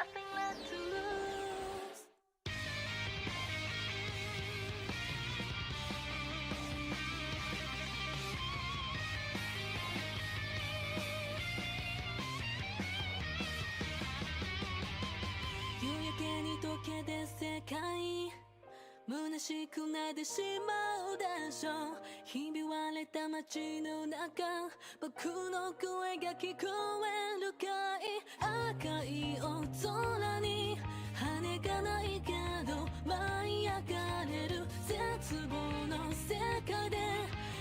nothing left to lose. 유예게に溶け出す世界虚しくなってしまうでしょうひび割れた街の中僕の声が聞こえるかい赤い大空に羽がないけど舞い上がれる絶望の世界で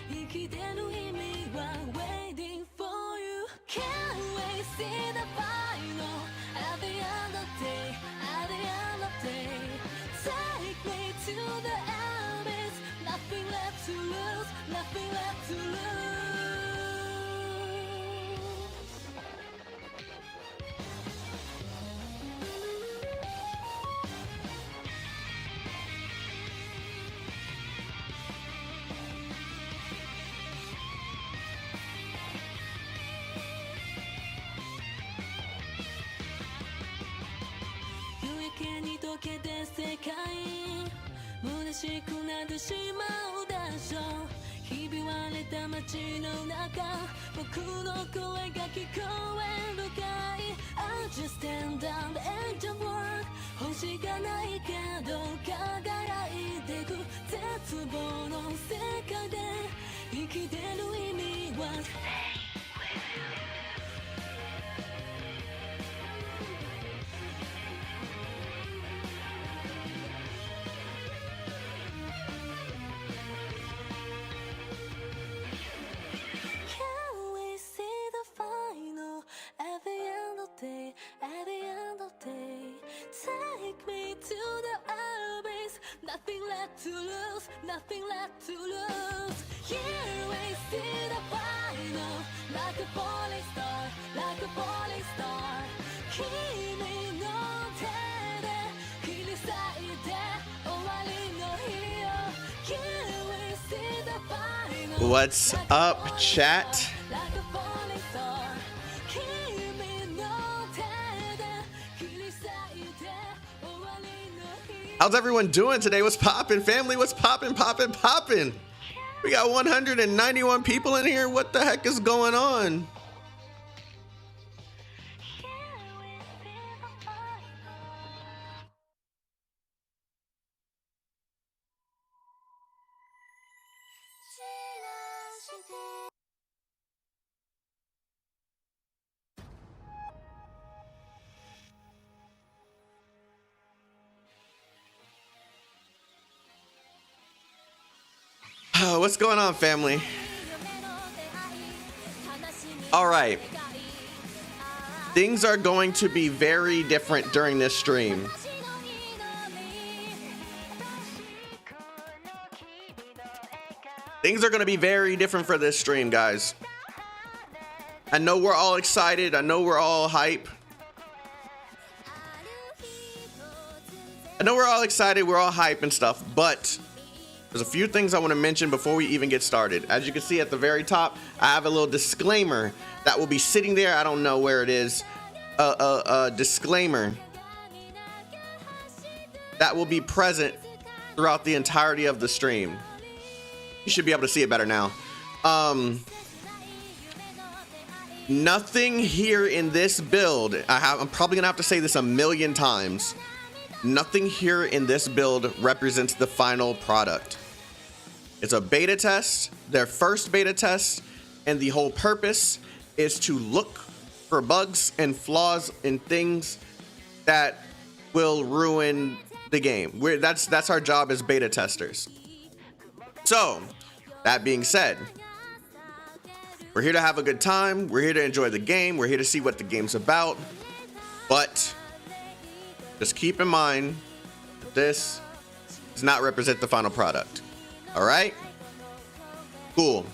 生きてる意味は Waiting for you Can't wait see the final At the end of the day At the end of the day Take me to the abyss Nothing left to lose Nothing left to lose 夕焼けに溶けて世界虚しくなってしまうでしょうひび割れた街の中僕の声が聞こえるかい I just stand on the edge of world 星がないけど輝いてく絶望の世界で生きてる意味は At the end of the day, at the end of the day, take me to the abyss. Nothing left to lose, nothing left to lose. Here we see the final, like a falling star, like a falling star. 君の手で切り裂いて終わりの日よ Here we see the final. What's up, chat? Like a falling star. How's everyone doing today? What's poppin', family? What's poppin'? We got 191 people in here. What the heck is going on? What's going on, family? All right. Things are going to be very different during this stream. Things are going to be very different for this stream, guys. I know we're all excited. I know we're all hype. I know we're all excited. We're all hype and stuff, but there's a few things I want to mention before we even get started. As you can see at the very top, I have a little disclaimer that will be sitting there. I don't know where it is. A disclaimer that will be present throughout the entirety of the stream. You should be able to see it better now. Nothing here in this build, I'm probably gonna have to say this a million times. Nothing here in this build represents the final product. It's a beta test, their first beta test, and the whole purpose is to look for bugs and flaws in things that will ruin the game. That's our job as beta testers. So, that being said, we're here to have a good time. We're here to enjoy the game. We're here to see what the game's about. But just keep in mind that this does not represent the final product. All right? Cool.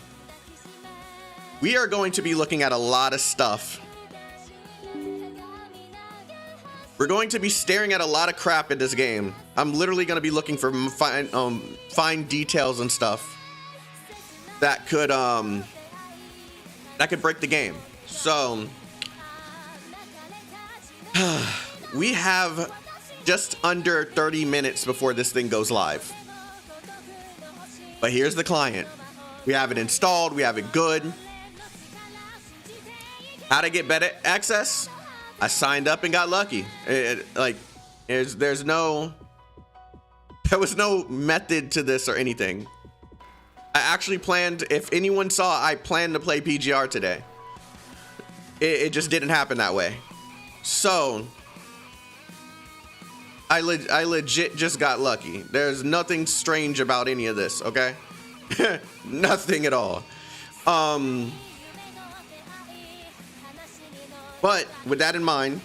We are going to be looking at a lot of stuff. We're going to be staring at a lot of crap in this game. I'm literally going to be looking for fine details and stuff that could break the game. So we have just under 30 minutes before this thing goes live. But here's the client. We have it installed. We have it good. How to get better access? I signed up and got lucky. There was no method to this or anything. I actually planned, if anyone saw, I planned to play PGR today. It just didn't happen that way. So I legit just got lucky. There's nothing strange about any of this, okay? Nothing at all. But with that in mind,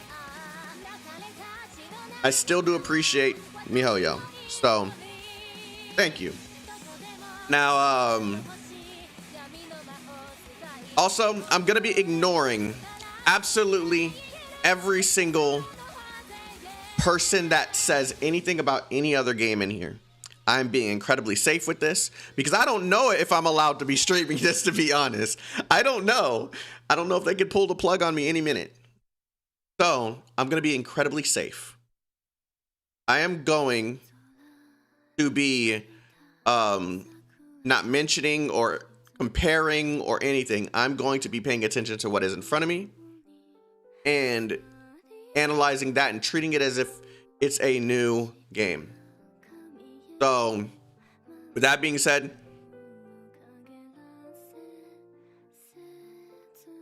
I still do appreciate MiHoYo. So thank you. Now, also, I'm gonna be ignoring absolutely every single person that says anything about any other game in here. I'm being incredibly safe with this because I don't know if I'm allowed to be streaming this, to be honest. I don't know. I don't know if they could pull the plug on me any minute. So I'm going to be incredibly safe. I am going to be not mentioning or comparing or anything. I'm going to be paying attention to what is in front of me and analyzing that and treating it as if it's a new game. So with that being said,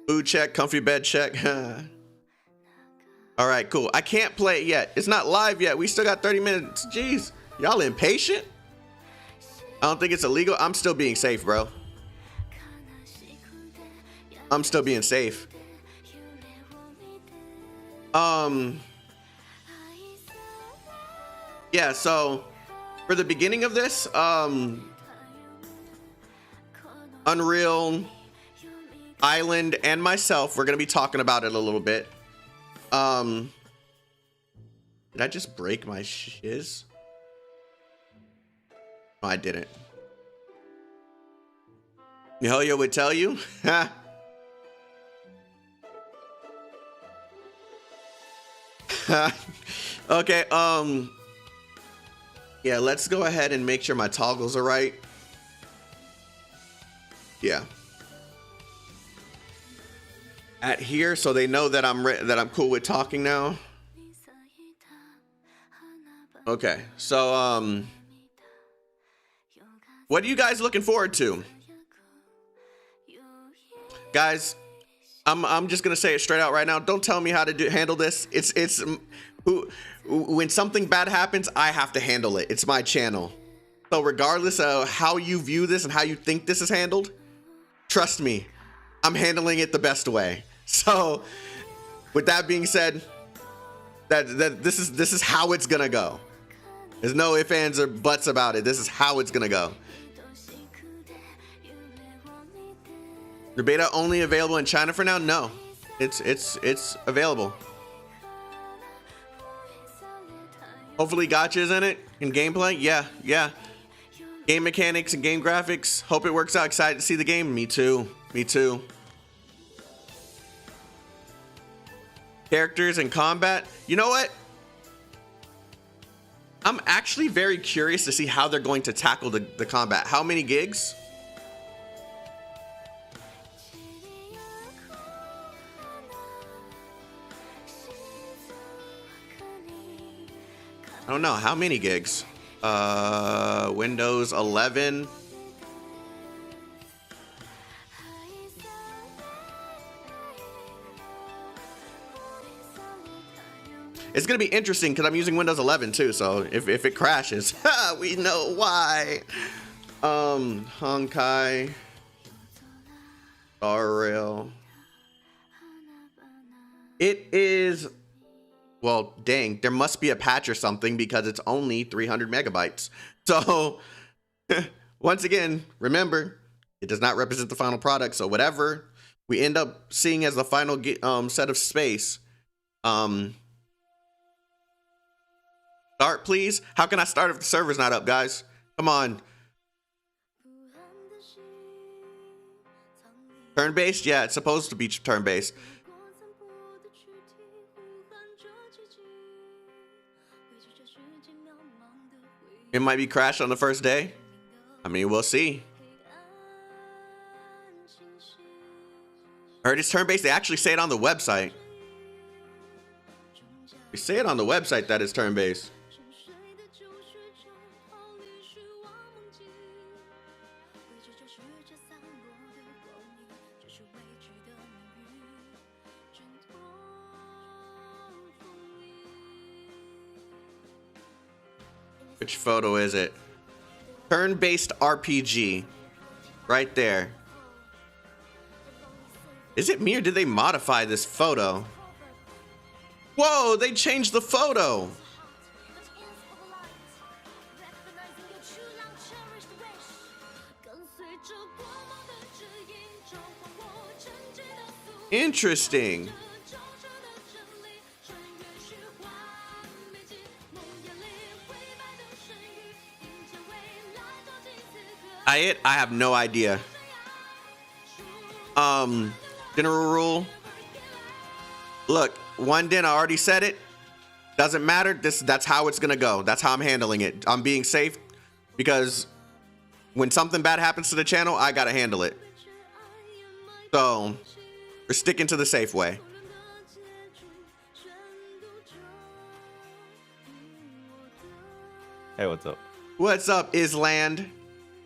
food check, comfy bed check. All right, cool. I can't play it yet. It's not live yet. We still got 30 minutes. Jeez, y'all impatient? I don't think it's illegal. I'm still being safe, bro. I'm still being safe. Yeah, so for the beginning of this, Unreal Island and myself, we're going to be talking about it a little bit. Did I just break my shiz? No, I didn't. MiHoYo would tell you. Okay, yeah, let's go ahead and make sure my toggles are right. Yeah. At here, so they know that I'm cool with talking now. Okay, so what are you guys looking forward to? Guys, I'm just gonna say it straight out right now. Don't tell me how to handle this. When something bad happens, I have to handle it. It's my channel. So regardless of how you view this and how you think this is handled, trust me, I'm handling it the best way. So with that being said, this is how it's gonna go. There's no ifs, ands, or buts about it. This is how it's gonna go. The beta only available in China for now? No, it's available. Hopefully gotcha's in it and gameplay. Yeah. Game mechanics and game graphics. Hope it works out. Excited to see the game. Me too. Characters and combat. You know what? I'm actually very curious to see how they're going to tackle the combat. How many gigs? I don't know. How many gigs? Windows 11. It's going to be interesting because I'm using Windows 11 too. So if it crashes, we know why. Honkai. Star Rail. It is... Well, dang, there must be a patch or something because it's only 300 megabytes. So, once again, remember, it does not represent the final product. So whatever we end up seeing as the final set of space, start, please. How can I start if the server's not up, guys? Come on. Turn-based? Yeah, it's supposed to be turn-based. It might be crashed on the first day. I mean, we'll see. I heard it's turn-based. They actually say it on the website. They say it on the website that it's turn-based. Which photo is it? Turn-based RPG. Right there. Is it me or did they modify this photo? Whoa, they changed the photo. Interesting. I have no idea. General rule. Look, one din, I already said it. Doesn't matter. That's how it's gonna go. That's how I'm handling it. I'm being safe because when something bad happens to the channel, I gotta handle it. So we're sticking to the safe way. Hey, what's up? What's up, Island?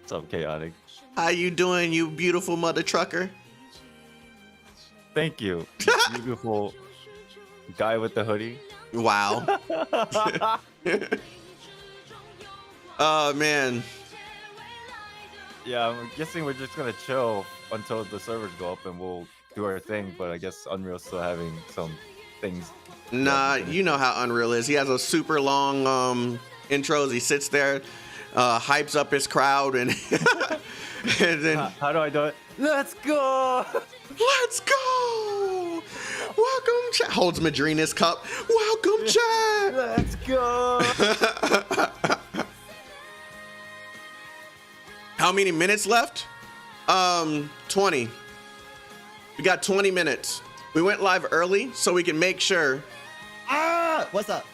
What's up, Chaotic? How you doing, you beautiful mother trucker? Thank you. Beautiful guy with the hoodie. Wow. Oh, man. Yeah, I'm guessing we're just gonna chill until the servers go up and we'll do our thing, but I guess Unreal's still having some things. Nah, you know how Unreal is. He has a super long intros. He sits there, hypes up his crowd, and, and then... How do I do it? Let's go! Let's go! Welcome, chat. Holds Madrina's cup. Welcome, chat. Let's go! How many minutes left? 20. We got 20 minutes. We went live early so we can make sure. Ah, what's up?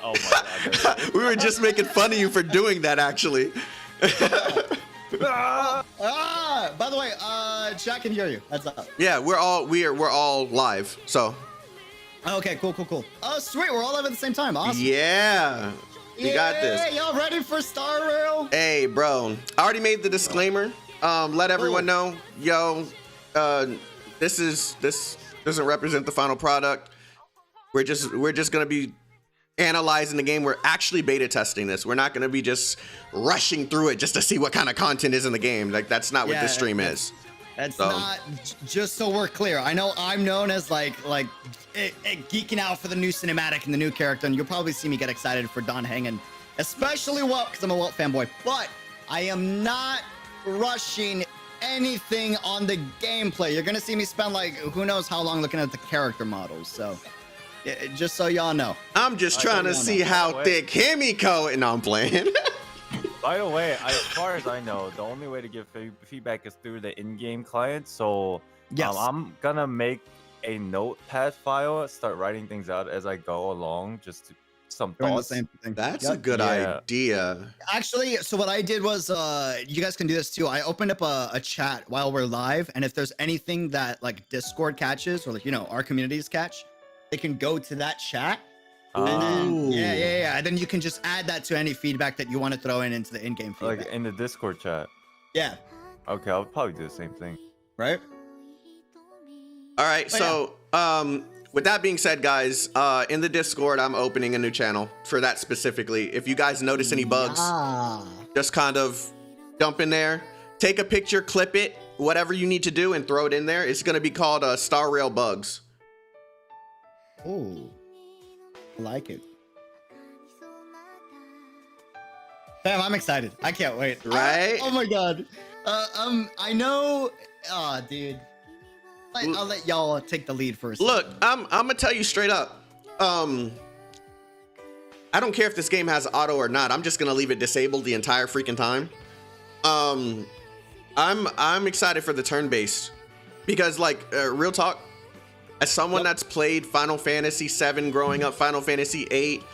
Oh my god. We were just making fun of you for doing that, actually. By the way, chat can hear you. Heads up. Yeah, we're all live. So. Okay, cool. Oh, sweet. We're all live at the same time. Awesome. Yeah. We got this. Y'all ready for Star Rail? Hey, bro. I already made the disclaimer. Let everyone know, yo, this doesn't represent the final product. We're just gonna be analyzing the game. We're actually beta testing this. We're not gonna be just rushing through it just to see what kind of content is in the game. Like, that's not what this stream is. That's not, just so we're clear. I know I'm known as like geeking out for the new cinematic and the new character, and you'll probably see me get excited for Don Hang, especially Walt, because I'm a Walt fanboy. But I am not rushing anything on the gameplay. You're gonna see me spend like who knows how long looking at the character models. So just so y'all know, I'm just trying to see how thick Himiko. And I'm playing. By the way, as far as I know, the only way to give feedback is through the in-game client. So yes. I'm gonna make a notepad file, start writing things out as I go along, just some doing thoughts. the same thing. That's a good idea. Actually, so what I did was, you guys can do this too. I opened up a chat while we're live, and if there's anything that like Discord catches or like, you know, our communities catch, they can go to that chat. And then, yeah. And then you can just add that to any feedback that you want to throw into the in-game feedback. Like in the Discord chat. Yeah. Okay, I'll probably do the same thing. Right? All right, with that being said, guys, in the Discord, I'm opening a new channel for that specifically. If you guys notice any bugs, just kind of dump in there, take a picture, clip it, whatever you need to do, and throw it in there. It's going to be called Star Rail Bugs. Oh, I like it. Damn, I'm excited. I can't wait. Right? Oh my god. I know. Oh, dude. I'll let y'all take the lead first. Look, I'm gonna tell you straight up. I don't care if this game has auto or not. I'm just gonna leave it disabled the entire freaking time. I'm excited for the turn-based because, like, real talk, as someone that's played Final Fantasy VII growing up, Final Fantasy VIII,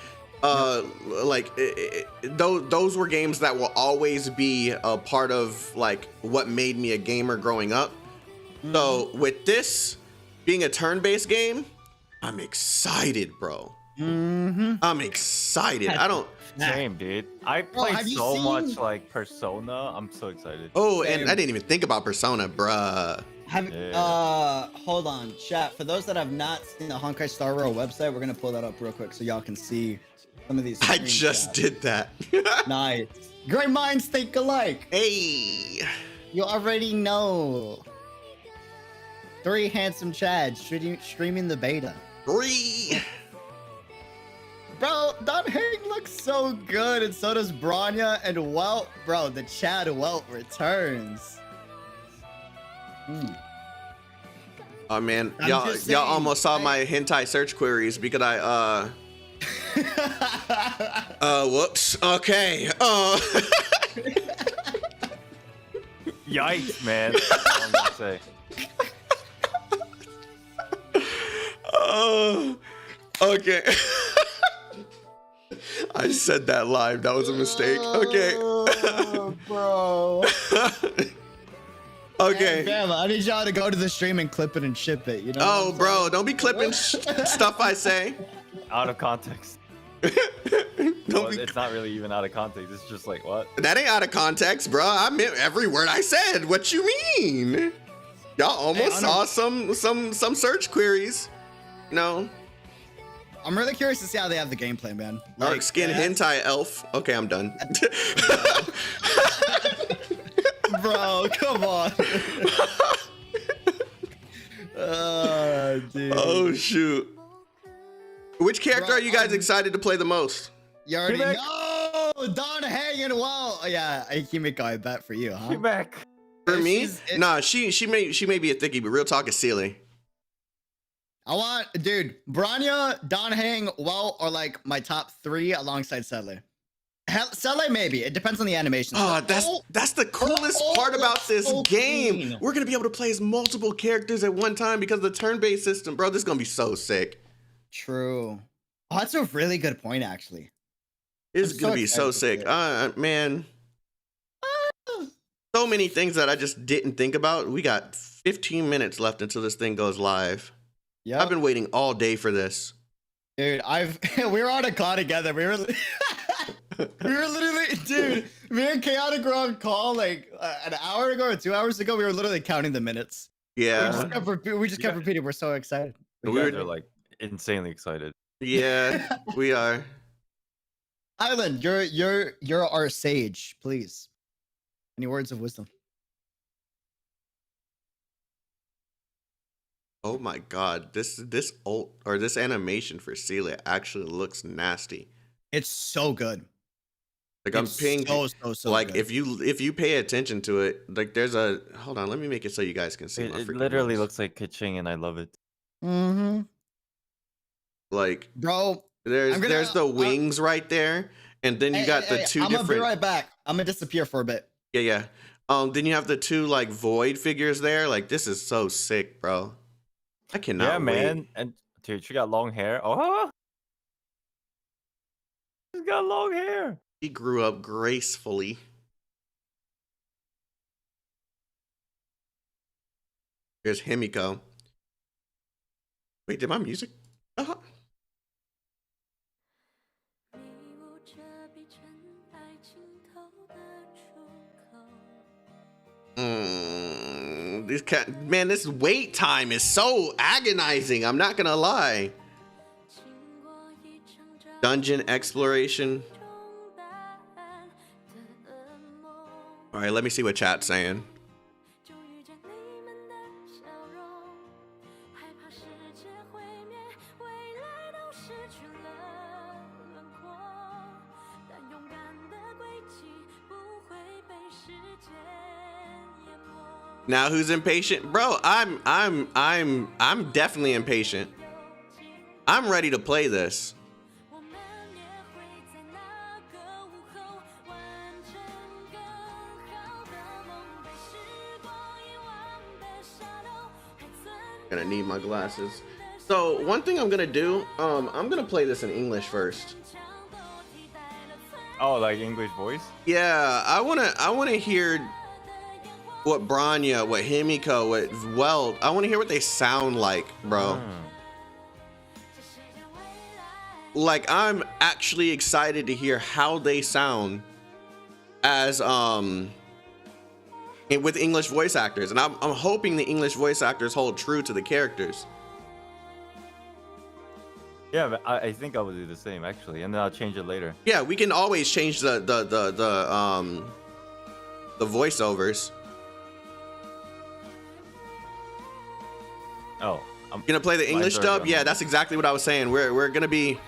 like those were games that will always be a part of like what made me a gamer growing up. So with this being a turn-based game, I'm excited, bro. I'm excited. I don't. Same, dude. I played have you so much seen- like Persona. I'm so excited. Oh, and Same. I didn't even think about Persona, bruh. Hold on, chat. For those that have not seen the Honkai Star Rail website, we're gonna pull that up real quick so y'all can see some of these. I just screenshots. did that. Nice. Great minds think alike. Hey. You already know. 3 handsome Chads streaming the beta. 3. Bro, Don Hang looks so good, and so does Branya and Welt. Bro, the Chad Welt returns. Oh man, I'm y'all just y'all saying, almost saw like- my hentai search queries because I whoops. Okay. Yikes, man. That's all I'm gonna say. Okay. I said that live. That was a mistake. Okay. Oh, bro. Okay. Fam, I need y'all to go to the stream and clip it and ship it. You know? Oh, bro, don't be clipping stuff I say. Out of context. Don't Well, be. it's not really even out of context. It's just like what? That ain't out of context, bro. I meant every word I said. What you mean? Y'all almost saw some search queries. You know, I'm really curious to see how they have the gameplay, man. dark skin hentai elf. Okay, I'm done. Bro, come on. Dude. Oh shoot. Which character Bro, are you guys excited to play the most? You already Quebec. know. Don hanging well. Yeah, Kimiko, I bet for you, huh? Quebec. For me? She's- Nah, she may be a thickie, but real talk is Sealy. I want, dude, Branya, Don Hang, Well are like my top 3 alongside Sedley. Sedley, maybe. It depends on the animation. Oh, that's the coolest part about this so game. clean. We're gonna be able to play as multiple characters at one time because of the turn-based system, bro. This is gonna be so sick. True. Oh, that's a really good point, actually. It's I'm gonna so be so excited sick. to Man. So many things that I just didn't think about. We got 15 minutes left until this thing goes live. Yeah. I've been waiting all day for this. Dude, we were on a call together. We were literally, dude, me and Chaotic were on call like an hour ago or 2 hours ago. We were literally counting the minutes. Yeah. We just kept repeating. We're so excited. You We guys were- are like insanely excited. Yeah, we are. Island, you're our sage. Please, any words of wisdom? Oh my god, this animation for Celia actually looks nasty. It's so good. Like I'm It's paying so like good. if you pay attention to it, like there's a hold on, let me make it so you guys can see. It, my it freaking literally notes. looks like Kitching, and I love it. Mm-hmm. Like Bro, there's I'm gonna- there's the wings right there, and then you got the two I'm gonna be different right back. I'm gonna disappear for a bit. yeah. Then you have the two like void figures there. Like this is so sick, bro. I cannot Yeah, wait. man. And dude, she got long hair. Oh, she's got long hair. He grew up gracefully. Here's Himiko. Wait, did my music? Uh-huh. Man, this wait time is so agonizing. I'm not gonna lie. Dungeon exploration. All right, let me see what chat's saying. Now who's impatient? Bro, I'm definitely impatient. I'm ready to play this. Gonna need my glasses. So one thing I'm gonna do, I'm gonna play this in English first. Oh, like English voice? Yeah, I wanna hear what Branya, what Himiko, what Weld. I wanna hear what they sound like, bro. Like, I'm actually excited to hear how they sound as with English voice actors, and I'm hoping the English voice actors hold true to the characters. Yeah, but I think I will do the same actually, and then I'll change it later. Yeah, we can always change the voiceovers. Oh, You gonna play the English dub? Yeah, that's exactly what I was saying. We're gonna be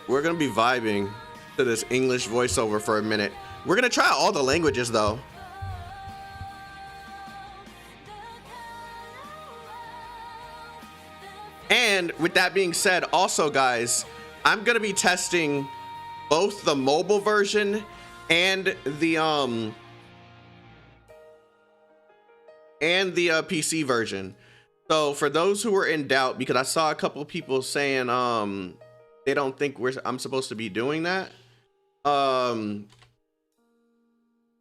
vibing to this English voiceover for a minute. We're gonna try all the languages though. And with that being said, also guys, I'm gonna be testing both the mobile version and the PC version. So for those who were in doubt, because I saw a couple people saying they don't think I'm supposed to be doing that.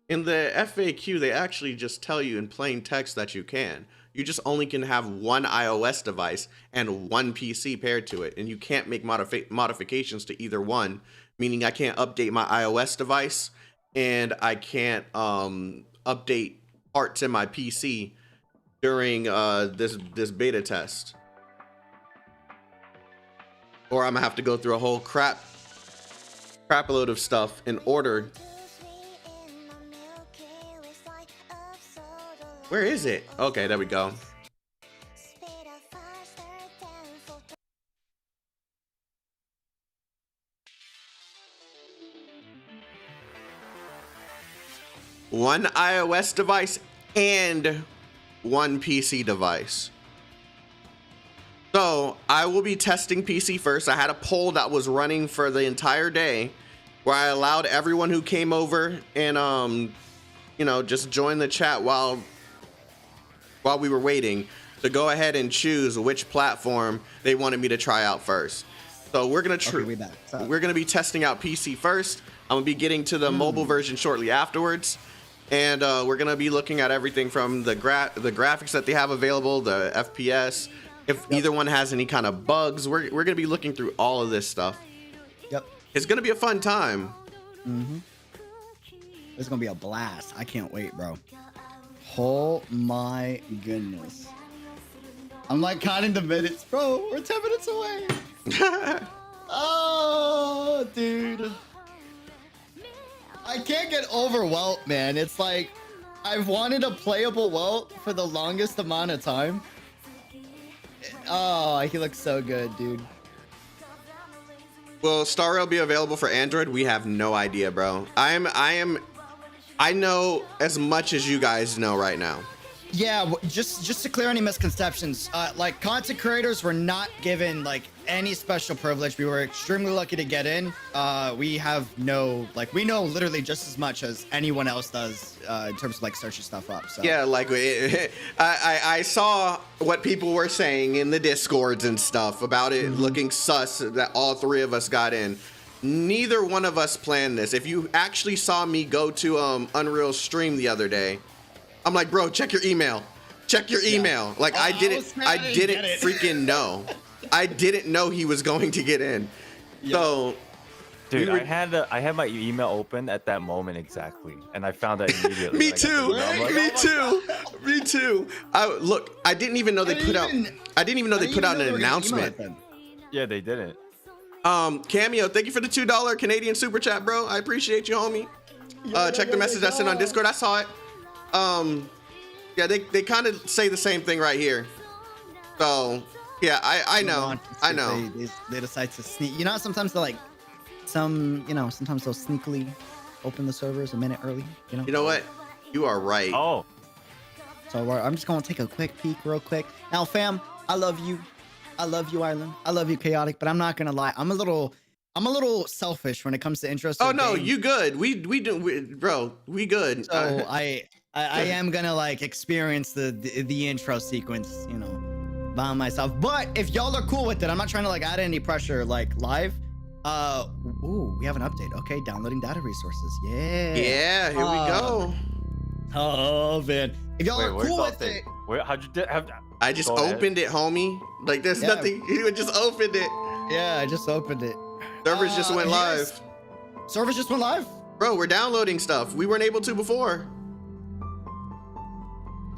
In the FAQ, they actually just tell you in plain text that you can. You just only can have one iOS device and one PC paired to it, and you can't make modifications to either one, meaning I can't update my iOS device and I can't update parts in my PC during this beta test. Or I'm gonna have to go through a whole crap load of stuff in order. Where is it? Okay, there we go. One iOS device and one PC device. So I will be testing PC first. I had a poll that was running for the entire day where I allowed everyone who came over and just join the chat while we were waiting to go ahead and choose which platform they wanted me to try out first. So we're gonna we're gonna be testing out PC first. I'm gonna be getting to the mobile version shortly afterwards, and we're gonna be looking at everything from the graphics that they have available, the FPS. If either one has any kind of bugs, we're gonna be looking through all of this stuff. Yep. It's gonna be a fun time. It's gonna be a blast. I can't wait, bro. Oh my goodness. I'm like counting the minutes, bro. We're 10 minutes away. Oh, dude. I can't get over Welt, man. It's like I've wanted a playable Welt for the longest amount of time. Oh, he looks so good, dude. Will Star Rail be available for Android? We have no idea, bro. I know as much as you guys know right now. Yeah, just to clear any misconceptions, like content creators were not given like any special privilege. We were extremely lucky to get in. We have no, like, we know literally just as much as anyone else does in terms of like searching stuff up. So yeah, like I saw what people were saying in the Discords and stuff about it looking sus that all three of us got in. Neither one of us planned this. If you actually saw me go to Unreal stream the other day, I'm like, bro, check your email. Check your email. Like I didn't freaking know. I didn't know he was going to get in. So dude, I had my email open at that moment exactly, and I found that immediately. Me too. Me too. I didn't even know they put out an announcement. Yeah, they didn't. Cameo, thank you for the $2 Canadian super chat, bro. I appreciate you, homie. Check the message I sent on Discord. I saw it. Yeah, they kind of say the same thing right here. So yeah, I know. They decide to sneak. You know, sometimes they're like, sometimes they'll sneakily open the servers a minute early. You know what? You are right. Oh. So I'm just gonna take a quick peek, real quick. Now, fam, I love you. I love you, Island. I love you, Chaotic. But I'm not gonna lie. I'm a little selfish when it comes to intros. Oh no, you good. We bro, we good. So I am gonna like experience the intro sequence, by myself. But if y'all are cool with it, I'm not trying to like add any pressure like live. Ooh, we have an update. Okay, downloading data resources. Yeah. Yeah, here we go. Oh man, if y'all Wait, are where's cool the with update? it, Where? How'd you have? I just Go ahead. opened it, homie. Like there's Yeah. nothing. You just opened it. yeah, I just opened it. Servers just went here's- live. Servers just went live. Bro, we're downloading stuff. We weren't able to before.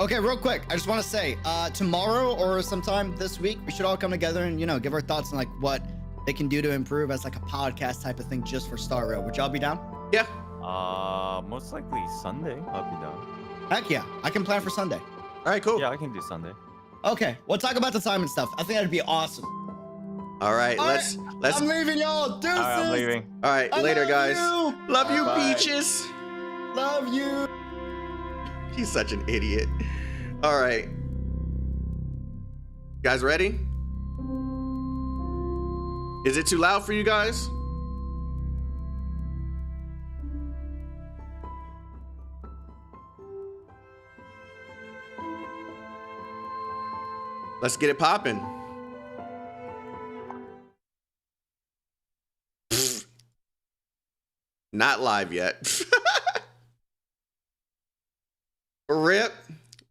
Okay, real quick, I just want to say, tomorrow or sometime this week, we should all come together and give our thoughts on like what they can do to improve as like a podcast type of thing just for Star Rail. Would y'all be down? Yeah. Most likely Sunday. I'll be down. Heck yeah, I can plan for Sunday. All right, cool. Yeah, I can do Sunday. Okay, we'll talk about the time and stuff. I think that'd be awesome. All right, All let's. I'm leaving y'all. Deuces. All right, I'm leaving. All right, I later, love guys. you. Love you, Bye. Peaches. Love you. He's such an idiot. All right. Guys ready? Is it too loud for you guys? Let's get it popping. Not live yet. Rip.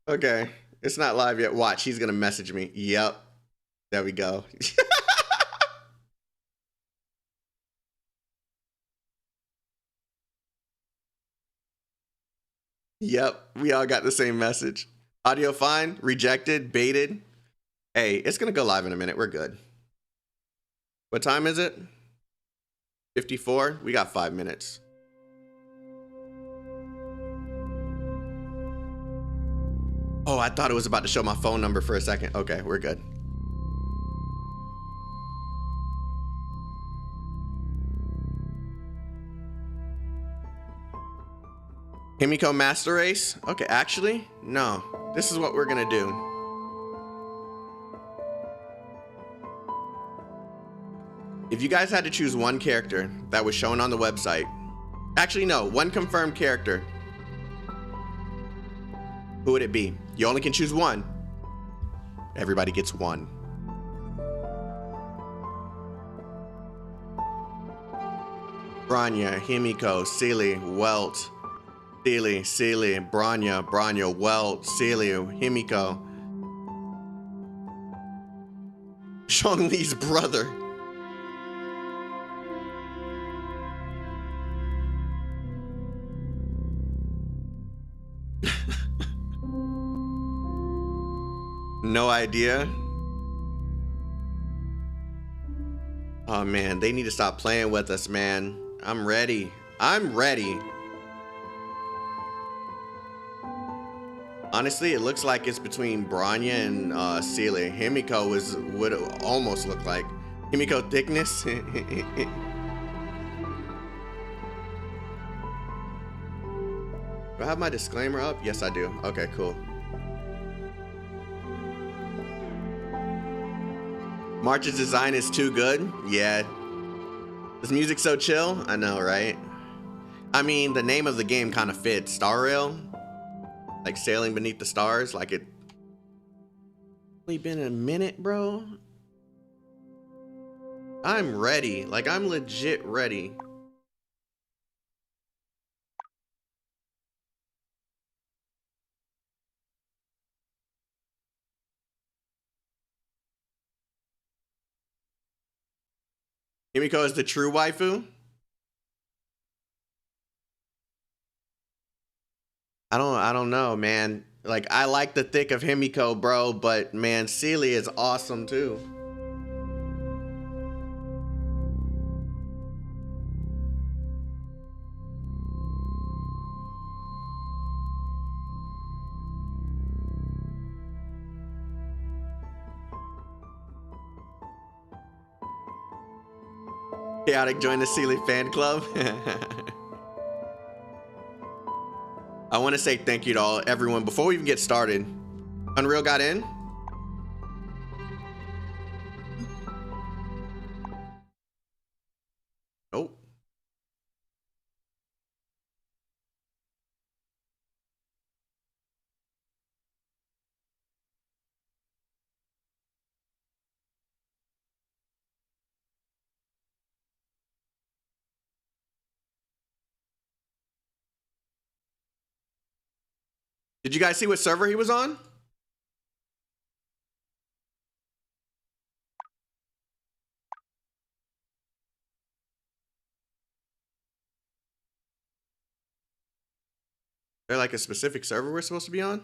Okay. It's not live yet. Watch. He's going to message me. Yep. There we go. Yep. We all got the same message. Audio fine. Rejected. Baited. Hey, it's going to go live in a minute. We're good. What time is it? 54. We got 5 minutes. Oh, I thought it was about to show my phone number for a second. Okay, we're good. Himiko Master Race? Okay, actually, no. This is what we're gonna do. If you guys had to choose one character that was shown on the website, actually no, one confirmed character, who would it be? You only can choose one. Everybody gets one. Branya, Himiko, Sealy, Welt, Sealy, Branya, Welt, Sealy, Himiko. Zhongli's brother. No idea. Oh man, they need to stop playing with us, man. I'm ready. I'm ready. Honestly, it looks like it's between Branya and Sealy. Himiko would almost look like Himiko thickness. Do I have my disclaimer up? Yes, I do. Okay, cool. March's design is too good. Yeah. This music's so chill. I know, right? I mean, the name of the game kind of fits. Star Rail. Like sailing beneath the stars. Like it. Only been a minute, bro. I'm ready. Like I'm legit ready. Himiko is the true waifu? I don't know, man. Like I like the thick of Himiko, bro, but man, Sealy is awesome too. Chaotic join the Sealy fan club. I want to say thank you to everyone. Before we even get started, Unreal got in. Nope. Did you guys see what server he was on? There like a specific server we're supposed to be on?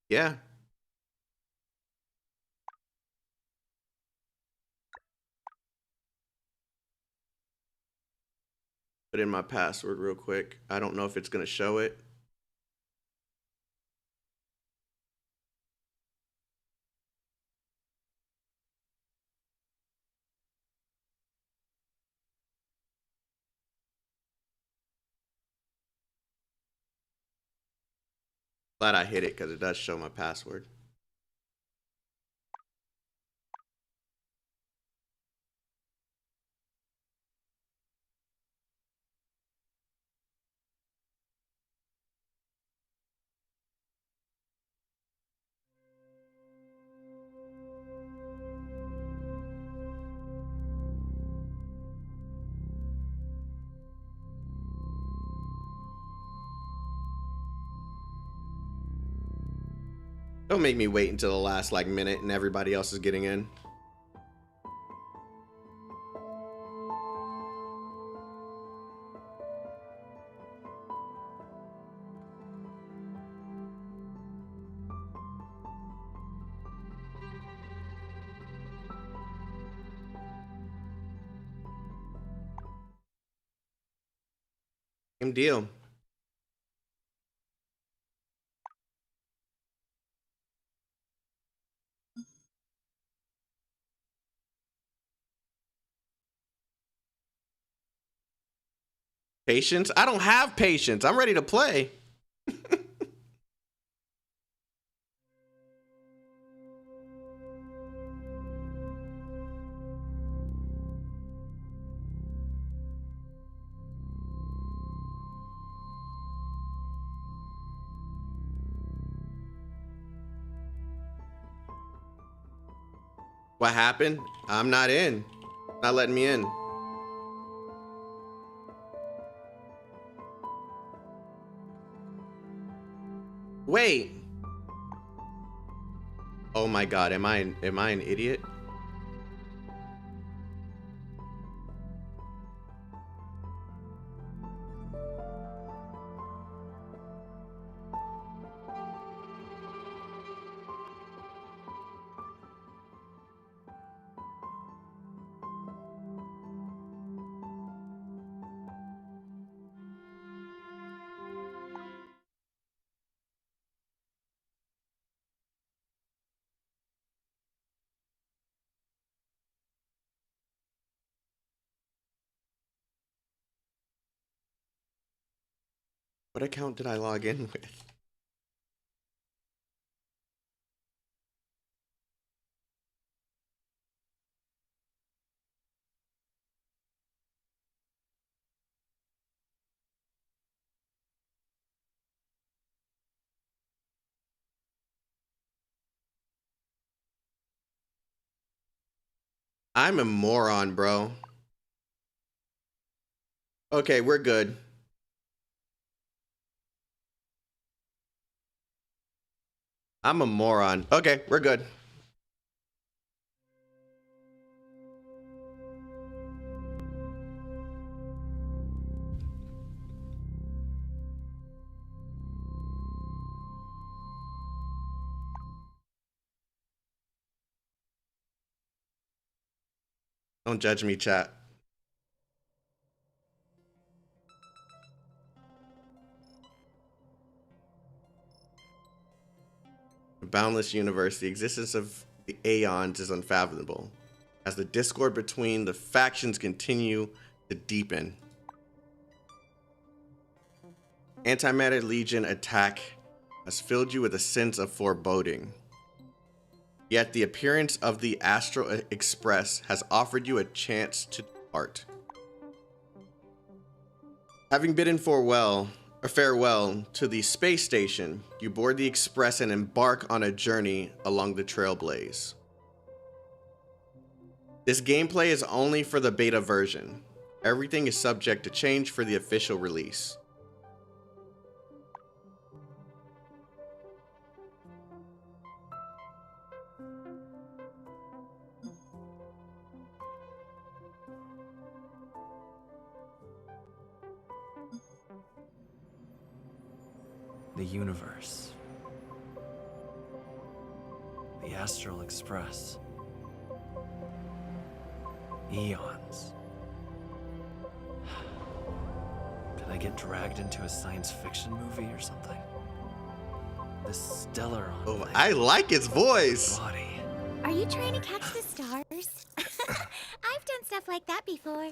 Yeah. Put in my password real quick. I don't know if it's going to show it. Glad I hit it because it does show my password. Don't make me wait until the last like minute and everybody else is getting in. Same deal. Patience? I don't have patience. I'm ready to play. What happened? I'm not in. Not letting me in. Wait. Oh my god, am I an idiot? What account did I log in with? I'm a moron, bro. Okay, we're good. I'm a moron. Okay, we're good. Don't judge me, chat. A boundless universe, the existence of the aeons is unfathomable. As the discord between the factions continue to deepen. Antimatter Legion attack has filled you with a sense of foreboding. Yet the appearance of the Astral Express has offered you a chance to depart. Having bidden farewell, a farewell to the space station, you board the express and embark on a journey along the Trailblaze. This gameplay is only for the beta version. Everything is subject to change for the official release. The universe. The Astral Express. Eons. Did I get dragged into a science fiction movie or something? This stellar Oh, I like his voice. body. Are you trying to catch the stars? I've done stuff like that before.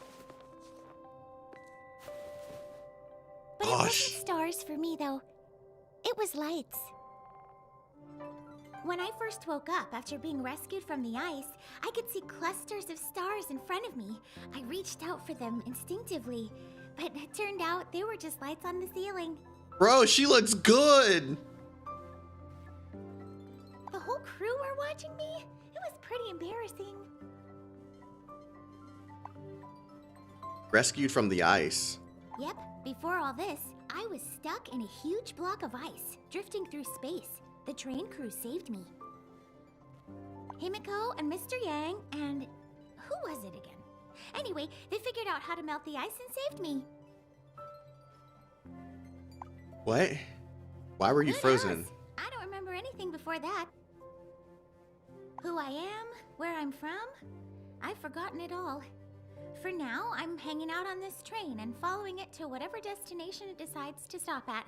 But it wasn't stars for me, though. It was lights. When I first woke up after being rescued from the ice, I could see clusters of stars in front of me. I reached out for them instinctively, but it turned out they were just lights on the ceiling. Bro, she looks good. The whole crew were watching me? It was pretty embarrassing. Rescued from the ice. Yep, before all this, I was stuck in a huge block of ice, drifting through space. The train crew saved me. Himiko and Mr. Yang and... who was it again? Anyway, they figured out how to melt the ice and saved me. What? Why were you Who frozen? knows? I don't remember anything before that. Who I am, where I'm from, I've forgotten it all. For now, I'm hanging out on this train and following it to whatever destination it decides to stop at.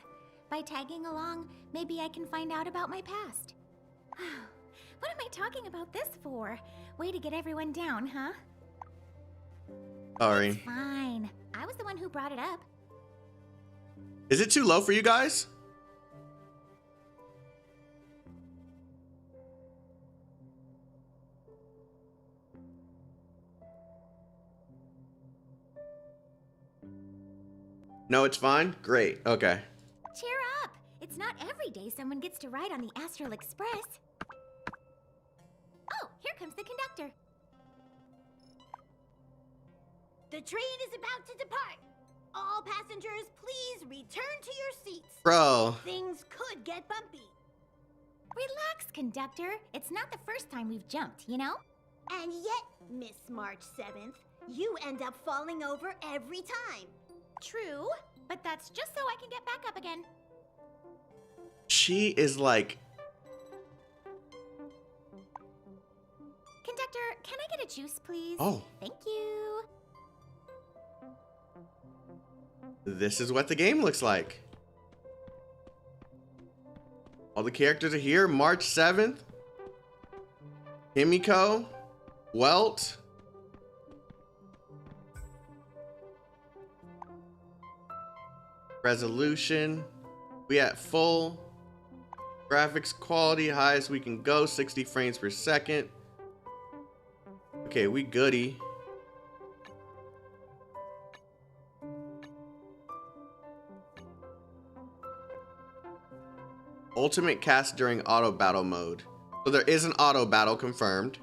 By tagging along, maybe I can find out about my past. What am I talking about this for? Way to get everyone down, huh? Sorry. Fine. I was the one who brought it up. Is it too low for you guys? No, it's fine? Great. Okay. Cheer up! It's not every day someone gets to ride on the Astral Express. Oh, here comes the conductor. The train is about to depart. All passengers, please return to your seats. Bro. Things could get bumpy. Relax, conductor. It's not the first time we've jumped, you know? And yet, Miss March 7th, you end up falling over every time. True, but that's just so I can get back up again. She is like... Conductor, can I get a juice, please? Oh. Thank you. This is what the game looks like. All the characters are here. March 7th. Himiko. Welt. Resolution. We at full. Graphics quality, highest we can go. 60 frames per second. Okay, we goody. Ultimate cast during auto battle mode. So there is an auto battle confirmed.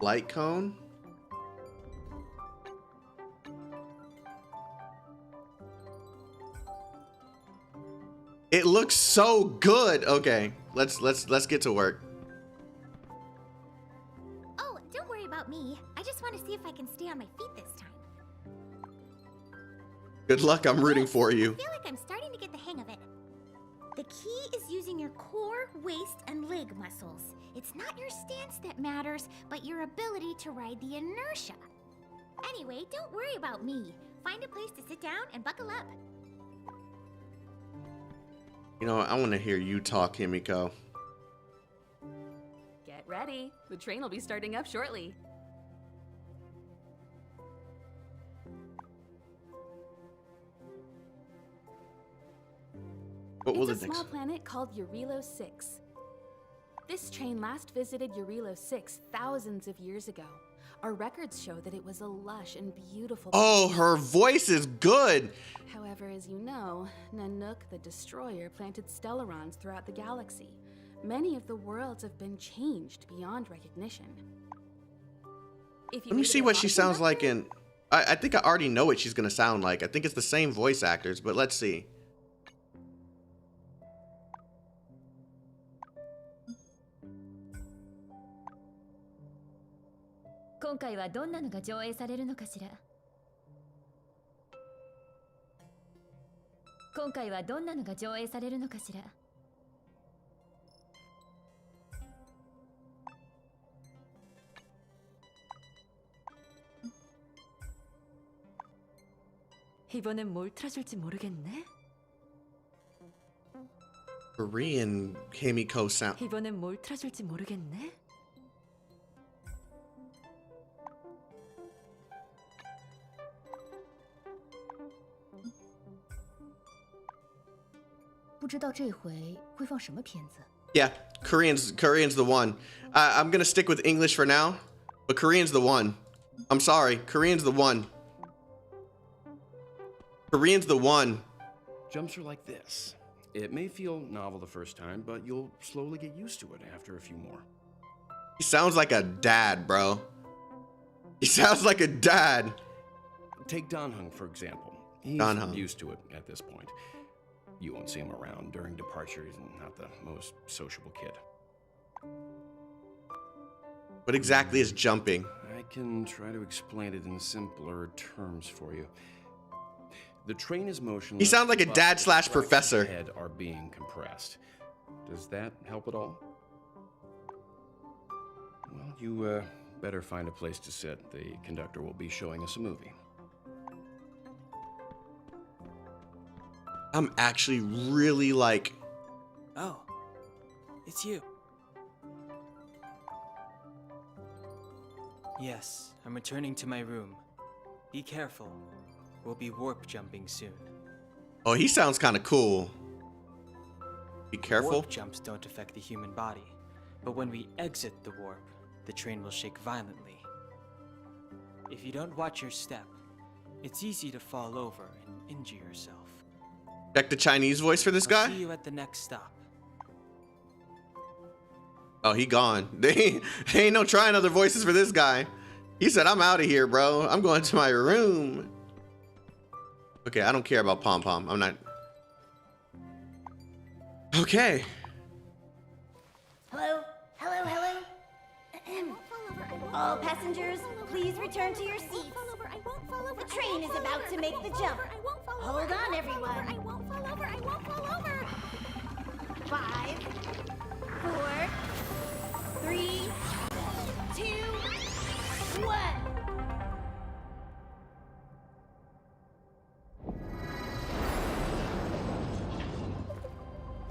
Light cone. It looks so good. Okay, let's get to work. Oh, don't worry about me. I just want to see if I can stay on my feet this time. Good luck. I'm rooting for you. I feel like I'm starting to get the hang of it. The key is using your core, waist, and leg muscles. It's not your stance that matters, but your ability to ride the inertia. Anyway, don't worry about me. Find a place to sit down and buckle up. You know what? I want to hear you talk, Himiko. Get ready. The train will be starting up shortly. What will It's the a small next? planet called Eurilo 6. This train last visited Eurilo 6 thousands of years ago. Our records show that it was a lush and beautiful Oh, place. her voice is good. However, as you know, Nanook the Destroyer planted stellarons throughout the galaxy. Many of the worlds have been changed beyond recognition. If you Let me wait a see bit what she longer sounds enough, like in. I think I already know what she's gonna sound like. I think it's the same voice actors, but let's see. 今回はどんなのが上映されるのかしら。今回はどんなのが上映されるのかしら。이번엔 뭘 틀어줄지 모르겠네. Korean Himiko sound. 이번엔 뭘 틀어줄지 모르겠네. Yeah, Korean's the one. I'm gonna stick with English for now, but Korean's the one. I'm sorry, Korean's the one. Korean's the one. Jumps are like this. It may feel novel the first time, but you'll slowly get used to it after a few more. He sounds like a dad, bro. He sounds like a dad. Take Donhung, for example. He's Donhung. used to it at this point. You won't see him around during departure. He's not the most sociable kid. What exactly is jumping? I can try to explain it in simpler terms for you. The train is motionless. He sounds like a but dad the slash tracks professor. ahead are being compressed. Does that help at all? Well, you better find a place to sit. The conductor will be showing us a movie. I'm actually really like. Oh, it's you. Yes, I'm returning to my room. Be careful. We'll be warp jumping soon. Oh, he sounds kind of cool. Be careful. Warp jumps don't affect the human body, but when we exit the warp, the train will shake violently. If you don't watch your step, it's easy to fall over and injure yourself. Check the Chinese voice for this I'll guy. see you at the next stop. Oh, he gone. They ain't no trying other voices for this guy. He said, I'm out of here, bro. I'm going to my room. Okay, I don't care about Pom Pom. I'm not. Okay. Hello? Hello, hello? All passengers, please return to your seats. The train is about to make the jump. Hold on, everyone. I won't fall over. I won't fall over. 5, 4, 3, 2, 1.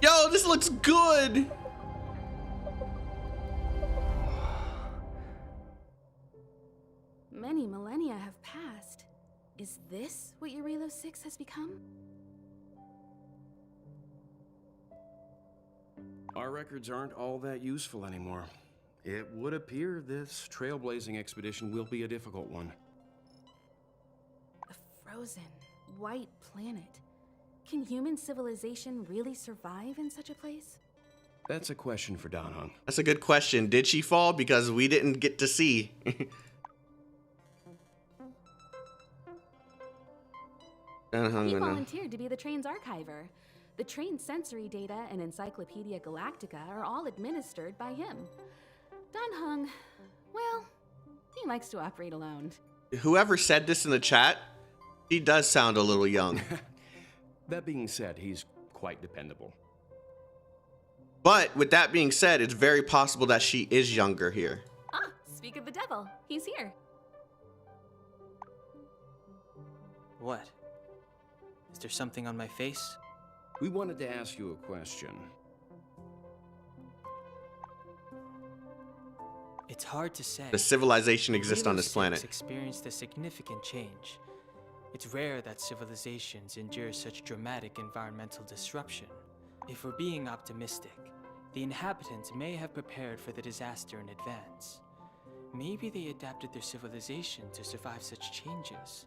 Yo, this looks good. Many millennia have passed. Is this what Eurilo 6 has become? Our records aren't all that useful anymore. It would appear this trailblazing expedition will be a difficult one. A frozen, white planet. Can human civilization really survive in such a place? That's a question for Donhung. That's a good question. Did she fall? Because we didn't get to see. He volunteered to be the train's archiver. The train's sensory data and Encyclopedia Galactica are all administered by him. Donhung, well, he likes to operate alone. Whoever said this in the chat, he does sound a little young. That being said, he's quite dependable. But with that being said, it's very possible that she is younger here. Ah, speak of the devil, he's here. What? Is there something on my face? We wanted to ask you a question. It's hard to say. The civilization exists on this planet. Experienced a significant change. It's rare that civilizations endure such dramatic environmental disruption. If we're being optimistic, the inhabitants may have prepared for the disaster in advance. Maybe they adapted their civilization to survive such changes.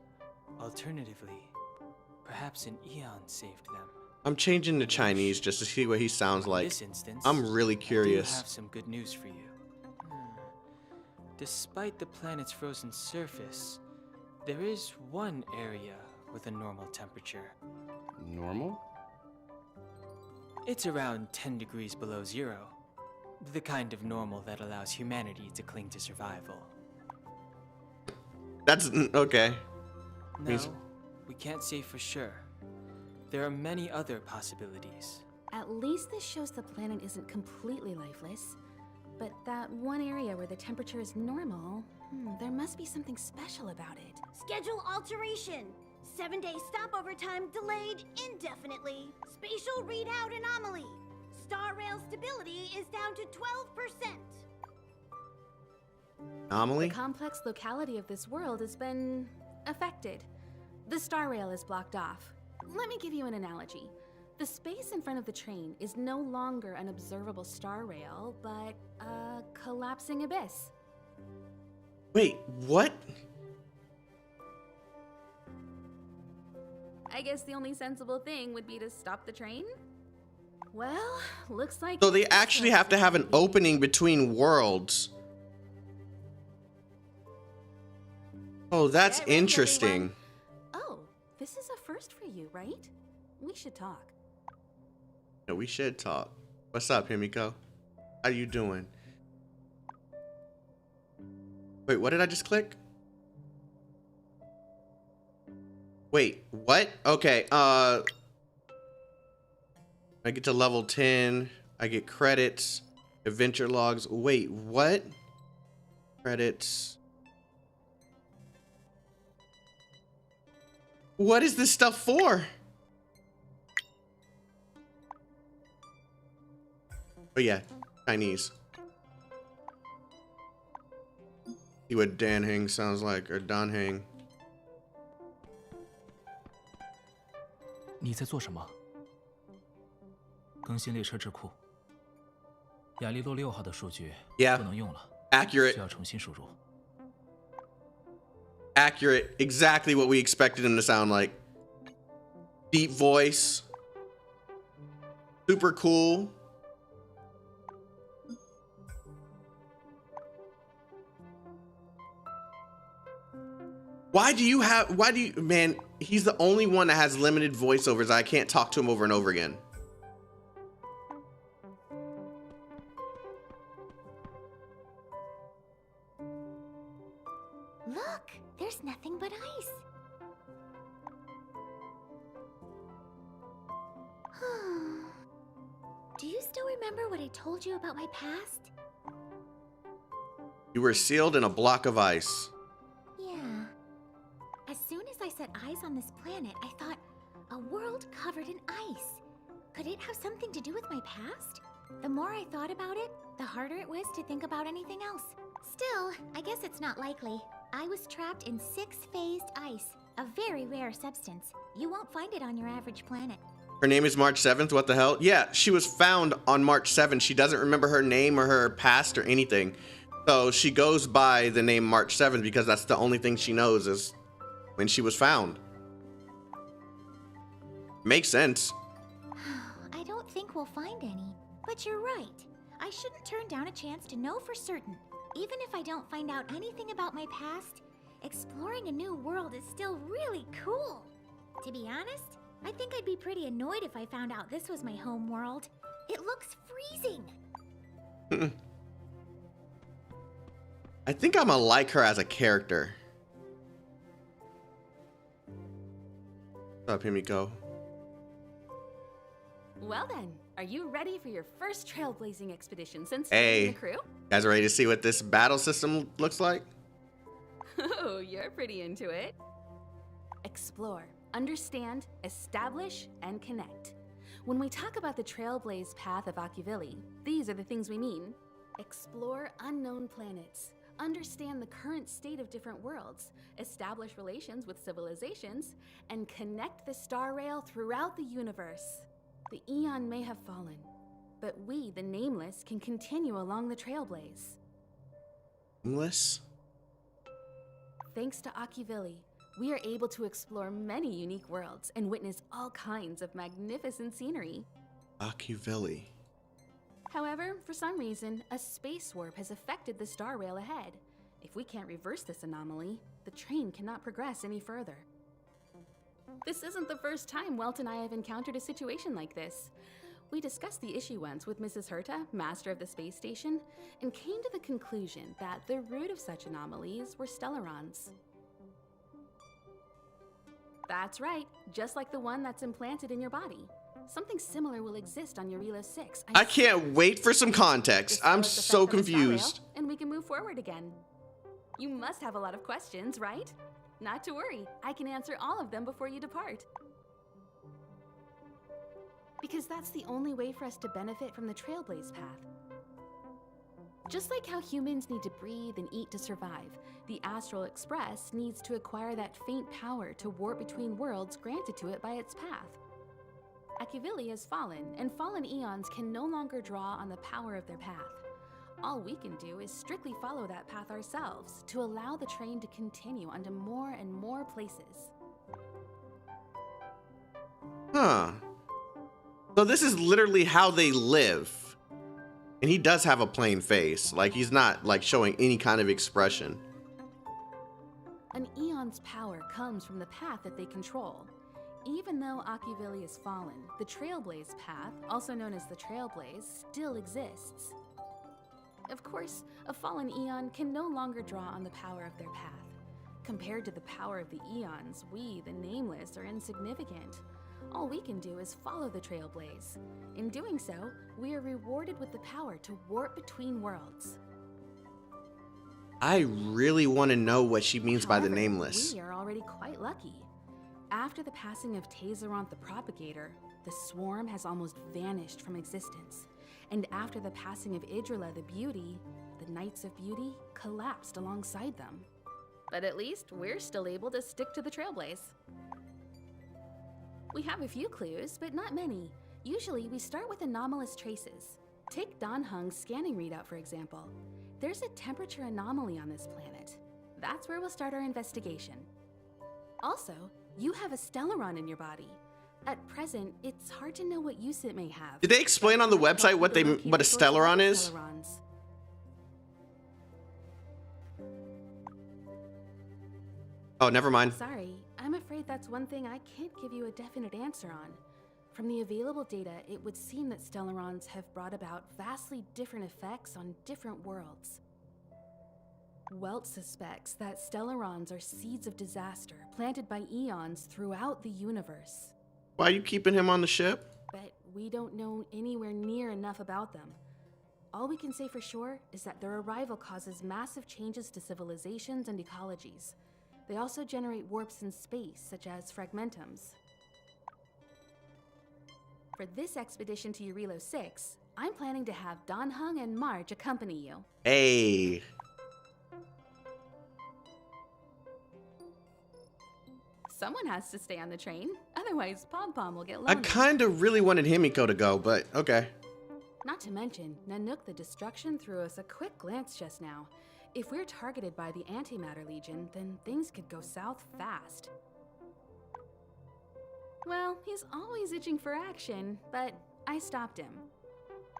Alternatively, perhaps an eon saved them. I'm changing to Chinese just to see what he sounds like. In this instance, I'm really I curious. do have some good news for you. Despite the planet's frozen surface, there is one area with a normal temperature. Normal? It's around 10 degrees below zero. The kind of normal that allows humanity to cling to survival. That's okay. No, we can't say for sure. There are many other possibilities. At least this shows the planet isn't completely lifeless. But that one area where the temperature is normal, there must be something special about it. Schedule alteration. 7-day stopover time delayed indefinitely. Spatial readout anomaly. Star rail stability is down to 12%. Anomaly? The complex locality of this world has been affected. The star rail is blocked off. Let me give you an analogy. The space in front of the train is no longer an observable star rail, but a collapsing abyss. Wait, what? I guess the only sensible thing would be to stop the train? Well, looks like... So they actually have to have an opening between worlds. Oh, that's Get ready, interesting. everyone. Oh, this is a first for you, right? We should talk. Yeah, we should talk. What's up, Himiko? How you doing? Wait, what did I just click? Wait, what? Okay, I get to level 10. I get credits, adventure logs. Wait, what? Credits. What is this stuff for? Oh yeah, Chinese. See what Dan Heng sounds like, or Don Heng. 你在做什么？更新列车智库。亚利洛6号的数据 Yeah. 不能用了， Accurate. 需要重新输入。 Accurate. Exactly what we expected him to sound like. Deep voice. Super cool. Why do you, man, he's the only one that has limited voiceovers. I can't talk to him over and over again. Look, there's nothing but ice. Do you still remember what I told you about my past? You were sealed in a block of ice. Yeah. As soon as I set eyes on this planet, I thought, a world covered in ice. Could it have something to do with my past? The more I thought about it, the harder it was to think about anything else. Still, I guess it's not likely. I was trapped in 6-phased ice, a very rare substance. You won't find it on your average planet. Her name is March 7th. What the hell? Yeah, she was found on March 7th. She doesn't remember her name or her past or anything. So she goes by the name March 7th because that's the only thing she knows is when she was found. Makes sense. I don't think we'll find any. But you're right. I shouldn't turn down a chance to know for certain. Even if I don't find out anything about my past, exploring a new world is still really cool. To be honest, I think I'd be pretty annoyed if I found out this was my home world. It looks freezing. I think I'm gonna like her as a character. What's up, Himiko? Well then, are you ready for your first trailblazing expedition since Hey. joining the crew? Guys ready to see what this battle system looks like? Oh, you're pretty into it. Explore, understand, establish, and connect. When we talk about the trailblaze path of Akuvili, these are the things we mean. Explore unknown planets, understand the current state of different worlds, establish relations with civilizations, and connect the star rail throughout the universe. The Eon may have fallen, but we, the Nameless, can continue along the Trailblaze. Nameless? Thanks to Akivili, we are able to explore many unique worlds and witness all kinds of magnificent scenery. Akivili. However, for some reason, a space warp has affected the star rail ahead. If we can't reverse this anomaly, the train cannot progress any further. This isn't the first time Welt and I have encountered a situation like this. We discussed the issue once with Mrs. Herta, master of the space station, and came to the conclusion that the root of such anomalies were stellarons. That's right, just like the one that's implanted in your body. Something similar will exist on Eurilo 6. I can't wait for some context. I'm so confused. And we can move forward again. You must have a lot of questions, right? Not to worry, I can answer all of them before you depart. Because that's the only way for us to benefit from the Trailblaze path. Just like how humans need to breathe and eat to survive, the Astral Express needs to acquire that faint power to warp between worlds granted to it by its path. Akivili has fallen, and fallen eons can no longer draw on the power of their path. All we can do is strictly follow that path ourselves to allow the train to continue onto more and more places. Huh. So this is literally how they live. And he does have a plain face. Like, he's not, like, showing any kind of expression. An eon's power comes from the path that they control. Even though Akivili is fallen, the Trailblaze path, also known as the Trailblaze, still exists. Of course, a fallen eon can no longer draw on the power of their path. Compared to the power of the eons, we, the Nameless, are insignificant. All we can do is follow the Trailblaze. In doing so, we are rewarded with the power to warp between worlds. I really want to know what she means by the Nameless. We are already quite lucky. After the passing of Tazeront the Propagator, the swarm has almost vanished from existence. And after the passing of Idrila the Beauty, the Knights of Beauty collapsed alongside them. But at least we're still able to stick to the Trailblaze. We have a few clues, but not many. Usually we start with anomalous traces. Take Dan Heng's scanning readout, for example. There's a temperature anomaly on this planet. That's where we'll start our investigation. Also, you have a stellaron in your body. At present, it's hard to know what use it may have. Did they explain on the website what a stellaron is? Oh, never mind. Sorry, I'm afraid that's one thing I can't give you a definite answer on. From the available data, it would seem that stellarons have brought about vastly different effects on different worlds. Welt suspects that stellarons are seeds of disaster planted by eons throughout the universe. Why are you keeping him on the ship? But we don't know anywhere near enough about them. All we can say for sure is that their arrival causes massive changes to civilizations and ecologies. They also generate warps in space, such as fragmentums. For this expedition to Eurilo 6, I'm planning to have Dan Heng and Marge accompany you. Hey. Someone has to stay on the train, otherwise Pom Pom will get lonely. I kind of really wanted Himiko to go, but okay. Not to mention, Nanook the Destruction threw us a quick glance just now. If we're targeted by the Antimatter Legion, then things could go south fast. Well, he's always itching for action, but I stopped him.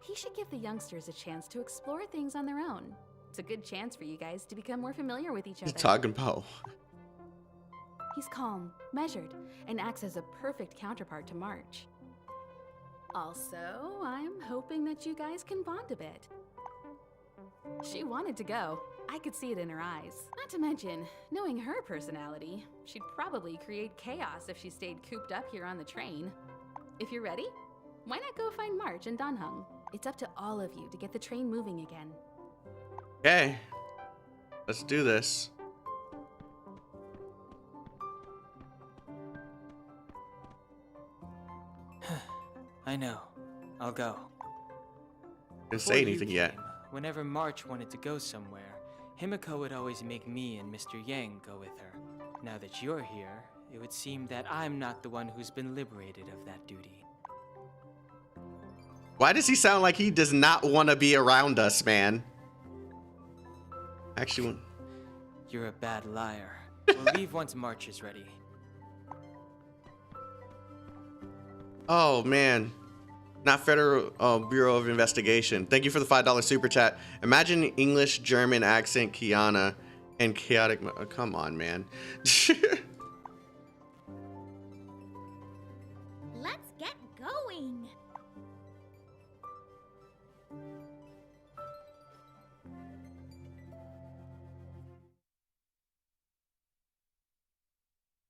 He should give the youngsters a chance to explore things on their own. It's a good chance for you guys to become more familiar with each other. He's talking Poe. He's calm, measured, and acts as a perfect counterpart to March. Also, I'm hoping that you guys can bond a bit. She wanted to go. I could see it in her eyes. Not to mention, knowing her personality, she'd probably create chaos if she stayed cooped up here on the train. If you're ready, why not go find March and Dan Heng? It's up to all of you to get the train moving again. Okay. Let's do this. I know. I'll go. Didn't say anything yet. Whenever March wanted to go somewhere, Himiko would always make me and Mr. Yang go with her. Now that you're here, it would seem that I'm not the one who's been liberated of that duty. Why does he sound like he does not want to be around us, man? Actually, You're a bad liar. We'll leave once March is ready. oh man. Not Federal Bureau of Investigation. Thank you for the $5 super chat. Imagine English, German accent, Kiana, and chaotic. Come on, man. Let's get going.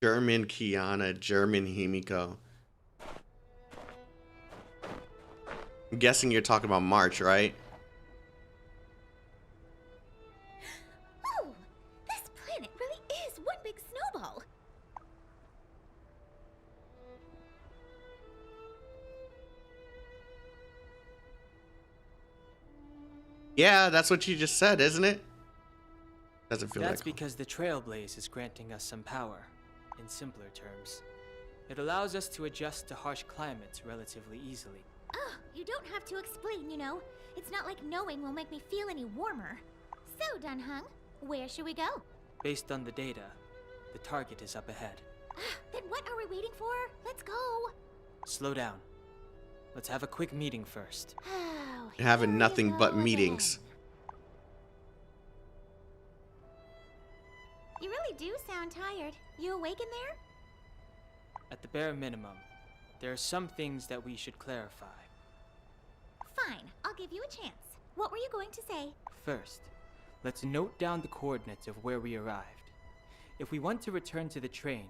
German Kiana, German Himiko. I'm guessing you're talking about March, right? Oh, this planet really is one big snowball. Yeah, that's what you just said, isn't it? Doesn't feel That's like. because the Trailblaze is granting us some power. In simpler terms, it allows us to adjust to harsh climates relatively easily. Oh, you don't have to explain, you know. It's not like knowing will make me feel any warmer. So, Dunhung, where should we go? Based on the data, the target is up ahead. Then what are we waiting for? Let's go. Slow down. Let's have a quick meeting first. Oh, Having here we nothing but go meetings. again. You really do sound tired. You awake in there? At the bare minimum, there are some things that we should clarify. Fine, I'll give you a chance. What were you going to say? First, let's note down the coordinates of where we arrived. If we want to return to the train,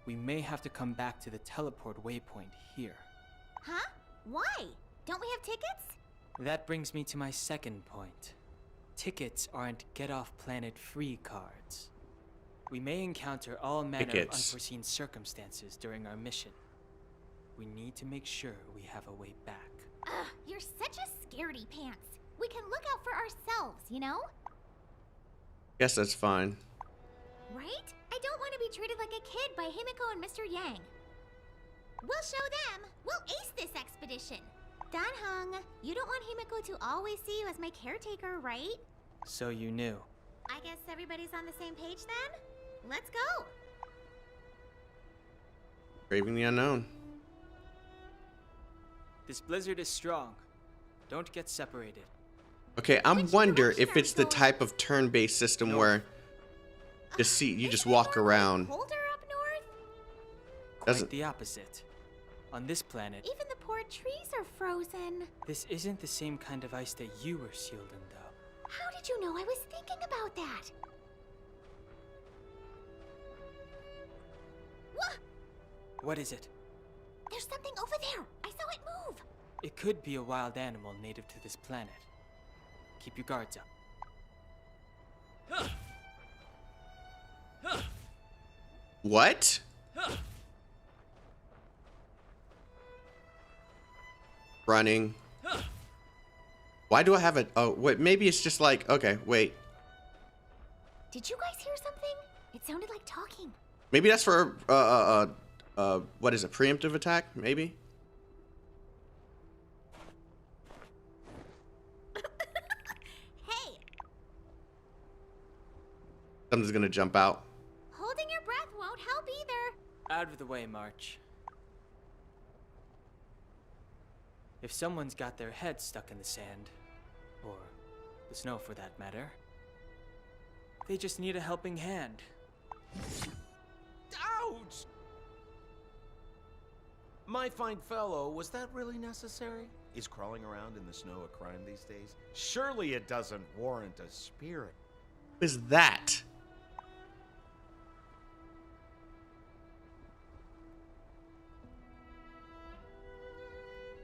we may have to come back to the teleport waypoint here. Huh? Why? Don't we have tickets? That brings me to my second point. Tickets aren't get-off-planet free cards. We may encounter all manner of unforeseen circumstances during our mission. We need to make sure we have a way back. Ugh, you're such a scaredy pants. We can look out for ourselves, you know? Guess that's fine. Right? I don't want to be treated like a kid by Himiko and Mr. Yang. We'll show them. We'll ace this expedition. Danhung, you don't want Himiko to always see you as my caretaker, right? So you knew. I guess everybody's on the same page then? Let's go. Braving the unknown. This blizzard is strong. Don't get separated. Okay, I wonder if it's the type of turn-based system where you just walk around. Colder up north? Quite the opposite. On this planet, Even the poor trees are frozen. this isn't the same kind of ice that you were sealed in, though. How did you know I was thinking about that? What? What is it? There's something over there. I saw it move. It could be a wild animal native to this planet. Keep your guards up. What? Running. Why do I have a... Oh, wait, maybe it's just like... Okay, wait. Did you guys hear something? It sounded like talking. Maybe that's for, what is it? Preemptive attack? Maybe? Hey, Something's gonna jump out. holding your breath won't help either. Out of the way, March. If someone's got their head stuck in the sand, or the snow for that matter, they just need a helping hand. Ouch! My fine fellow, was that really necessary? Is crawling around in the snow a crime these days? Surely it doesn't warrant a spirit. What is that?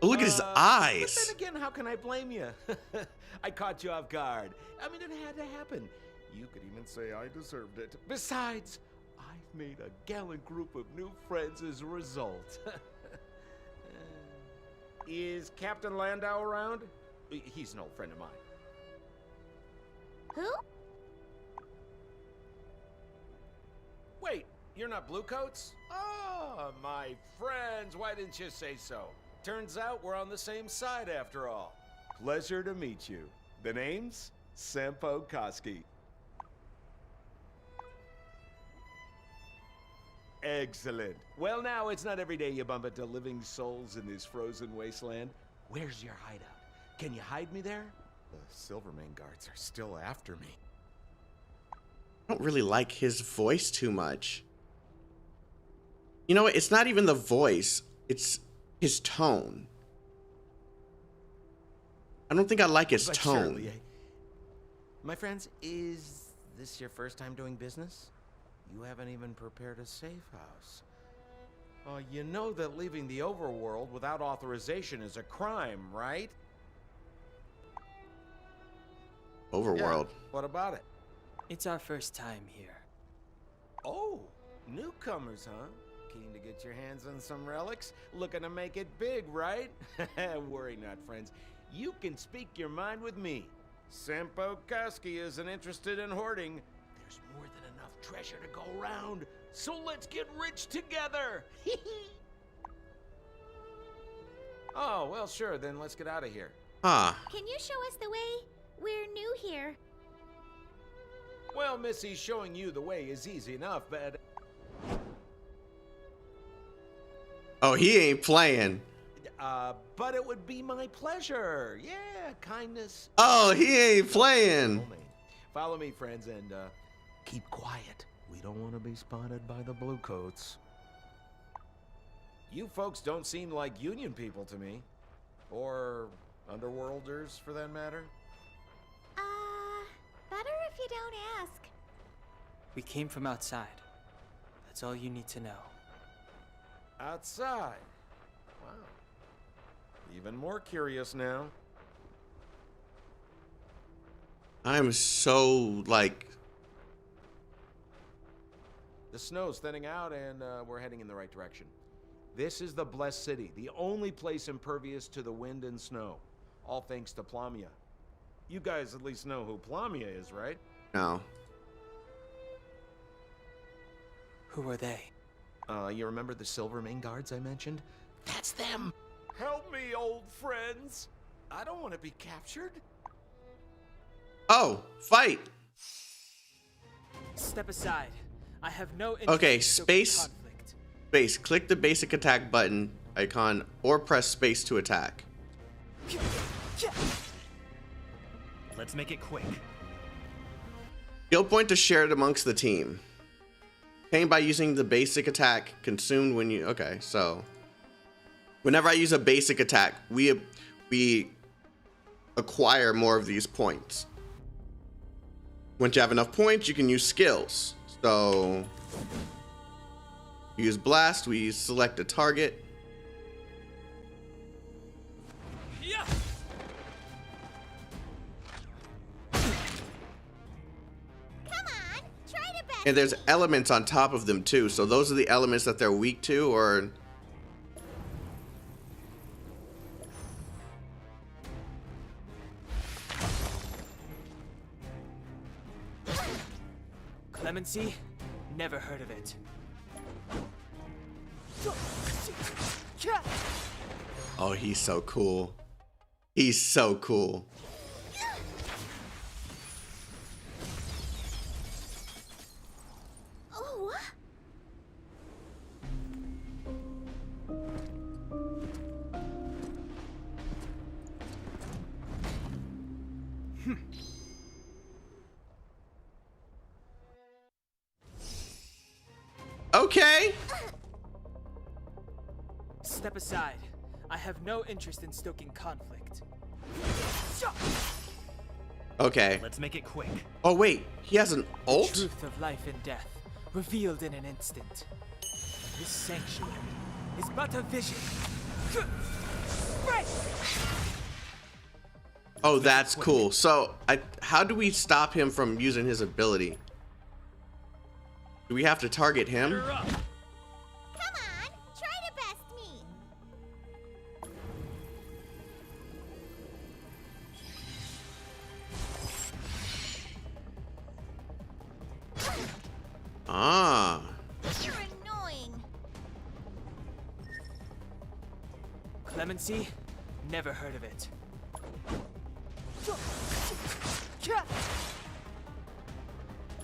Oh, look at his eyes. But then again, how can I blame you? I caught you off guard. I mean, it had to happen. You could even say I deserved it. Besides, I've made a gallant group of new friends as a result. Is Captain Landau around? He's an old friend of mine. Who? Wait, you're not Bluecoats? Oh, my friends, why didn't you say so? Turns out we're on the same side after all. Pleasure to meet you. The name's Sampo Koski. Excellent. Well, now it's not every day you bump into living souls in this frozen wasteland. Where's your hideout? Can you hide me there? The Silvermane guards are still after me. I don't really like his voice too much. You know what? It's not even the voice. It's his tone. I don't think I like his tone. Surely, my friends, is this your first time doing business? You haven't even prepared a safe house. You know that leaving the overworld without authorization is a crime, right? Overworld. Yeah, what about it? It's our first time here. Oh, newcomers, huh? Keen to get your hands on some relics? Looking to make it big, right? Worry not, friends. You can speak your mind with me. Sampo Koski isn't interested in hoarding. There's more than enough treasure to go around. So let's get rich together. Oh, well, sure. Then let's get out of here. Huh. Can you show us the way? We're new here. Well, Missy, showing you the way is easy enough, but... Oh, he ain't playing. But it would be my pleasure. Yeah, kindness. Oh, he ain't playing. Follow me, friends, and keep quiet. We don't want to be spotted by the bluecoats. You folks don't seem like union people to me. Or underworlders, for that matter. Better if you don't ask. We came from outside. That's all you need to know. Outside? Wow. Even more curious now. I'm so, like... The snow's thinning out and we're heading in the right direction. This is the Blessed City, the only place impervious to the wind and snow. All thanks to Plamia. You guys at least know who Plamia is, right? No. Who are they? You remember the Silvermane guards I mentioned? That's them! Help me, old friends! I don't want to be captured. Oh, fight! Step aside. I have no interest Okay, in stoking space. conflict. Space. Click the basic attack button icon or press space to attack. Let's make it quick. Skill point to share it amongst the team. Obtained by using the basic attack, consumed when you... Okay, so... Whenever I use a basic attack, we acquire more of these points. Once you have enough points, you can use skills. So... Use blast, we select a target. Yeah. And there's elements on top of them too. So those are the elements that they're weak to, or... Clemency? Never heard of it. Oh, he's so cool. He's so cool. Oh. Okay. Step aside. I have no interest in stoking conflict. Okay. Let's make it quick. Oh wait, he has an ult? The truth of life and death, revealed in an instant. This sanctuary is but a vision. Oh, that's cool. So, how do we stop him from using his ability? Do we have to target him? Come on, try to best me. Ah. You're annoying. Clemency? Never heard of it.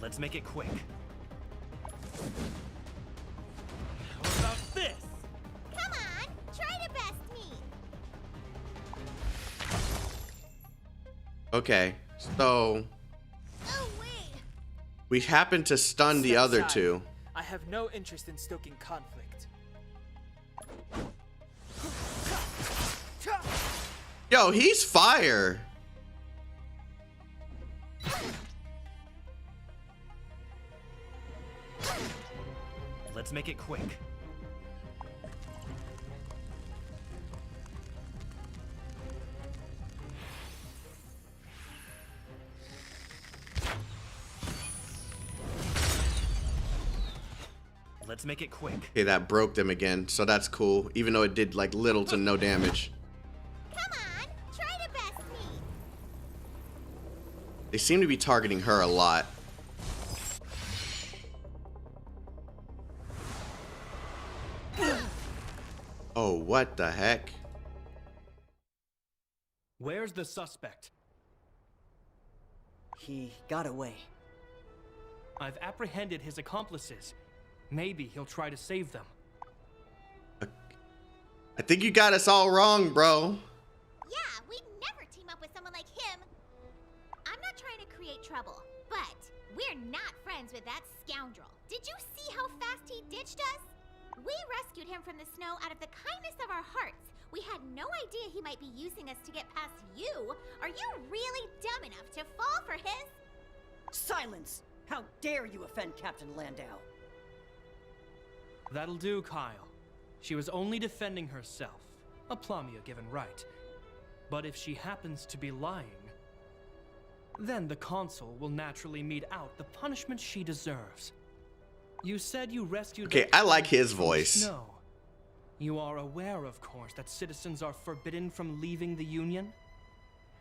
Let's make it quick. What about this? Come on, try to best me. Okay, so Oh wait. we happen to stun the Step other aside. two. I have no interest in stoking conflict. Yo, he's fire. Let's make it quick. Let's make it quick. Okay, that broke them again, so that's cool. Even though it did like little to no damage. Come on, try to best me. They seem to be targeting her a lot. Oh, what the heck? Where's the suspect? He got away. I've apprehended his accomplices. Maybe he'll try to save them. I think you got us all wrong, bro. Yeah, we'd never team up with someone like him. I'm not trying to create trouble, but we're not friends with that scoundrel. Did you see how fast he ditched us? We rescued him from the snow out of the kindness of our hearts. We had no idea he might be using us to get past you. Are you really dumb enough to fall for his? Silence! How dare you offend Captain Landau? That'll do, Kyle. She was only defending herself. A Plumia given right. But if she happens to be lying, then the consul will naturally mete out the punishment she deserves. You said you rescued... Okay, I like his voice. No. You are aware, of course, that citizens are forbidden from leaving the Union?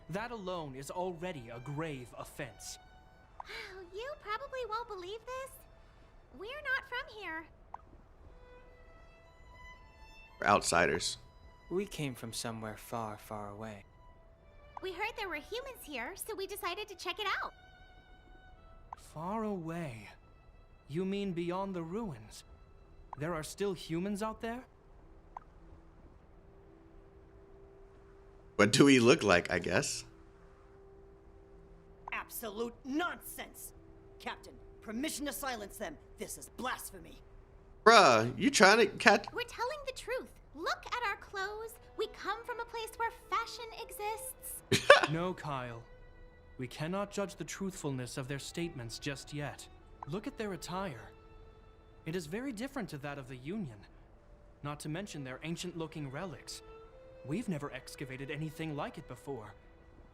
That alone is already a grave offense. You probably won't believe this. We're not from here. We're outsiders. We came from somewhere far, far away. We heard there were humans here, so we decided to check it out. Far away? You mean beyond the ruins? There are still humans out there? What do we look like, I guess? Absolute nonsense! Captain, permission to silence them. This is blasphemy. Bruh, you trying to catch... We're telling the truth. Look at our clothes. We come from a place where fashion exists. No, Kyle. We cannot judge the truthfulness of their statements just yet. Look at their attire. It is very different to that of the Union. Not to mention their ancient-looking relics. We've never excavated anything like it before.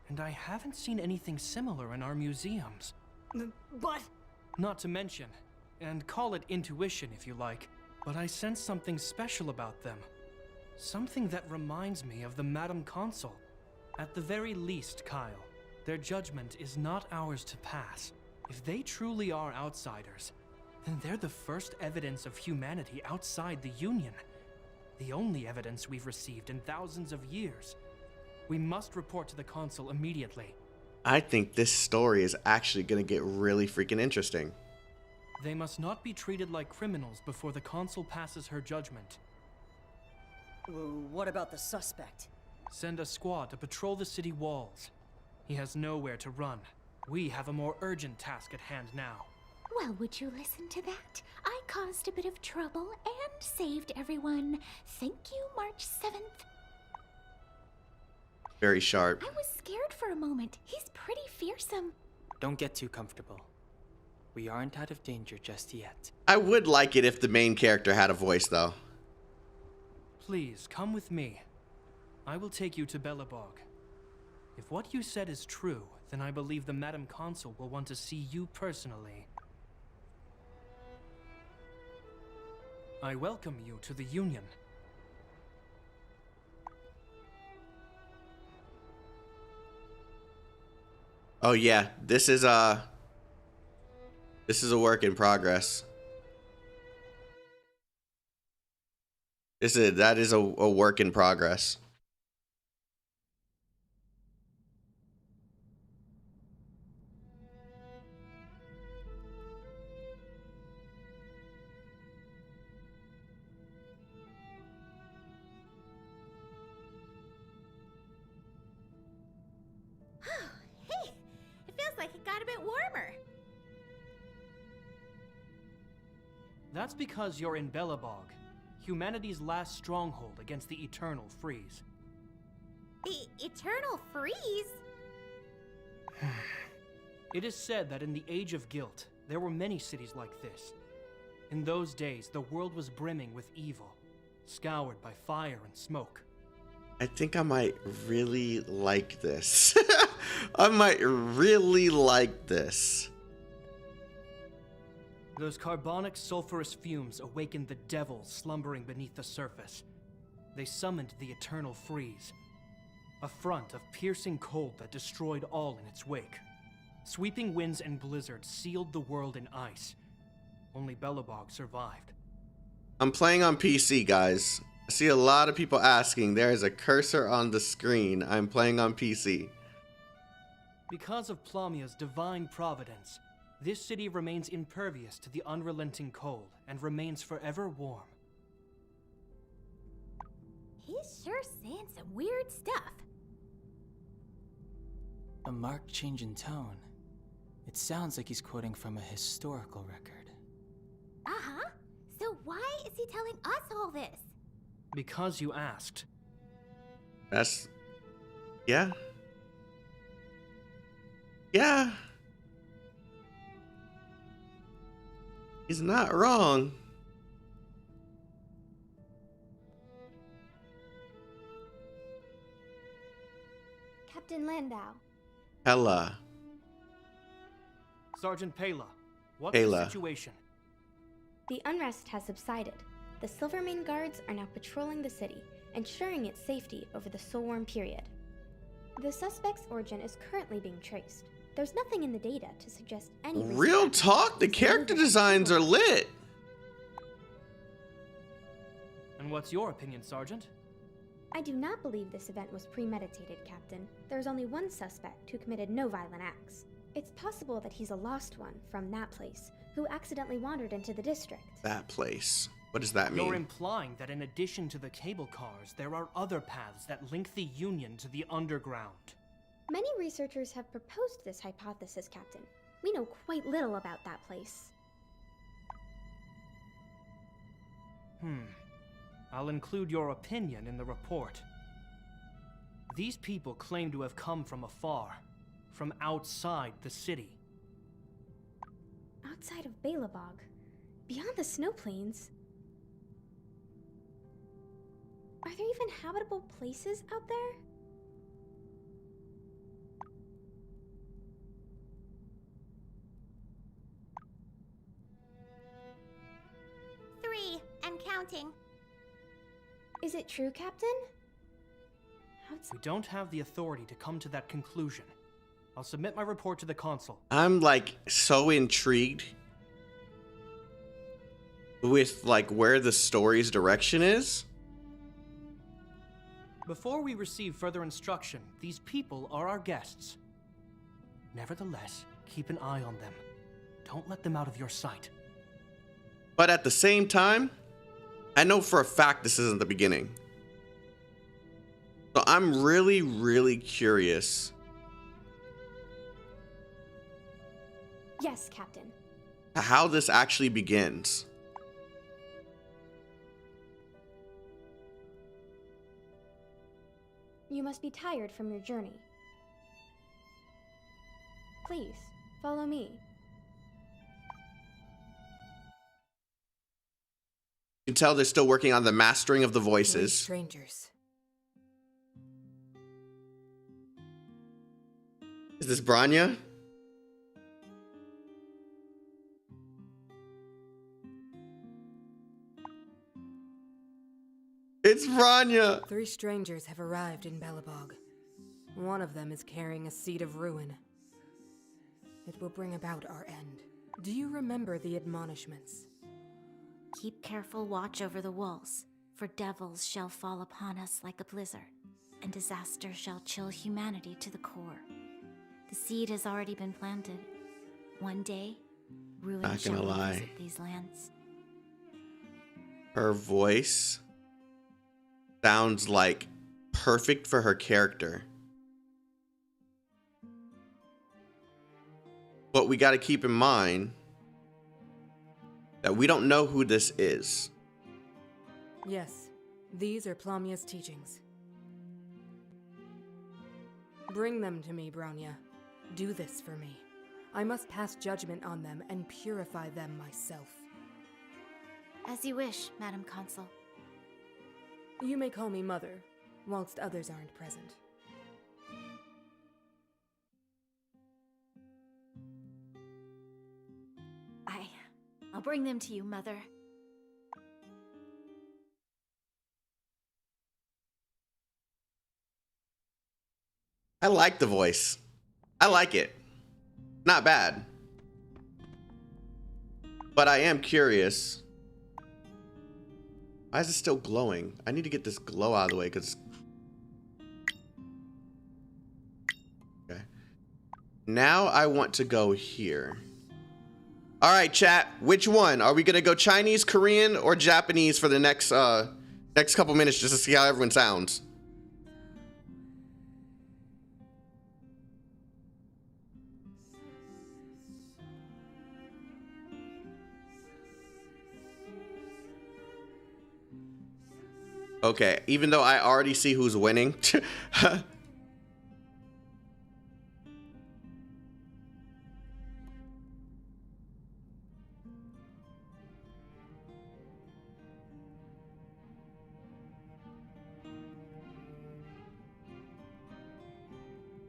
And I haven't seen anything similar in our museums. But... Not to mention, and call it intuition if you like, but I sense something special about them. Something that reminds me of the Madam Consul. At the very least, Kyle, their judgment is not ours to pass. If they truly are outsiders, then they're the first evidence of humanity outside the Union. The only evidence we've received in thousands of years. We must report to the Consul immediately. I think this story is actually gonna get really freaking interesting. They must not be treated like criminals before the Consul passes her judgment. What about the suspect? Send a squad to patrol the city walls. He has nowhere to run. We have a more urgent task at hand now. Well, would you listen to that? I caused a bit of trouble and saved everyone. Thank you, March 7th. Very sharp. I was scared for a moment. He's pretty fearsome. Don't get too comfortable. We aren't out of danger just yet. I would like it if the main character had a voice, though. Please, come with me. I will take you to Belobog. If what you said is true, then I believe the Madam Consul will want to see you personally. I welcome you to the Union. Oh yeah, this is a work in progress. That is a work in progress. That's because you're in Belobog, humanity's last stronghold against the eternal freeze. The Eternal Freeze? It is said that in the Age of Guilt, there were many cities like this. In those days, the world was brimming with evil, scoured by fire and smoke. I think I might really like this. I might really like this. Those carbonic sulfurous fumes awakened the devils slumbering beneath the surface. They summoned the Eternal Freeze, a front of piercing cold that destroyed all in its wake. Sweeping winds and blizzards sealed the world in ice. Only Belobog survived. I'm playing on PC, guys. I see a lot of people asking. There is a cursor on the screen. I'm playing on PC. Because of Plamia's divine providence, this city remains impervious to the unrelenting cold and remains forever warm. He's sure saying some weird stuff. A marked change in tone. It sounds like he's quoting from a historical record. Uh-huh. So why is he telling us all this? Because you asked. That's... yeah. Yeah. He's not wrong. Captain Landau. Hella. Sergeant Pela, what's Pela. the situation? The unrest has subsided. The Silvermane Guards are now patrolling the city, ensuring its safety over the Soulworm period. The suspect's origin is currently being traced. There's nothing in the data to suggest any reason. Real talk, the character designs are lit. And what's your opinion, Sergeant? I do not believe this event was premeditated, Captain. There's only one suspect who committed no violent acts. It's possible that he's a lost one from that place who accidentally wandered into the district. That place. What does that mean? You're implying that in addition to the cable cars, there are other paths that link the Union to the underground. Many researchers have proposed this hypothesis, Captain. We know quite little about that place. I'll include your opinion in the report. These people claim to have come from afar, from outside the city. Outside of Belobog, beyond the snow plains. Are there even habitable places out there? Three, and counting. Is it true, Captain? We don't have the authority to come to that conclusion. I'll submit my report to the consul. I'm like so intrigued with like where the story's direction is. Before we receive further instruction, these people are our guests. Nevertheless, keep an eye on them. Don't let them out of your sight. But at the same time, I know for a fact this isn't the beginning. So I'm really, really curious. Yes, Captain. How this actually begins. You must be tired from your journey. Please, follow me. You can tell they're still working on the mastering of the voices. Strangers. Is this Branya? It's Branya! 3 strangers have arrived in Belobog. One of them is carrying a seed of ruin. It will bring about our end. Do you remember the admonishments? Keep careful watch over the walls, for devils shall fall upon us like a blizzard, and disaster shall chill humanity to the core. The seed has already been planted. One day, ruin Not shall gonna lie. visit these lands. Her voice sounds like perfect for her character. But we got to keep in mind that we don't know who this is. Yes, these are Plamia's teachings. Bring them to me, Bronya. Do this for me. I must pass judgment on them and purify them myself. As you wish, Madam Consul. You may call me Mother, whilst others aren't present. I'll bring them to you, Mother. I like the voice. I like it. Not bad. But I am curious. Why is it still glowing? I need to get this glow out of the way because... Okay. Now I want to go here. All right, chat. Which one? Are we going to go Chinese, Korean, or Japanese for the next couple minutes just to see how everyone sounds? Okay, even though I already see who's winning.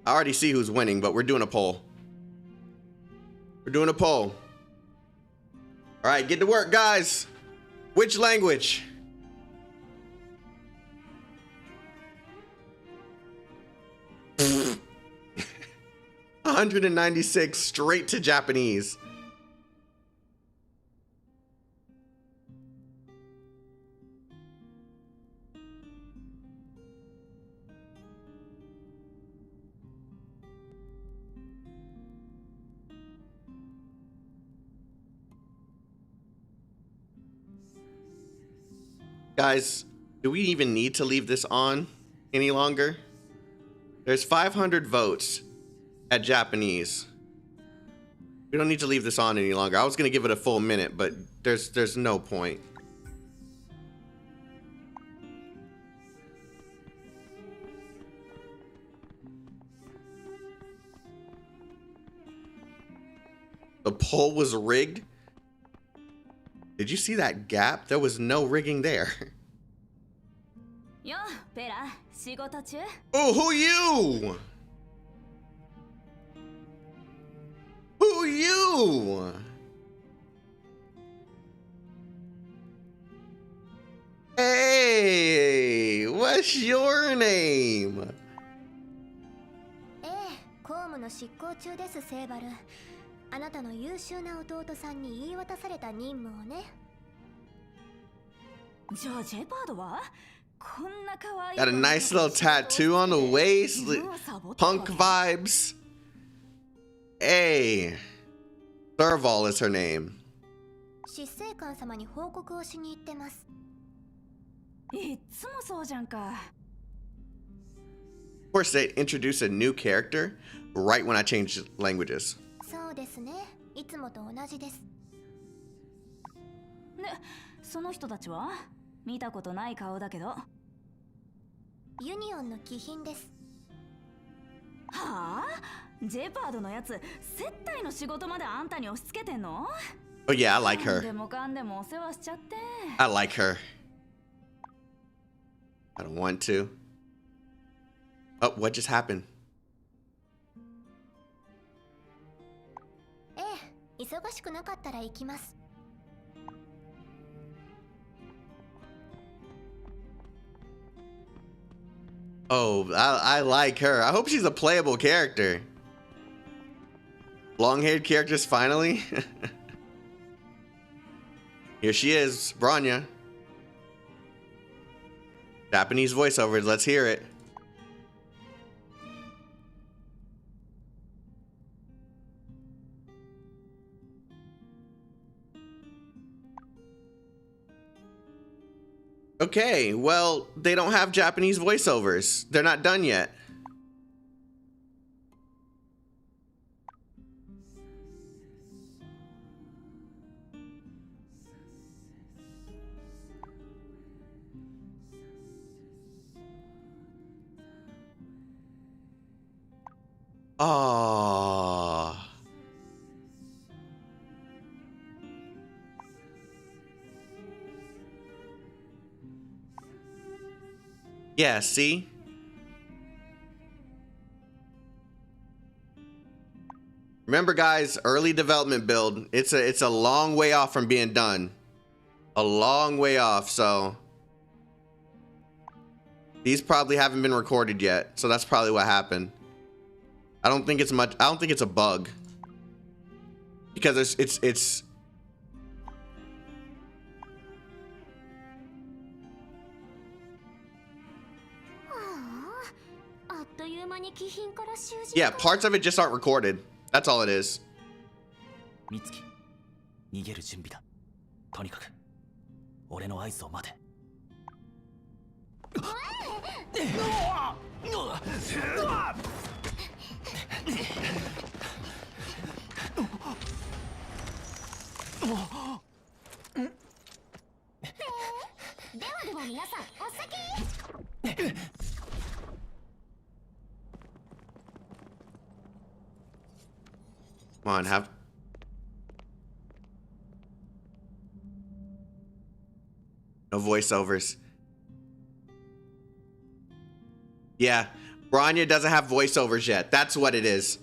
I already see who's winning, but we're doing a poll. We're doing a poll. All right, get to work, guys. Which language? $196 straight to Japanese. Guys, do we even need to leave this on any longer? There's 500 votes at Japanese. We don't need to leave this on any longer. I was gonna give it a full minute, but there's no point. The poll was rigged. Did you see that gap? There was no rigging there. Oh, who you? Who you? Hey, what's your name? 公務の執行中です、セーバル。あなたの優秀な弟さんに言い渡された任務をね。じゃあジェパードはこんな可愛い Got a nice little tattoo on the waist. Punk vibes. Hey. Thurval is her name. 執政官様に報告をしに行ってます。いつもそうじゃんか。Of course, they introduce a new character right when I change languages. そうですね。いつもと同じです。で、その人たちは見たことない顔だけど。ユニオンの貴賓です。はあ？ジェパードのやつ、接待の仕事まであんたに押し付けてんの？ Oh yeah, I like her. でもかんでもお世話しちゃって。I like her. I don't want to. Oh, what just happened? ええ、忙しくなかったら行きます。Oh, I like her. I hope she's a playable character. Long-haired characters finally. Here she is, Bronya. Japanese voiceovers, let's hear it. Okay, well, they don't have Japanese voiceovers. They're not done yet. Oh. Yeah, see? Remember guys, early development build, it's a long way off from being done. A long way off, so these probably haven't been recorded yet, so that's probably what happened. I don't think it's a bug. Because it's yeah, parts of it just aren't recorded. That's all it is. 美月、逃げる準備だ。とにかく俺の合図を待て。では皆さん、お先。Come on, have no voiceovers. Yeah, Bronya doesn't have voiceovers yet. That's what it is.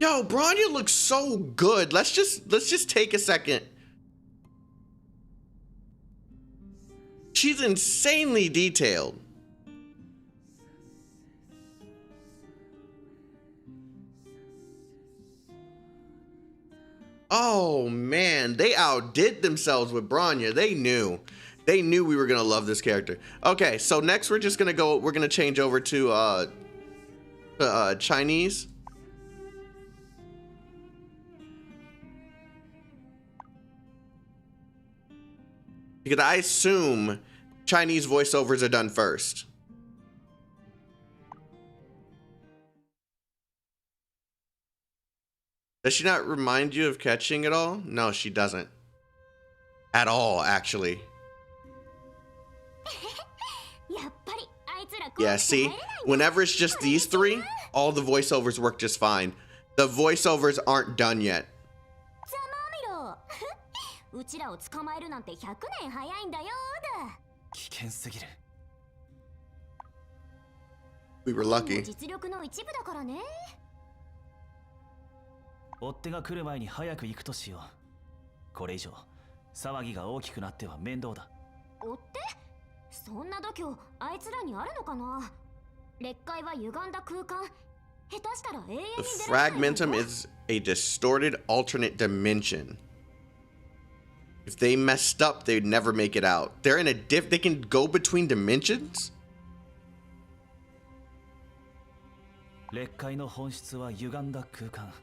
Yo, Bronya looks so good. Let's just take a second. She's insanely detailed. Oh man, they outdid themselves with Bronya. They knew we were gonna love this character. Okay, so next we're gonna change over to Chinese. Because I assume Chinese voiceovers are done first. Does she not remind you of catching at all? No, she doesn't. At all, actually. Yeah, see? Whenever it's just these three, all the voiceovers work just fine. The voiceovers aren't done yet. We were lucky. 追っ手が来る前に早く行くとしよう。これ以上騒ぎが大きくなっては面倒だ。追って？そんな度胸あいつらにあるのかな？劣界は歪んだ空間。下手したら永遠に出られない。 The Fragmentum is a distorted alternate dimension. If they messed up, they'd never make it out. They're in a they can go between dimensions? 劣界の本質は歪んだ空間。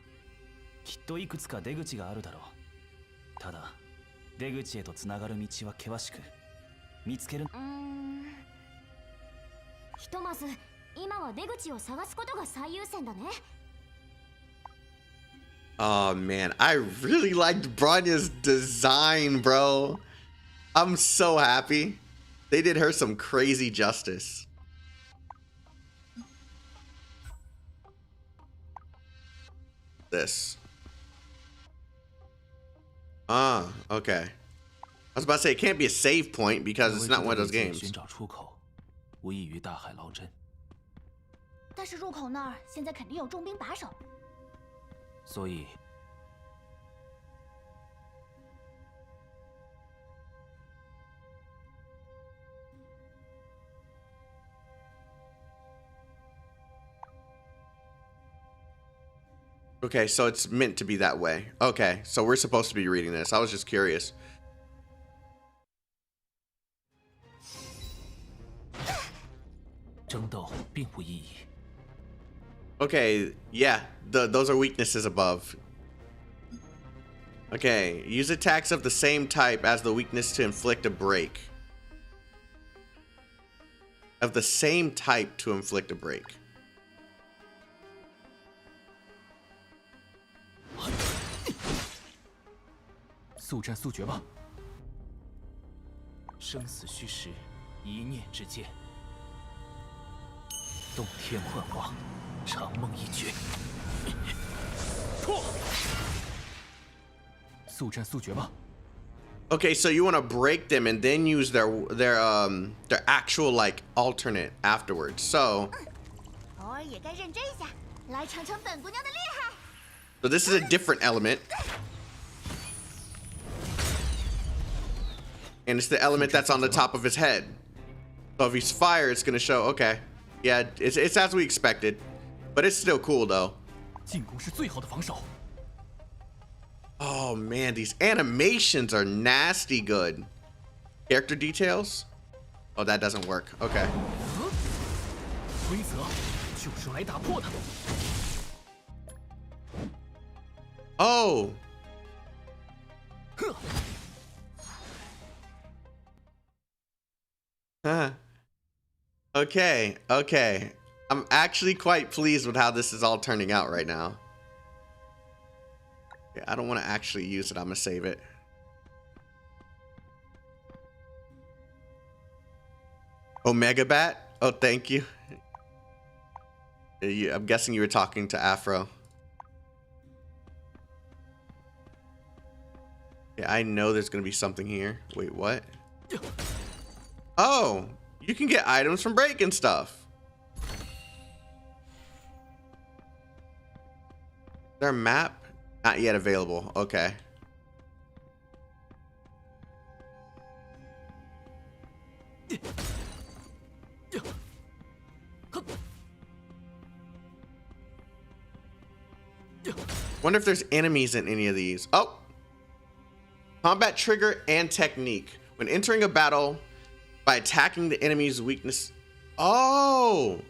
きっといくつか出口があるだろう。ただ出口へとつながる道は険しく見つける。ひとまず今は出口を探すことが最優先だね。Oh man, I really liked Bronya's design, bro. I'm so happy. They did her some crazy justice. This. Ah, okay. I was about to say it can't be a save point because it's not one of those games. 但是入口那儿现在肯定有重兵把守。所以 Okay, so it's meant to be that way. Okay, so we're supposed to be reading this. I was just curious. Okay, yeah, those are weaknesses above. Okay, use attacks of the same type as the weakness to inflict a break. Of the same type to inflict a break. 洞天幻化，长梦一绝。破！速战速决吧。 Okay, so you want to break them and then use their actual like alternate afterwards. So 偶尔也该认真一下，来尝尝本姑娘的厉害。 So this is a different element. And it's the element that's on the top of his head. So if he's fire, it's going to show, okay. Yeah, it's as we expected. But it's still cool, though. 进攻是最好的防守。 Oh, man, these animations are nasty good. Character details? Oh, that doesn't work. Okay. 规则就是来打破的。 Oh. Huh. Okay, okay. I'm actually quite pleased with how this is all turning out right now. Yeah, I don't want to actually use it. I'm going to save it. Omega Bat? Oh, thank you. I'm guessing you were talking to Afro. Yeah, I know there's going to be something here. Wait, what? Oh, you can get items from breaking stuff. Is there a map? Not yet available. Okay. Wonder if there's enemies in any of these. Oh! Combat trigger and technique. When entering a battle, by attacking the enemy's weakness. Oh!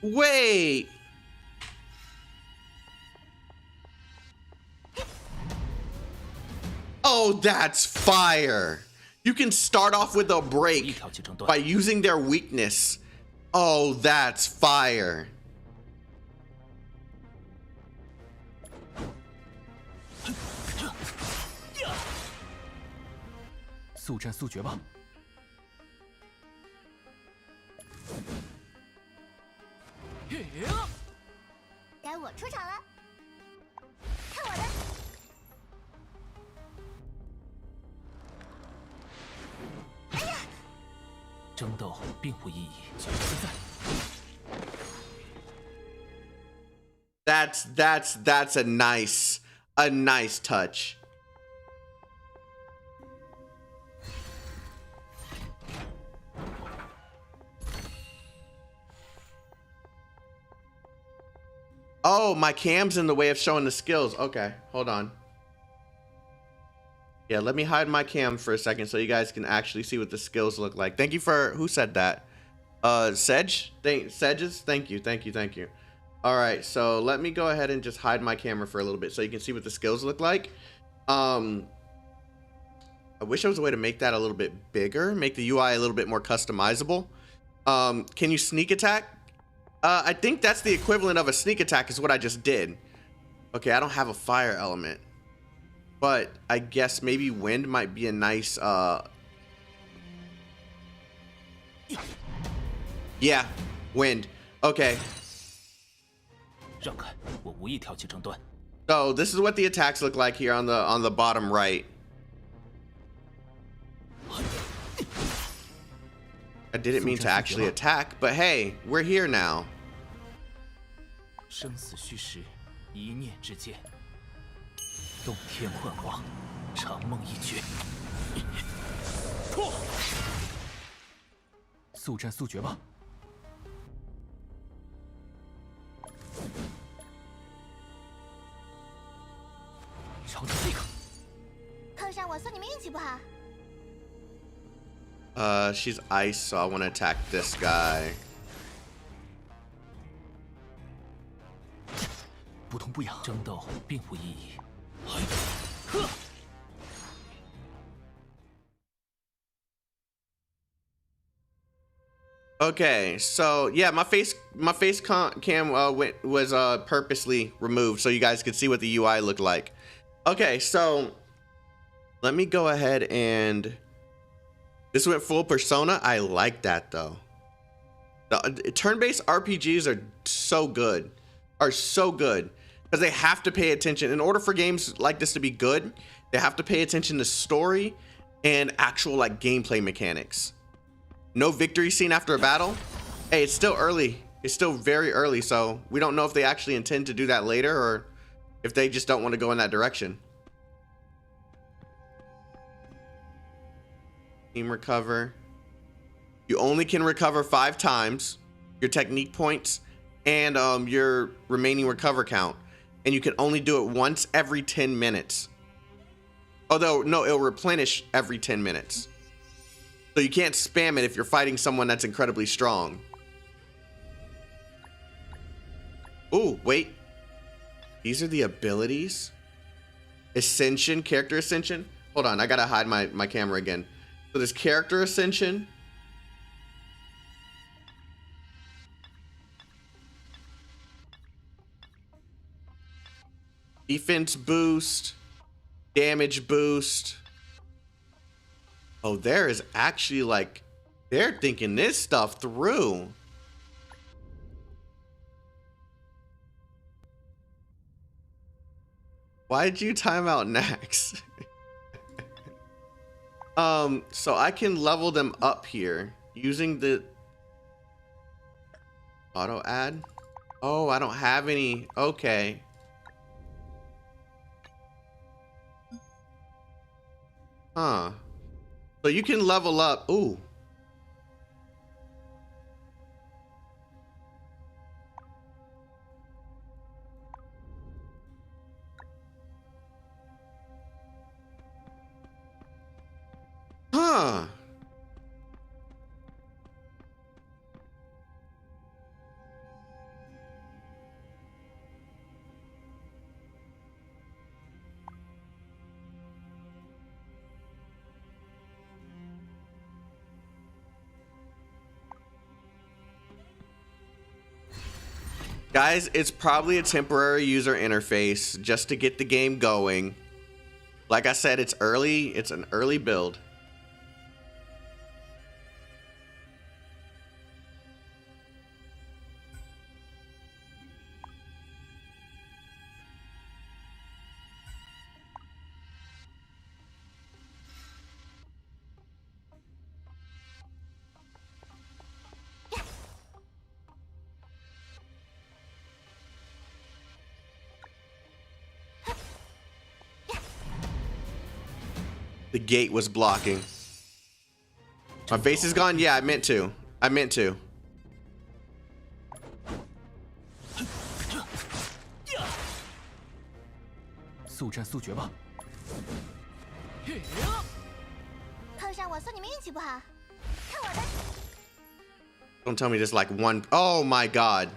Wait! Oh, that's fire! You can start off with a break by using their weakness. Oh, that's fire. "该我出场了，看我的！哎呀！争斗并无意义。That's a nice touch. Oh, my cam's in the way of showing the skills. Okay, hold on. Yeah, let me hide my cam for a second so you guys can actually see what the skills look like. Thank you for, who said that? Sedge? Sedges? Thank you. All right, so let me go ahead and just hide my camera for a little bit so you can see what the skills look like. I wish there was a way to make that a little bit bigger, make the UI a little bit more customizable. Can you sneak attack? I think that's the equivalent of a sneak attack is what I just did. Okay, I don't have a fire element. But I guess maybe wind might be a nice, yeah, wind. Okay. So this is what the attacks look like here on the bottom right. I didn't mean to actually attack, but hey, we're here now. She's ice, so I want to attack this guy. Okay, so yeah, my face cam was purposely removed so you guys could see what the UI looked like. Okay, so let me go ahead and this went full Persona. I like that though. The turn-based RPGs are so good, because they have to pay attention. In order for games like this to be good, they have to pay attention to story and actual like gameplay mechanics. No victory scene after a battle. Hey, it's still early. It's still very early, so we don't know if they actually intend to do that later or if they just don't want to go in that direction. Team recover. You only can recover 5 times your technique points and your remaining recover count. And you can only do it once every 10 minutes. Although, no, it'll replenish every 10 minutes. So you can't spam it if you're fighting someone that's incredibly strong. Oh, wait. These are the abilities? Ascension, character ascension? Hold on, I gotta hide my camera again. So there's character ascension. Defense boost. Damage boost. Oh, there is actually like, they're thinking this stuff through. Why'd you time out Nax? So I can level them up here using the auto add. Oh, I don't have any. Okay. Huh. So you can level up. Ooh. Huh. Guys, it's probably a temporary user interface just to get the game going. Like I said, it's early. It's an early build. The gate was blocking. My face is gone? Yeah, I meant to. I meant to. Don't tell me there's like one. Oh my god.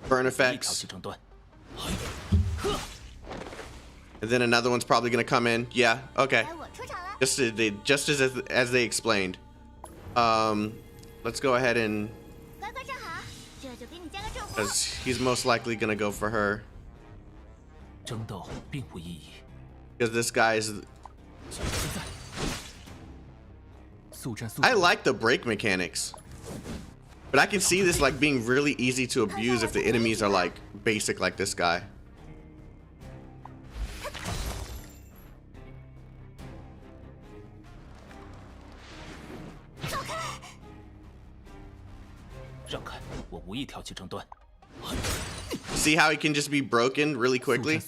Burn effects. And then another one's probably gonna come in. Yeah, okay. Just as they explained. Let's go ahead and, because he's most likely gonna go for her. Because this guy's. I like the break mechanics, but I can see this like being really easy to abuse if the enemies are like basic like this guy. See how he can just be broken really quickly?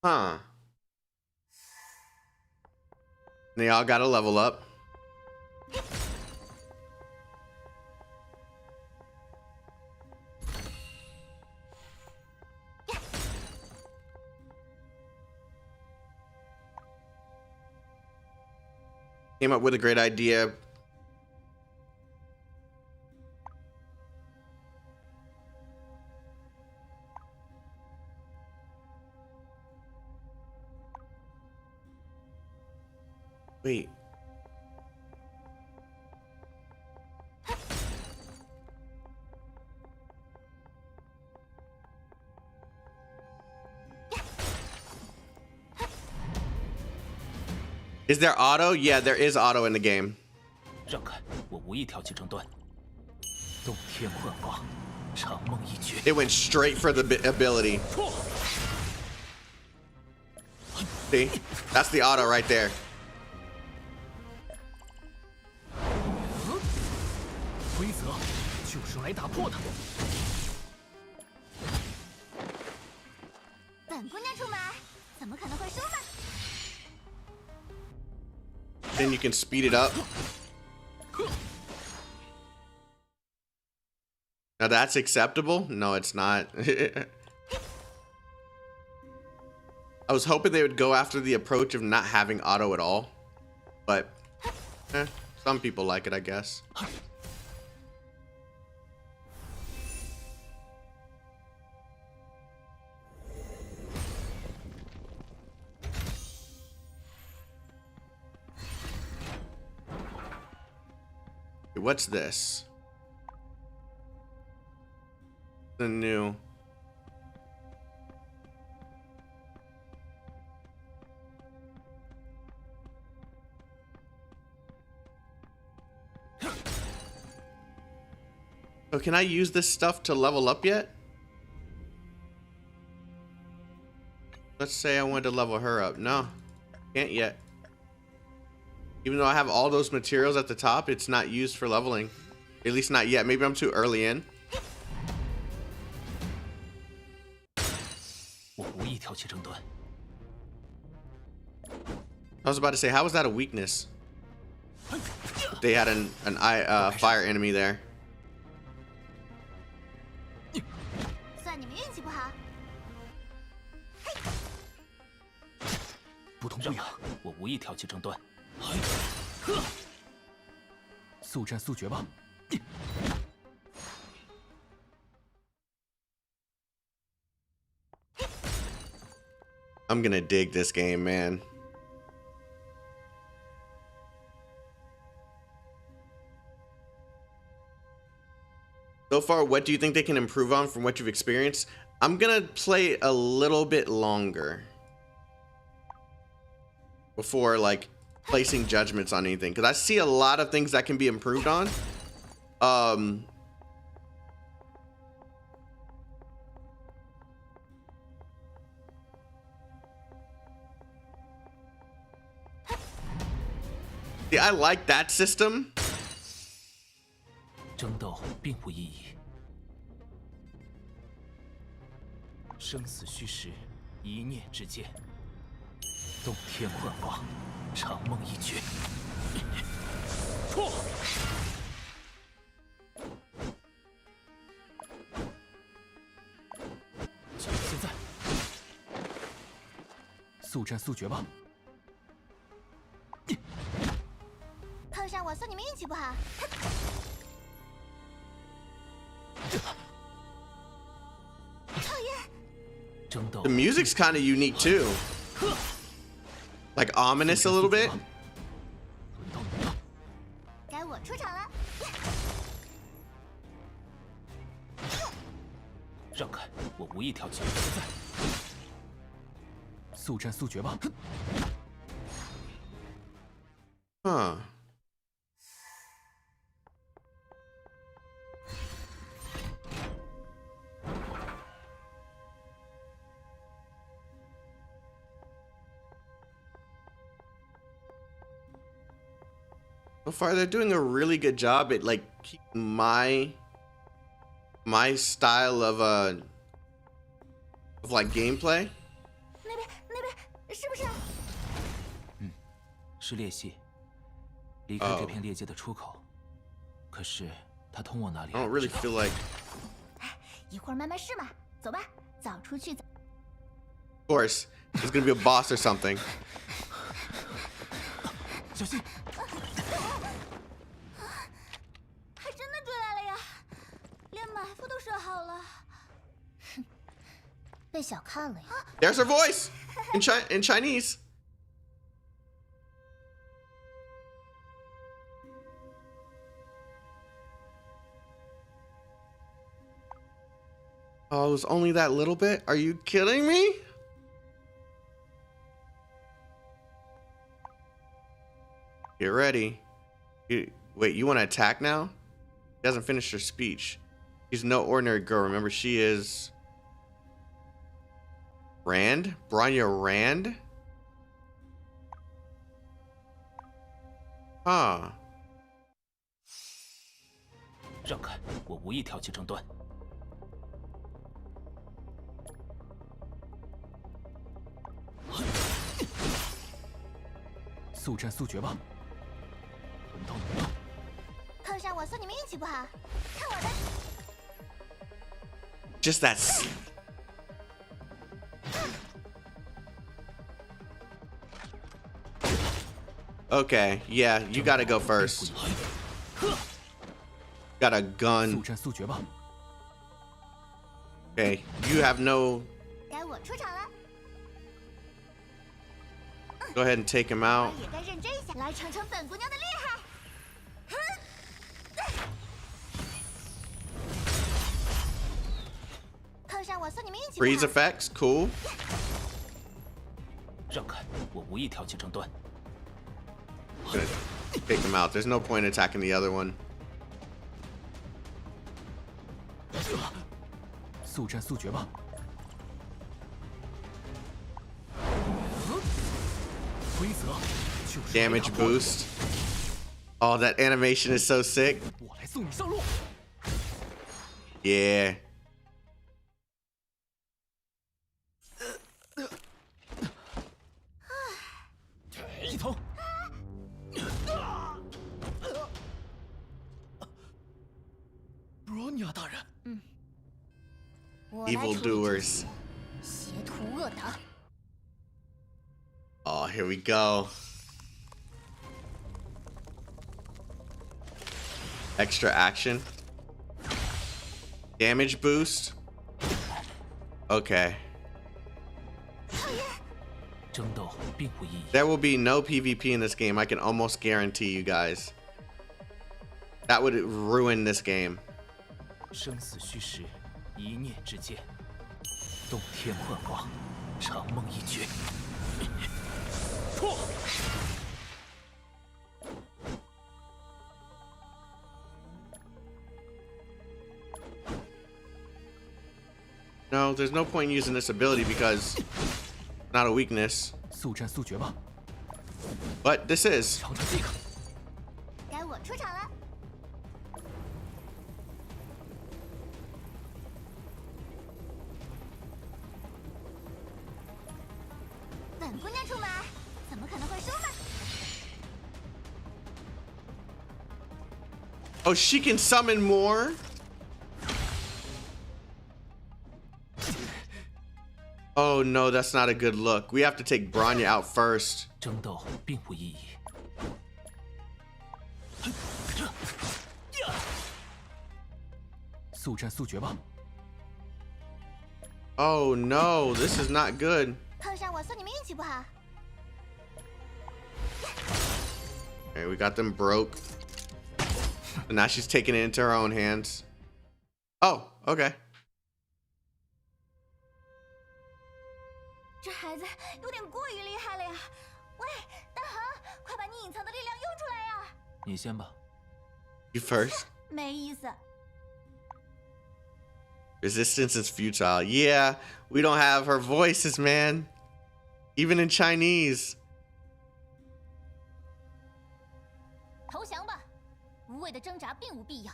Huh. They all gotta level up. Came up with a great idea. Wait. Is there auto? Yeah, there is auto in the game. 让开，我无意挑起争端。洞天幻化，长梦一绝。 It went straight for the ability. See? That's the auto right there. 规则就是来打破的。本姑娘出马，怎么可能会输呢？ Then you can speed it up. Now that's acceptable? No, it's not. I was hoping they would go after the approach of not having auto at all. But, some people like it, I guess. What's this? The new. Oh, can I use this stuff to level up yet? Let's say I wanted to level her up. No, can't yet. Even though I have all those materials at the top, it's not used for leveling. At least not yet. Maybe I'm too early in. I was about to say, how was that a weakness? They had an fire enemy there. 算你们运气不好。不痛不痒，我无意挑起争端。 速战速决吧。I'm gonna dig this game, man. So far, what do you think they can improve on from what you've experienced? I'm gonna play a little bit longer before like placing judgments on anything, because I see a lot of things that can be improved on. See, I like that system. 争斗并无意义，生死虚实，一念之间。洞天幻化，长梦一绝。错。就现在，速战速决吧。碰上我，算你们运气不好。 The music's kind of unique too. Like ominous a little bit. 该我出场了。让开，我无意挑起。速战速决吧。Huh. So far, they're doing a really good job at like keeping my style of like gameplay. 那边，是不是？是裂隙，离开这片裂界的出口。可是它通往哪里？ I don't really feel like. 一会儿慢慢试嘛，走吧，早出去。Of course, there's gonna be a boss or something. 小心！好了。被小看了呀。There's her voice in Chinese. Oh, it was only that little bit? Are you kidding me? Get ready. Wait, you want to attack now? She hasn't finished her speech. She's no ordinary girl. Remember, she is... Rand? Bronya Rand? Huh. 让开，我无意挑起争端。速战速决吧。轮到你了。碰上我送你们运气不好，看我的。 Just that. Okay, yeah, you gotta go first. Got a gun. 速战速决吧。 Okay, you have no. 该我出场了。 Go ahead and take him out. 也该认真一下，来尝尝本姑娘的厉害。 Freeze effects, cool. 让开，我无意挑起争端。 Gonna take him out. There's no point attacking the other one. 速战速决吧。 规则就是 Damage boost. Oh, that animation is so sick. 我来送你上路。 Yeah. 一头。 Bronya 大人。Evil doers. 邪图恶达。 Oh, here we go. Extra action. Damage boost. Okay. 争斗并无意义。 There will be no PvP in this game. I can almost guarantee you guys. That would ruin this game. 生死虚实，一念之间。洞天幻化，长梦一绝。错。 No, there's no point in using this ability because it's not a weakness. 速战速决吧。 But this is. 尝尝这个。 该我出场了。本姑娘出马，怎么可能会输呢？ Oh, she can summon more? Oh no, that's not a good look. We have to take Bronya out first. 争斗并无意义。 速战速决吧。 Oh no, this is not good. 碰上我送你们运气不好。 Okay, we got them broke. And now she's taking it into her own hands. Oh, okay. 这孩子有点过于厉害了呀！喂，大恒，快把你隐藏的力量用出来呀！你先吧。 You first. 没意思。 Resistance is futile. Yeah, we don't have her voices, man. Even in Chinese. 投降吧，无谓的挣扎并无必要。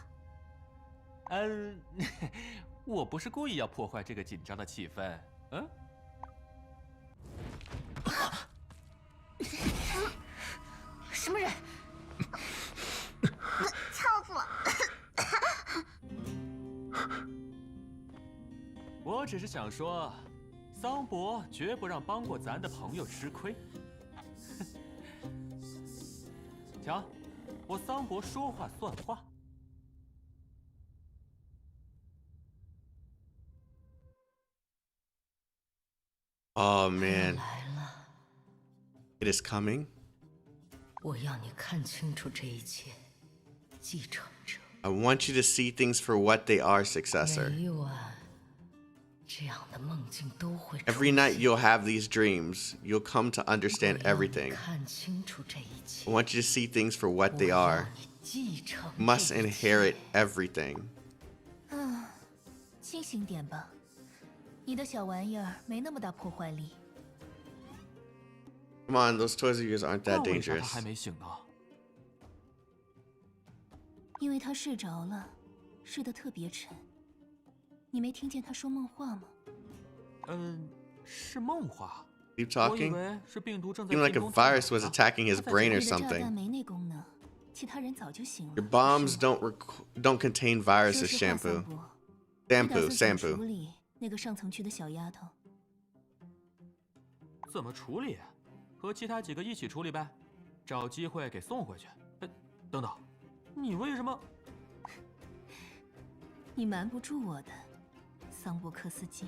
我不是故意要破坏这个紧张的气氛，嗯。什么人？呛死了！我只是想说，桑博绝不让帮过咱的朋友吃亏。瞧，我桑博说话算话。Oh man. It is coming. 我要你看清楚这一切，继承者。 I want you to see things for what they are, successor. 每一晚，这样的梦境都会出 Every night you'll have these dreams. You'll come to understand everything. 看清楚这一切。 I want you to see things for what they are. 继承 Must inherit everything. 清醒点吧，你的小玩意儿没那么大破坏力。 Come on, those toys of yours aren't that 那为啥他 dangerous. 还没醒呢？因为他睡着了，睡得特别沉。你没听见他说梦话吗？是梦话。 Keep 我以 talking. 为是病毒正在 Seemed like a 进攻他 virus was attacking his brain or 你的炸弹 something. 没那功能，其他人早就醒了。 Your bombs don't contain 说 viruses, 实话， shampoo. 桑博， Shampoo, 你打算怎么 shampoo. 处理那个上层区的小丫头？怎么处理？和其他几个一起处理呗，找机会给送回去。等等，你为什么？你瞒不住我的，桑博克斯基。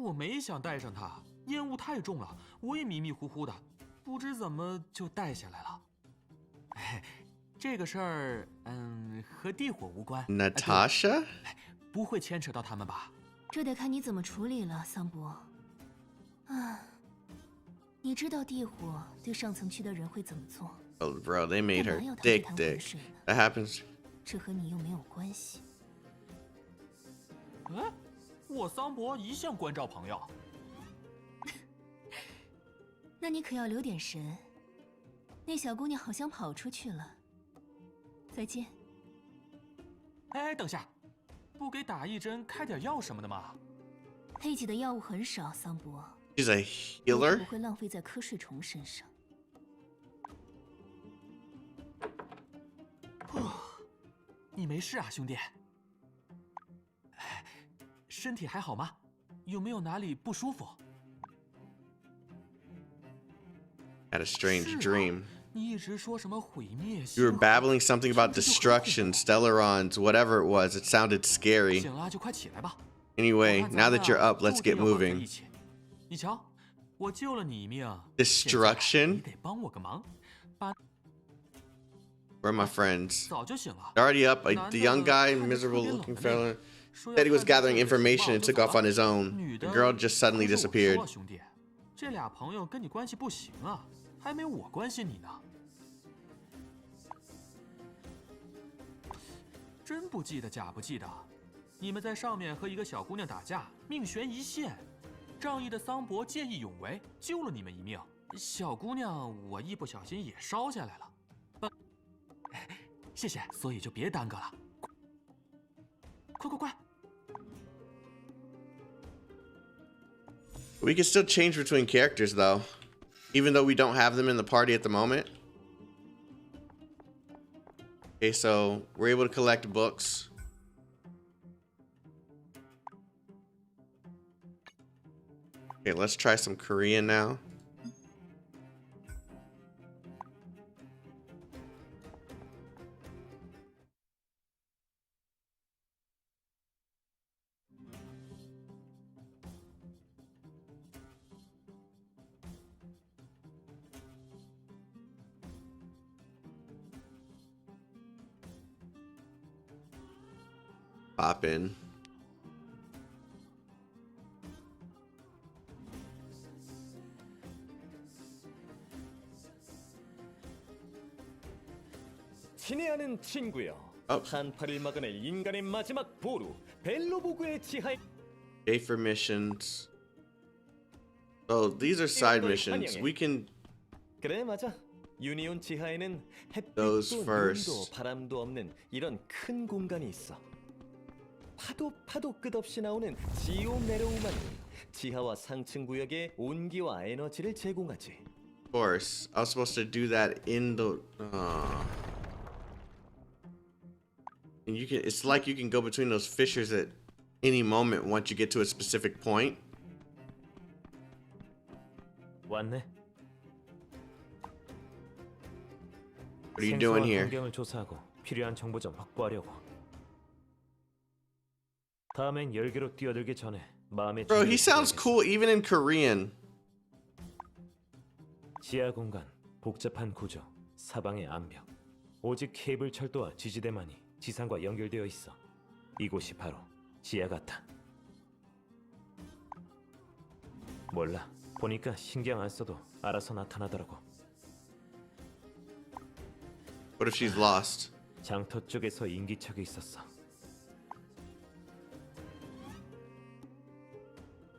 我没想带上它，烟雾太重了，我也迷迷糊糊的，不知怎么就带下来了。这个事儿，和地火无关。 Natasha? 不会牵扯到他们吧？这得看你怎么处理了，桑博。你知道地火对上层区的人会怎么做？ Oh, bro, they made her 干嘛要趟 thick 这趟浑 dick. 水呢？ That happens. 这和你又没有关系。我桑博一向关照朋友。那你可要留点神。那小姑娘好像跑出去了。再见。等下，不给打一针开点药什么的吗？佩奇的药物很少，桑博。 She's a 我可 healer? 不会浪费在瞌睡虫身上。你没事啊，兄弟？身体还好吗？有没有哪里不舒服？ Had a strange dream. 你一直说什么毁灭？ You were babbling something about destruction, stellarons, whatever it was. It sounded scary. 醒了就快起来吧。 Anyway, now that you're up, let's get moving. 你瞧，我救了你一命。 Destruction? 你得帮我个忙，把 Where are my friends? 早就醒了。 They're already up. The young guy, miserable looking fella, said he was gathering information and took off on his own. The girl just suddenly disappeared. 兄弟，这俩朋友跟你关系不行啊，还没我关心你呢。真不记得假不记得，你们在上面和一个小姑娘打架，命悬一线。仗义的桑博见义勇为，救了你们一命。小姑娘，我一不小心也烧下来了。谢谢，所以就别耽搁了。快！ We can still change between characters, though, even though we don't have them in the party at the moment. Okay, so we're able to collect books. Okay, let's try some Korean now. Pop in. 친애하는 친구여. 한파를 막아낼 인간의 마지막 보루 벨로보그의 지하에. Pay for missions. Oh, these are side missions. We can. 그래 맞아. 유니온 지하에는 Those 햇빛도 first. 눈도 바람도 없는 이런 큰 공간이 있어. 파도 끝없이 나오는 지오메로우만이 지하와 상층 구역에 온기와 에너지를 제공하지. Of course, I was supposed to do that in the. And you can. It's like you can go between those fissures at any moment once you get to a specific point. 왔네. What are you doing here? 환경을 조사하고 필요한 정보 좀 확보하려고. 다음엔 열기로 뛰어들기 전에 마음의 Bro, he sounds cool even in Korean. 지하 공간, 복잡한 구조, 사방의 암벽. 오직 케이블 철도와 지지대만이 지상과 연결되어 있어. 이곳이 바로 지하 같아. 몰라. 보니까 신경 안 써도 알아서 나타나더라고. What if she's lost? 장터 쪽에서 인기척이 있었어.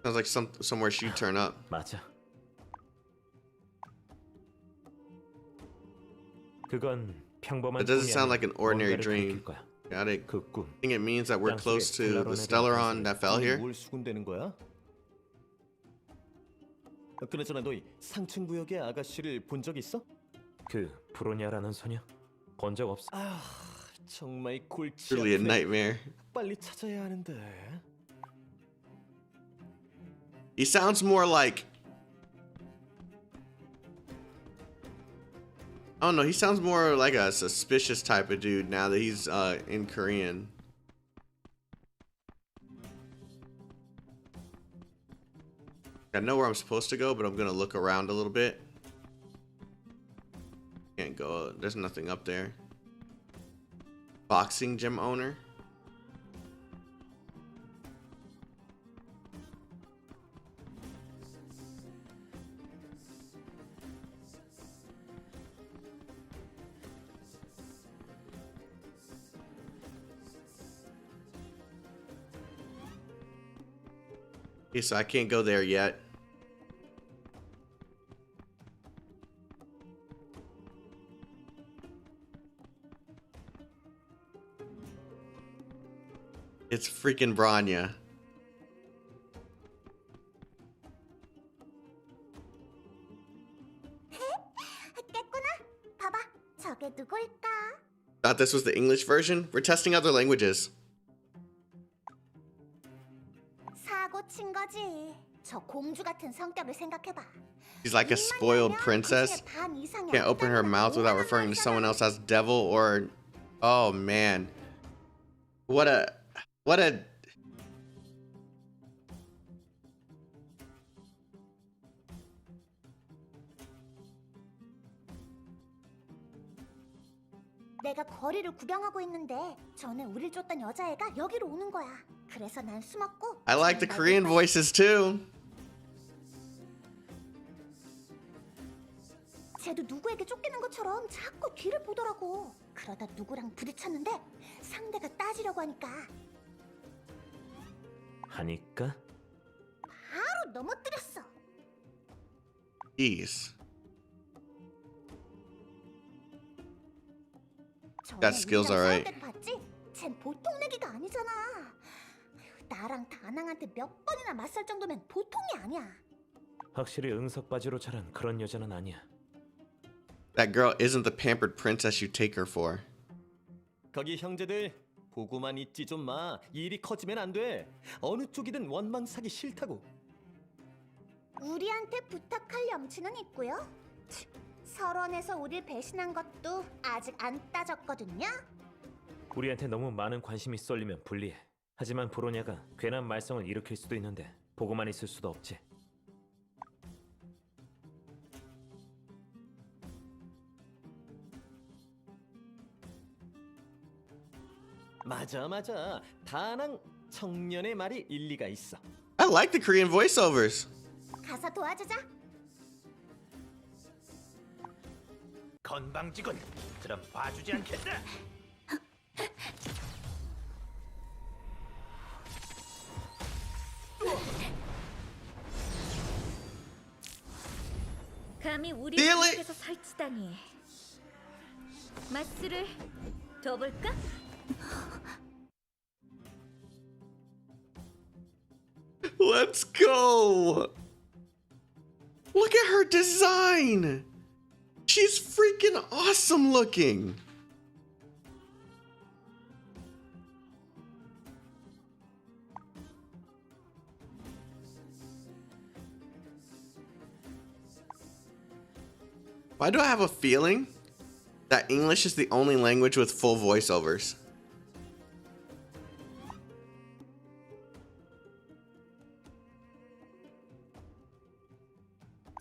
Sounds like somewhere she'd turn up. 맞아. 그건 평범한 It doesn't 꿈이 sound 아닌 like an ordinary 뭔가를 dream. 가리킬 거야. Got it. 그 꿈. I think it means that we're close to the Stellaron that fell here. 뭘 수군대는 거야? 그나저나 너희 상층 구역의 아가씨를 본 적 있어? 그 브로냐라는 소녀? 본 적 없어. 아, 정말 골치 Really a 아프네. nightmare. 빨리 찾아야 하는데. He sounds more like, I don't know, he sounds more like a suspicious type of dude now that he's in Korean. I know where I'm supposed to go, but I'm gonna look around a little bit. Can't go, there's nothing up there. Boxing gym owner. Okay, so I can't go there yet. It's freaking Branya. 봐봐, 저게 누굴까? Thought this was the English version? We're testing other languages. 사고 친 거지. 저 공주 같은 성격을 생각해봐. She's like a spoiled princess. Can't open her mouth without referring to someone else as devil or... Oh, man. What a... 내가 거리를 구경하고 있는데 전에 우릴 쫓던 여자애가 여기로 오는 거야. 그래서 난 숨었고. I like the Korean voices too. 쟤도 누구에게 쫓기는 것처럼 자꾸 뒤를 보더라고. 그러다 누구랑 부딪혔는데 상대가 따지려고 하니까 바로 넘어뜨렸어. Jeez. That skill's alright. 봤지? 쟨 보통 내기가 아니잖아. 나랑 다낭한테 몇 번이나 맞설 정도면 보통이 아니야. 확실히 응석바지로 자란 그런 여자는 아니야. That girl isn't the pampered princess you take her for. 거기 형제들 보고만 있지 좀 마. 일이 커지면 안 돼. 어느 쪽이든 원망 사기 싫다고. 우리한테 부탁할 염치는 있고요. 설원에서 우릴 배신한 것도 아직 안 따졌거든요. 우리한테 너무 많은 관심이 쏠리면 불리해. 하지만 브로냐가 괜한 말썽을 일으킬 수도 있는데 보고만 있을 수도 없지. 맞아. 다낭 청년의 말이 일리가 있어. I like the Korean voiceovers. 가서 도와주자. 건방지군. 그럼 봐주지 않겠다. 감히 우리 Really? 지역에서 설치다니. 마스를 둬볼까? Let's go. Look at her design. She's freaking awesome looking. Why do I have a feeling that English is the only language with full voiceovers?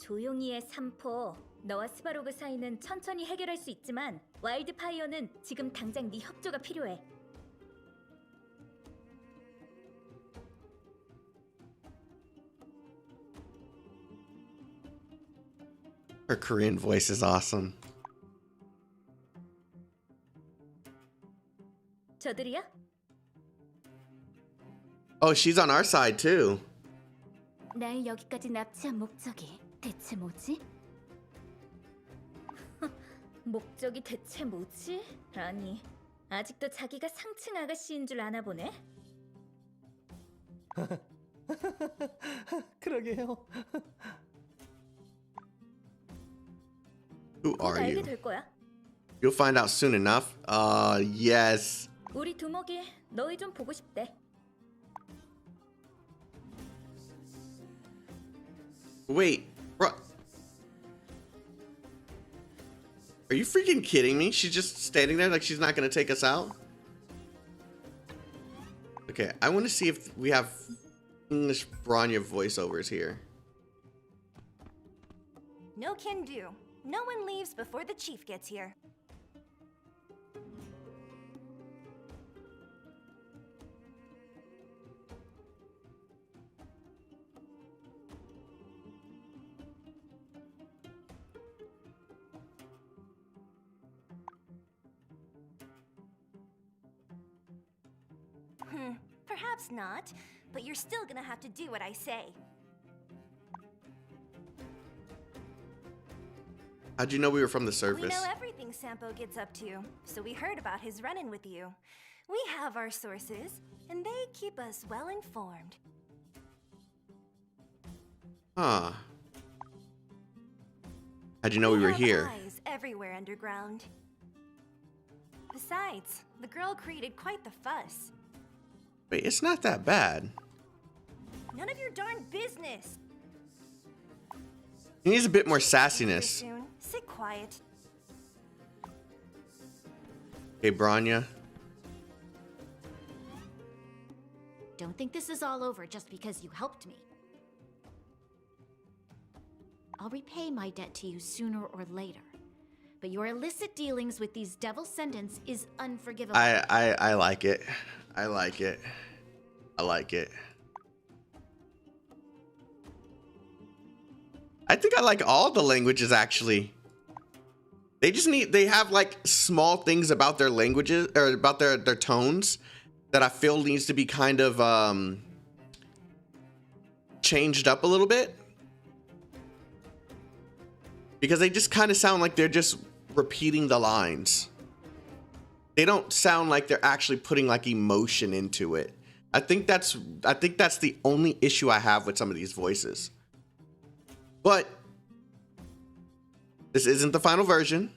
조용히의 3포. 너와 스바로그 사이는 천천히 해결할 수 있지만 와일드파이어는 지금 당장 네 협조가 필요해. Her Korean voice is awesome. 저들이야? Oh, she's on our side too. 날 여기까지 납치한 목적이 대체 뭐지? 목적이 대체 뭐지? 아니, 아직도 자기가 상층 아가씨인 줄 아나 보네? 그러게요. Who 곧 are 알게 you? 될 거야. You'll find out soon enough. Yes. 우리 두목이 너희 좀 보고 싶대. Wait, bro. Are you freaking kidding me? She's just standing there like she's not gonna take us out? Okay, I want to see if we have English Bronya voiceovers here. No can do. No one leaves before the chief gets here. Perhaps not, but you're still gonna have to do what I say. How'd you know we were from the We surface? know everything Sampo gets up to, so we heard about his run-in with you. We have our sources, and they keep us well informed. Huh. How'd you know we were have here? Eyes everywhere underground. Besides, the girl created quite the fuss. Wait, it's not that bad. None of your darn business. He needs a bit more sassiness. Soon. Sit quiet. Hey, Bronya. Don't think this is all over just because you helped me. I'll repay my debt to you sooner or later. But your illicit dealings with these devil sentents is unforgivable. I like it. I like it. I like it. I think I like all the languages actually. They have like small things about their languages or about their tones that I feel needs to be kind of changed up a little bit. Because they just kind of sound like they're just repeating the lines. They don't sound like they're actually putting like emotion into it. I think that's the only issue I have with some of these voices. But this isn't the final version.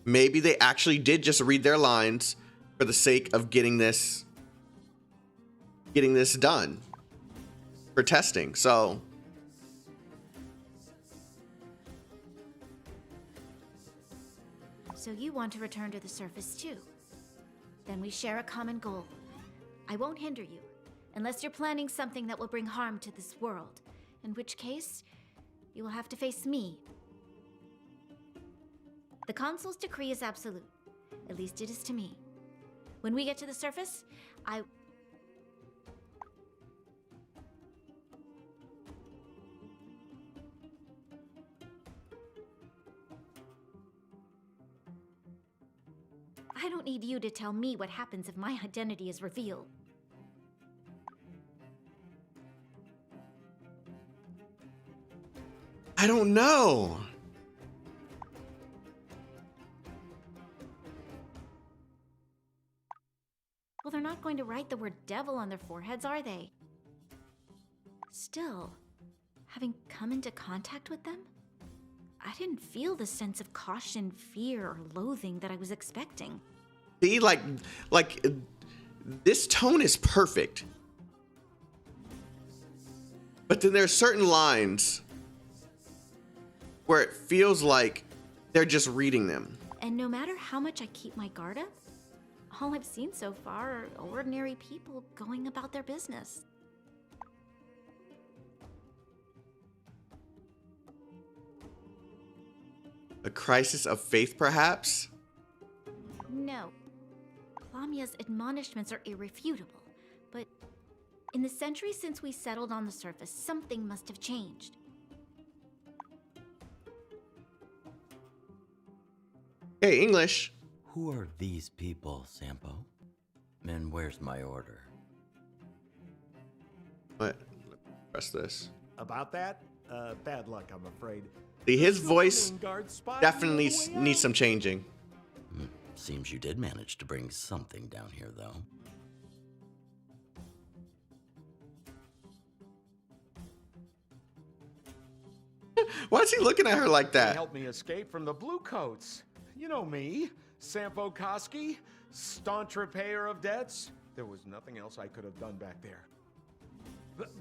Maybe they actually did just read their lines for the sake of getting this done for testing. So you want to return to the surface too? Then we share a common goal. I won't hinder you, unless you're planning something that will bring harm to this world, in which case, you will have to face me. The Consul's decree is absolute. At least it is to me. When we get to the surface, I don't need you to tell me what happens if my identity is revealed. I don't know. Well, they're not going to write the word devil on their foreheads, are they? Still, having come into contact with them, I didn't feel the sense of caution, fear, or loathing that I was expecting. See, like this tone is perfect. But then there's certain lines where it feels like they're just reading them. And no matter how much I keep my guard up, all I've seen so far are ordinary people going about their business. A crisis of faith, perhaps? No. Plamia's admonishments are irrefutable, but in the century since we settled on the surface, something must have changed. Hey, English. Who are these people, Sampo? And where's my order? What? Press this. About that? Bad luck, I'm afraid. See, his voice Guard spy definitely on the way needs out. some changing. Seems you did manage to bring something down here, though. Why is he looking at her like They that? helped me escape from the Bluecoats. You know me, Sampo Koski, staunch repayer of debts. There was nothing else I could have done back there.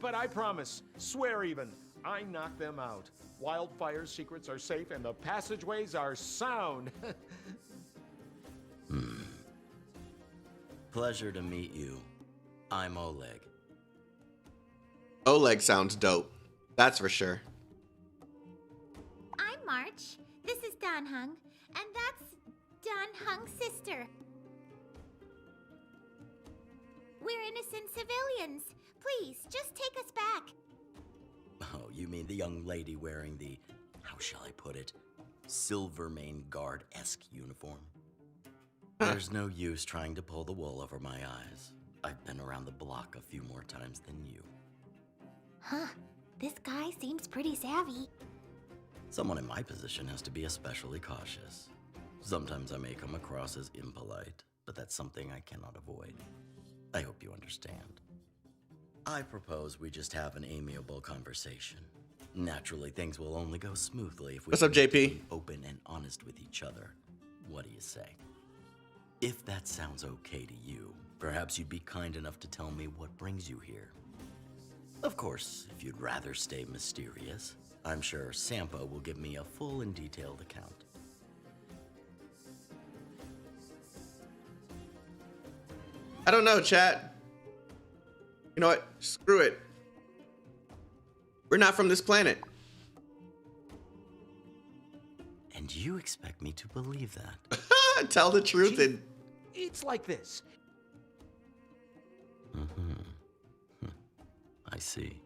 But I promise, swear even, I knocked them out. Wildfire's secrets are safe and the passageways are sound. Pleasure to meet you. I'm Oleg. Oleg sounds dope. That's for sure. I'm March. This is Dan Hung, and that's Dan Hung's sister. We're innocent civilians. Please, just take us back. Oh, you mean the young lady wearing the, how shall I put it, Silvermane Guard-esque uniform? There's no use trying to pull the wool over my eyes. I've been around the block a few more times than you. Huh. This guy seems pretty savvy. Someone in my position has to be especially cautious. Sometimes I may come across as impolite, but that's something I cannot avoid. I hope you understand. I propose we just have an amiable conversation. Naturally, things will only go smoothly if we What's up, JP? be open and honest with each other. What do you say? If that sounds okay to you, perhaps you'd be kind enough to tell me what brings you here. Of course, if you'd rather stay mysterious, I'm sure Sampo will give me a full and detailed account. I don't know, chat. You know what? Screw it. We're not from this planet. And you expect me to believe that? Tell the truth and... It's like this. I see.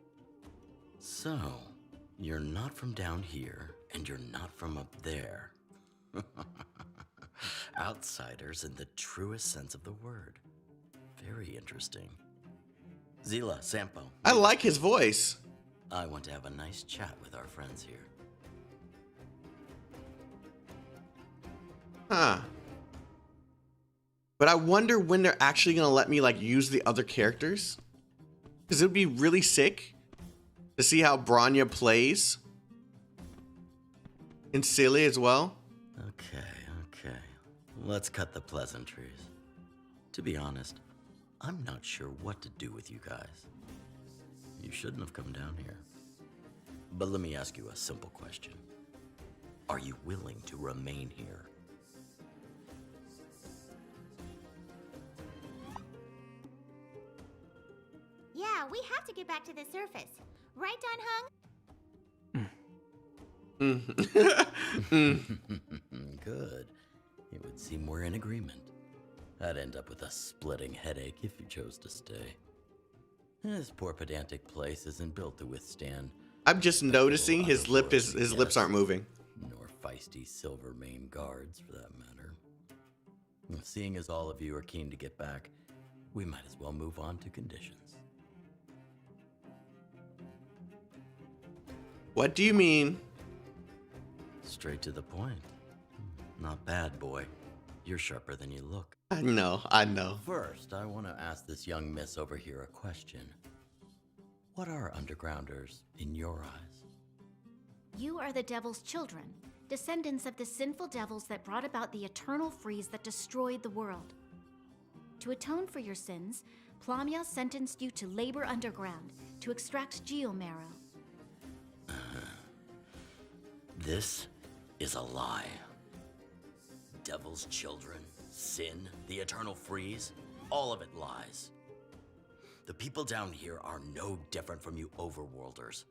So, you're not from down here, and you're not from up there. Outsiders in the truest sense of the word. Very interesting. Zila, Sampo. I like his voice. I want to have a nice chat with our friends here. Huh. But I wonder when they're actually gonna let me like use the other characters. Because it would be really sick to see how Branya plays. And Silly as well. Okay. Let's cut the pleasantries. To be honest, I'm not sure what to do with you guys. You shouldn't have come down here. But let me ask you a simple question. Are you willing to remain here? Yeah, we have to get back to the surface. Right, Dan Hung? Good. It would seem we're in agreement. I'd end up with a splitting headache if you chose to stay. This poor pedantic place isn't built to withstand. I'm just noticing his lips aren't moving. Nor feisty Silvermane guards, for that matter. Seeing as all of you are keen to get back, we might as well move on to conditions. What do you mean? Straight to the point. Not bad, boy. You're sharper than you look. I know. First, I want to ask this young miss over here a question. What are undergrounders in your eyes? You are the Devil's children, descendants of the sinful devils that brought about the eternal freeze that destroyed the world. To atone for your sins, Plamia sentenced you to labor underground to extract geomarrow. This is a lie. Devil's children, sin, the eternal freeze, all of it lies. The people down here are no different from you overworlders.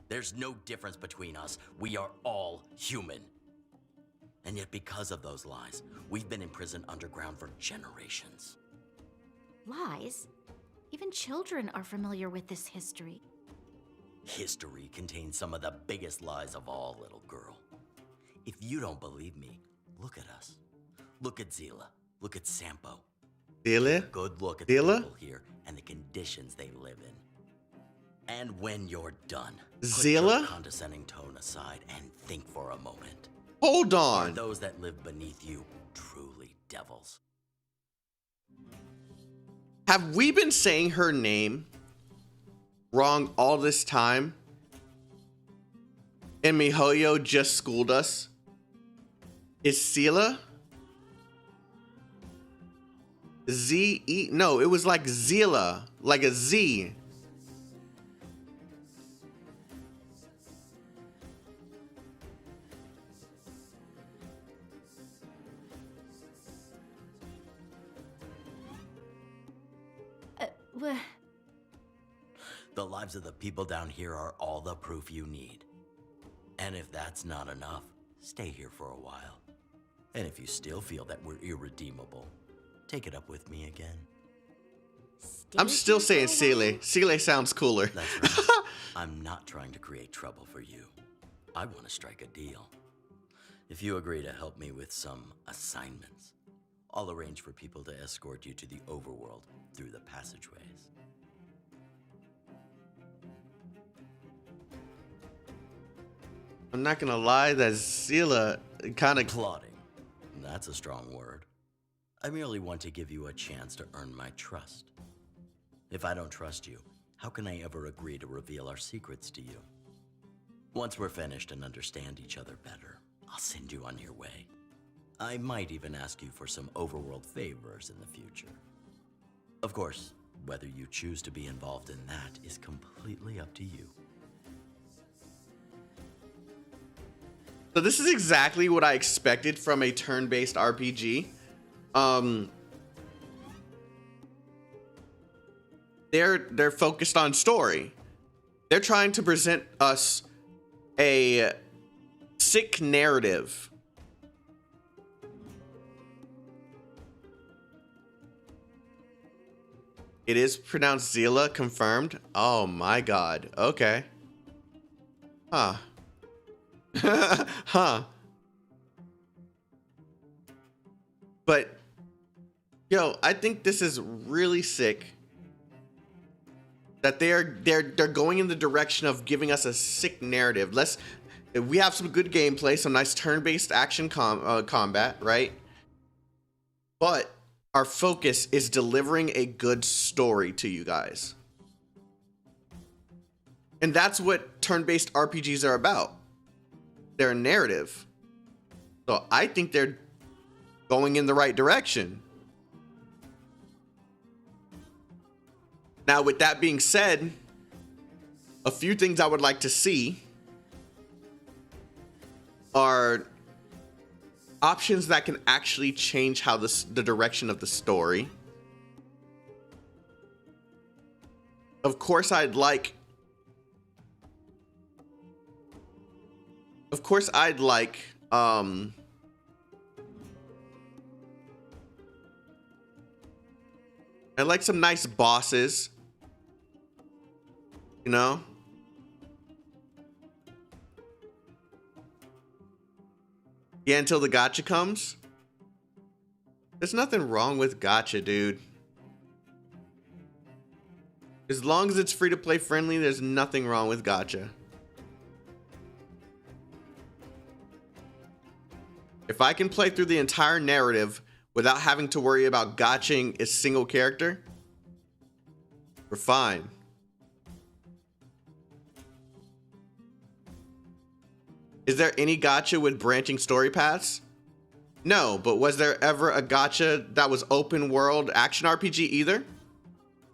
There's no difference between us. We are all human. And yet because of those lies, we've been imprisoned underground for generations. Lies? Even children are familiar with this history. History contains some of the biggest lies of all, little girl. If you don't believe me, look at us. Look at Zila. Look at Sampo. Zila? Good look at Zila? the people here and the conditions they live in. And when you're done, put Zila? your condescending tone aside and think for a moment. Hold Are on. those that live beneath you truly devils? Have we been saying her name wrong all this time? And MiHoYo just schooled us? Is Sela? Z-E? No, it was like Zila, like a Z. The lives of the people down here are all the proof you need. And if that's not enough, stay here for a while. And if you still feel that we're irredeemable, take it up with me again. I'm still saying Sele. Sele sounds cooler. That's right. I'm not trying to create trouble for you. I want to strike a deal. If you agree to help me with some assignments, I'll arrange for people to escort you to the overworld through the passageways. I'm not gonna lie, that Zila kind of plotting. That's a strong word. I merely want to give you a chance to earn my trust. If I don't trust you, how can I ever agree to reveal our secrets to you? Once we're finished and understand each other better, I'll send you on your way. I might even ask you for some overworld favors in the future. Of course, whether you choose to be involved in that is completely up to you. So this is exactly what I expected from a turn-based RPG. They're focused on story. They're trying to present us a sick narrative. It is pronounced Zila, confirmed. Oh my god. Okay. Huh. Huh. But yo, I think this is really sick that they're going in the direction of giving us a sick narrative. We have some good gameplay, some nice turn-based action combat, right? But our focus is delivering a good story to you guys. And that's what turn-based RPGs are about. They're a narrative. So I think they're going in the right direction. Now, with that being said, a few things I would like to see are options that can actually change how the direction of the story. Of course, I'd like some nice bosses, you know? Yeah, until the gacha comes. There's nothing wrong with gacha, dude. As long as it's free to play friendly, there's nothing wrong with gacha. If I can play through the entire narrative without having to worry about gotching a single character, we're fine. Is there any gacha with branching story paths? No, but was there ever a gacha that was open world action RPG either?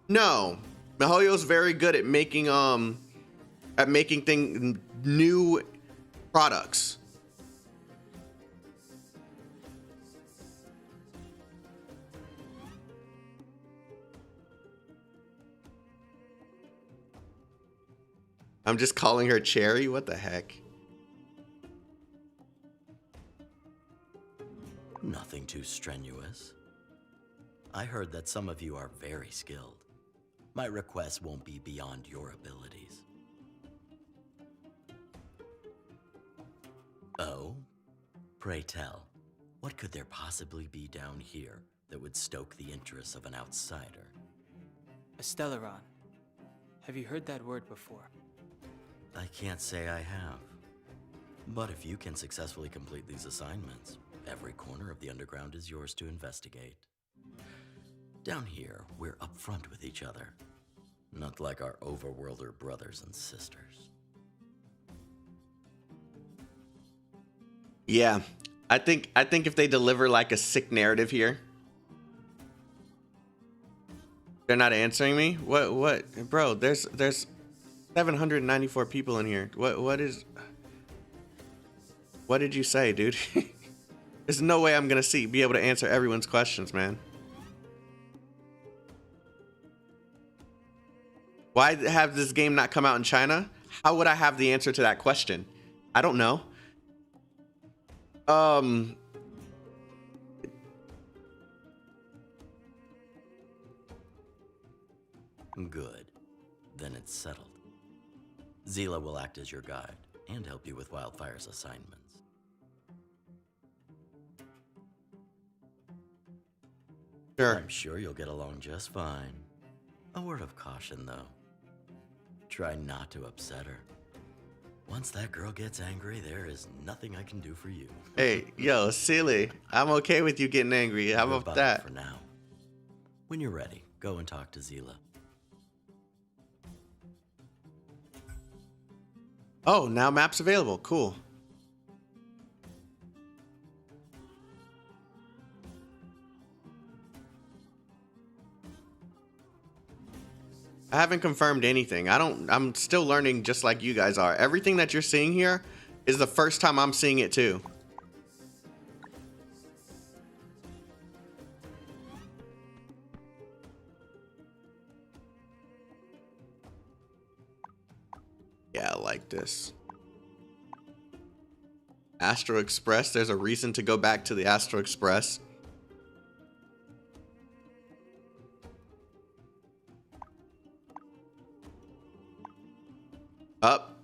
No. MiHoYo's very good at making new products. I'm just calling her Cherry? What the heck? too strenuous? I heard that some of you are very skilled. My request won't be beyond your abilities. Oh? Pray tell, what could there possibly be down here that would stoke the interests of an outsider? A Stellaron. Have you heard that word before? I can't say I have. But if you can successfully complete these assignments, every corner of the underground is yours to investigate. Down here, we're upfront with each other. Not like our overworlder brothers and sisters. Yeah, I think if they deliver like a sick narrative here. They're not answering me? What? Bro, there's 794 people in here. What did you say, dude? There's no way I'm gonna be able to answer everyone's questions, man. Why have this game not come out in China? How would I have the answer to that question? I don't know. Good. Then it's settled. Zila will act as your guide and help you with Wildfire's assignments. Sure. I'm sure you'll get along just fine. A word of caution, though. Try not to upset her. Once that girl gets angry, there is nothing I can do for you. Hey, yo, silly. I'm okay with you getting angry. How about Goodbye that? for now. When you're ready, go and talk to Zila. Oh, now map's available. Cool. I haven't confirmed anything. I'm still learning just like you guys are. Everything that you're seeing here is the first time I'm seeing it too. Yeah, I like this. Astro Express. There's a reason to go back to the Astro Express. Up.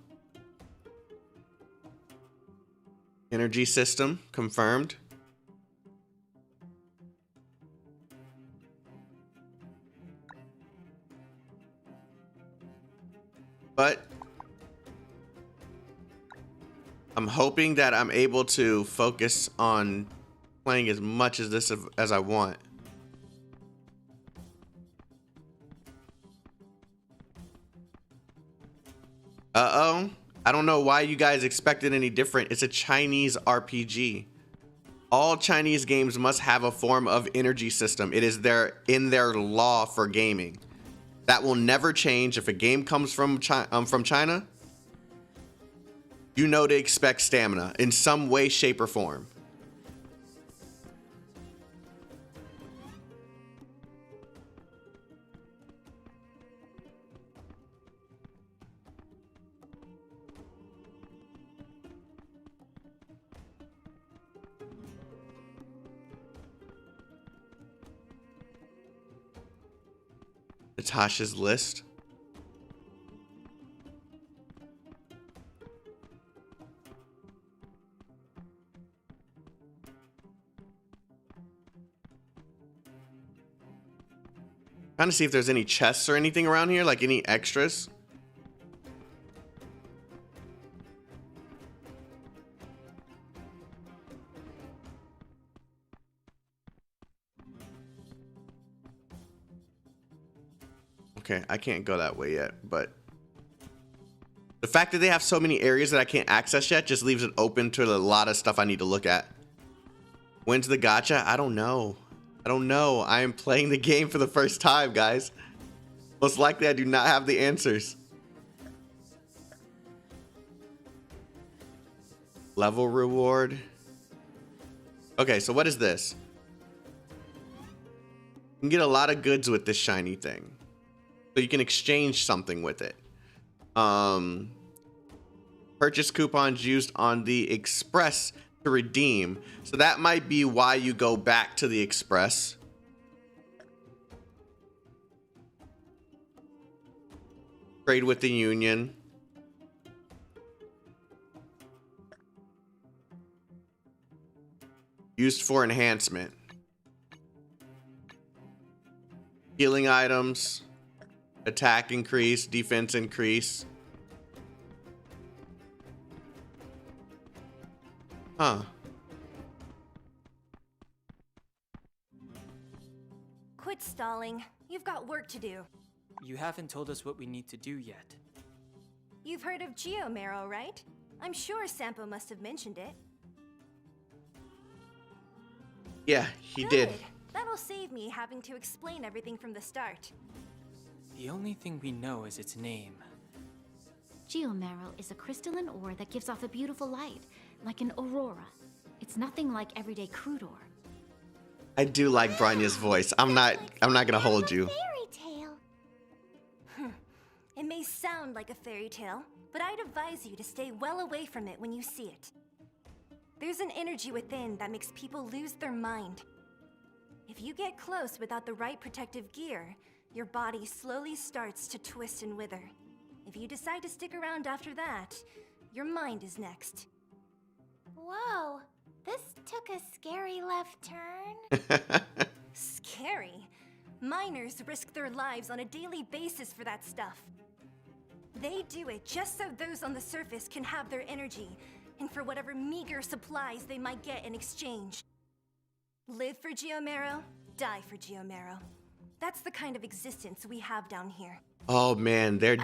Energy system confirmed. But I'm hoping that I'm able to focus on playing as much as this as I want. Uh-oh. I don't know why you guys expected any different. It's a Chinese RPG. All Chinese games must have a form of energy system. It is in their law for gaming. That will never change. If a game comes from China, you know to expect stamina in some way, shape, or form. Natasha's list. Trying to see if there's any chests or anything around here, like any extras. Okay, I can't go that way yet, but the fact that they have so many areas that I can't access yet just leaves it open to a lot of stuff I need to look at. When's the gacha? I don't know. I am playing the game for the first time, guys. Most likely I do not have the answers. Level reward. Okay, so what is this? You can get a lot of goods with this shiny thing. So you can exchange something with it. Purchase coupons used on the express to redeem. So that might be why you go back to the Express. Trade with the Union. Used for enhancement. Healing items. Attack increase, defense increase. Huh. Quit stalling. You've got work to do. You haven't told us what we need to do yet. You've heard of Geomarrow, right? I'm sure Sampo must have mentioned it. Yeah, he did. Good. That'll save me having to explain everything from the start. The only thing we know is its name. Geomarrow is a crystalline ore that gives off a beautiful light, like an aurora. It's nothing like everyday crude ore. I do like Bronya's voice. I'm not gonna hold you. Fairy tale. It may sound like a fairy tale, but I'd advise you to stay well away from it when you see it. There's an energy within that makes people lose their mind. If you get close without the right protective gear, your body slowly starts to twist and wither. If you decide to stick around after that, your mind is next. Whoa, this took a scary left turn. Scary? Miners risk their lives on a daily basis for that stuff. They do it just so those on the surface can have their energy, and for whatever meager supplies they might get in exchange. Live for Geomarrow, die for Geomarrow. That's the kind of existence we have down here. Oh man, they're...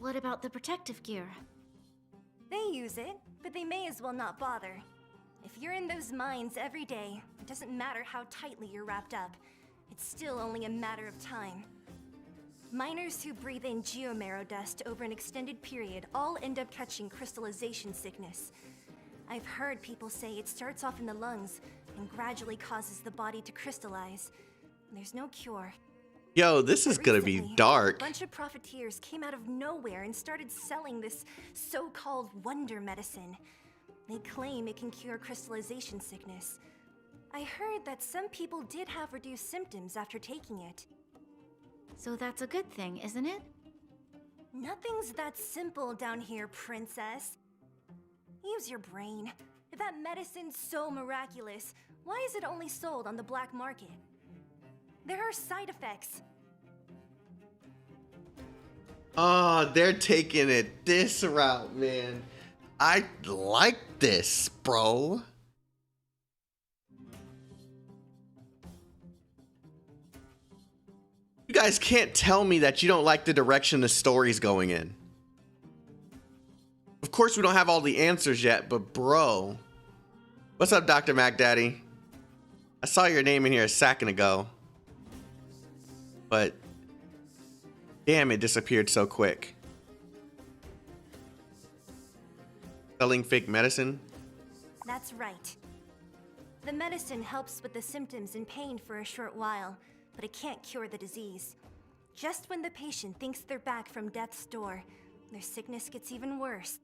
What about the protective gear? They use it, but they may as well not bother. If you're in those mines every day, it doesn't matter how tightly you're wrapped up. It's still only a matter of time. Miners who breathe in Geomarrow dust over an extended period all end up catching crystallization sickness. I've heard people say it starts off in the lungs and gradually causes the body to crystallize. There's no cure. Yo, this is gonna be dark. A bunch of profiteers came out of nowhere and started selling this so-called wonder medicine. They claim it can cure crystallization sickness. I heard that some people did have reduced symptoms after taking it. So that's a good thing, isn't it? Nothing's that simple down here, princess. Use your brain. If that medicine's so miraculous, why is it only sold on the black market? There are side effects. Oh, they're taking it this route, man. I like this, bro. You guys can't tell me that you don't like the direction the story's going in. Of course, we don't have all the answers yet, but bro. What's up, Dr. MacDaddy? I saw your name in here a second ago. But damn, it disappeared so quick. Selling fake medicine? That's right. The medicine helps with the symptoms and pain for a short while, but it can't cure the disease. Just when the patient thinks they're back from death's door, their sickness gets even worse.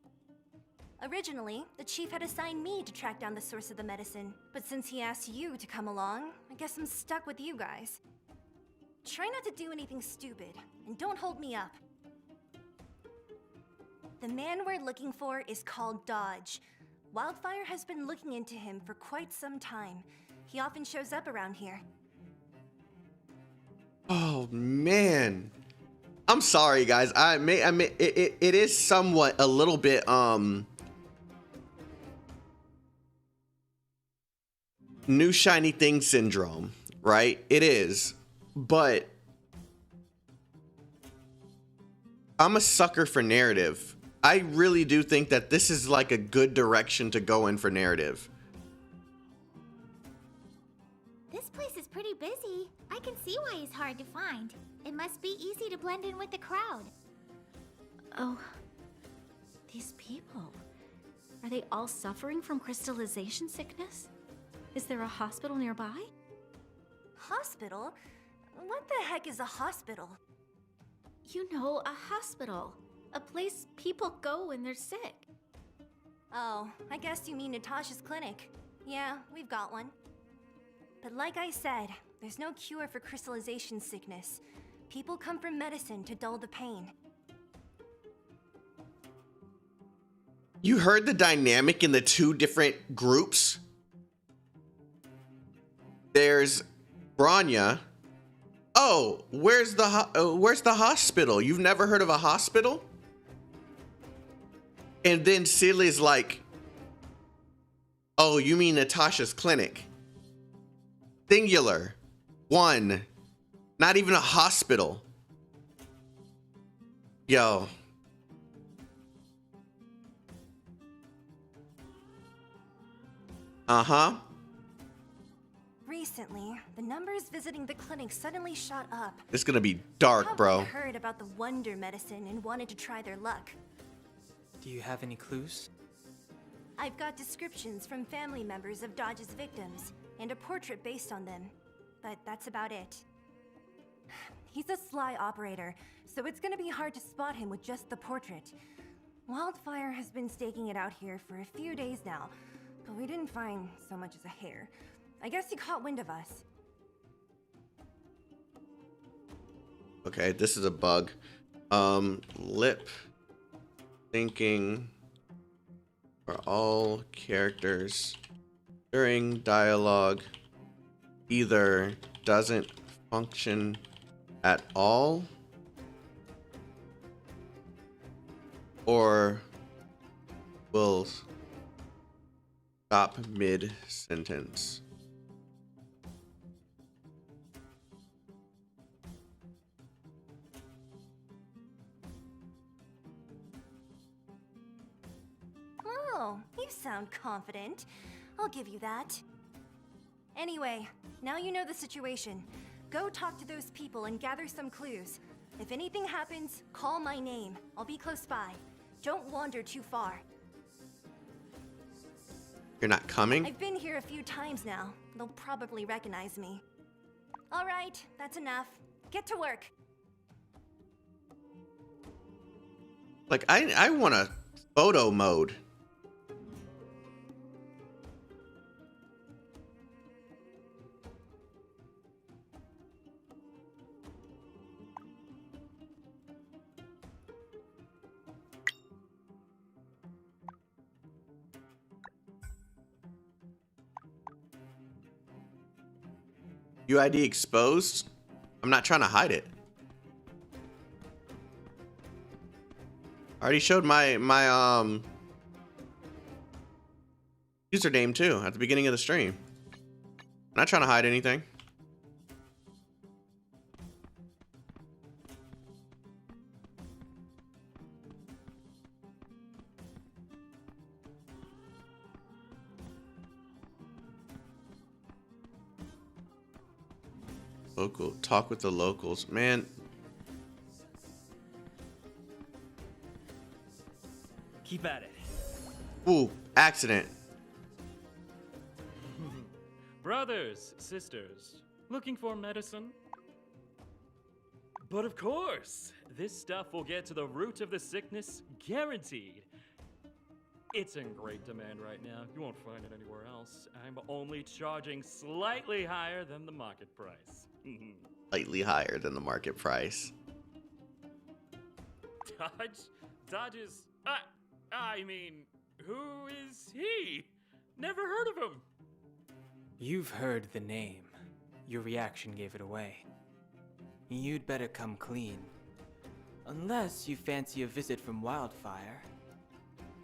Originally, the chief had assigned me to track down the source of the medicine, but since he asked you to come along, I guess I'm stuck with you guys. Try not to do anything stupid, and don't hold me up. The man we're looking for is called Dodge. Wildfire has been looking into him for quite some time. He often shows up around here. Oh man, I'm sorry, guys. It is somewhat a little bit new shiny thing syndrome, right? It is, but I'm a sucker for narrative. I really do think that this is like a good direction to go in for narrative. This place is pretty busy. I can see why he's hard to find. It must be easy to blend in with the crowd. Oh, these people. Are they all suffering from crystallization sickness? Is there a hospital nearby? Hospital? What the heck is a hospital? You know, a hospital. A place people go when they're sick. Oh, I guess you mean Natasha's clinic. Yeah, we've got one. But like I said, there's no cure for crystallization sickness. People come from medicine to dull the pain. You heard the dynamic in the two different groups? There's Bronya. Oh, where's the hospital? You've never heard of a hospital? And then Silly's like, oh, you mean Natasha's clinic? Singular. One. Not even a hospital. Yo. Uh-huh. Recently, the numbers visiting the clinic suddenly shot up. It's gonna be dark, bro. Probably heard about the wonder medicine and wanted to try their luck. Do you have any clues? I've got descriptions from family members of Dodge's victims, and a portrait based on them. But that's about it. He's a sly operator, so it's gonna be hard to spot him with just the portrait. Wildfire has been staking it out here for a few days now, but we didn't find so much as a hair. I guess he caught wind of us. Okay, this is a bug. Lip syncing for all characters during dialogue either doesn't function at all or will stop mid-sentence. Oh, you sound confident. I'll give you that. Anyway, now you know the situation. Go talk to those people and gather some clues. If anything happens, call my name. I'll be close by. Don't wander too far. You're not coming? I've been here a few times now. They'll probably recognize me. All right, that's enough. Get to work. Like, I want a photo mode. UID exposed? I'm not trying to hide it. I already showed my username too at the beginning of the stream. I'm not trying to hide anything. Local, talk with the locals, man. Keep at it. Ooh, accident. Brothers, sisters, looking for medicine? But of course, this stuff will get to the root of the sickness, guaranteed. It's in great demand right now. You won't find it anywhere else. I'm only charging slightly higher than the market price. Slightly higher than the market price. Dodge is... I mean, who is he? Never heard of him. You've heard the name. Your reaction gave it away. You'd better come clean. Unless you fancy a visit from Wildfire.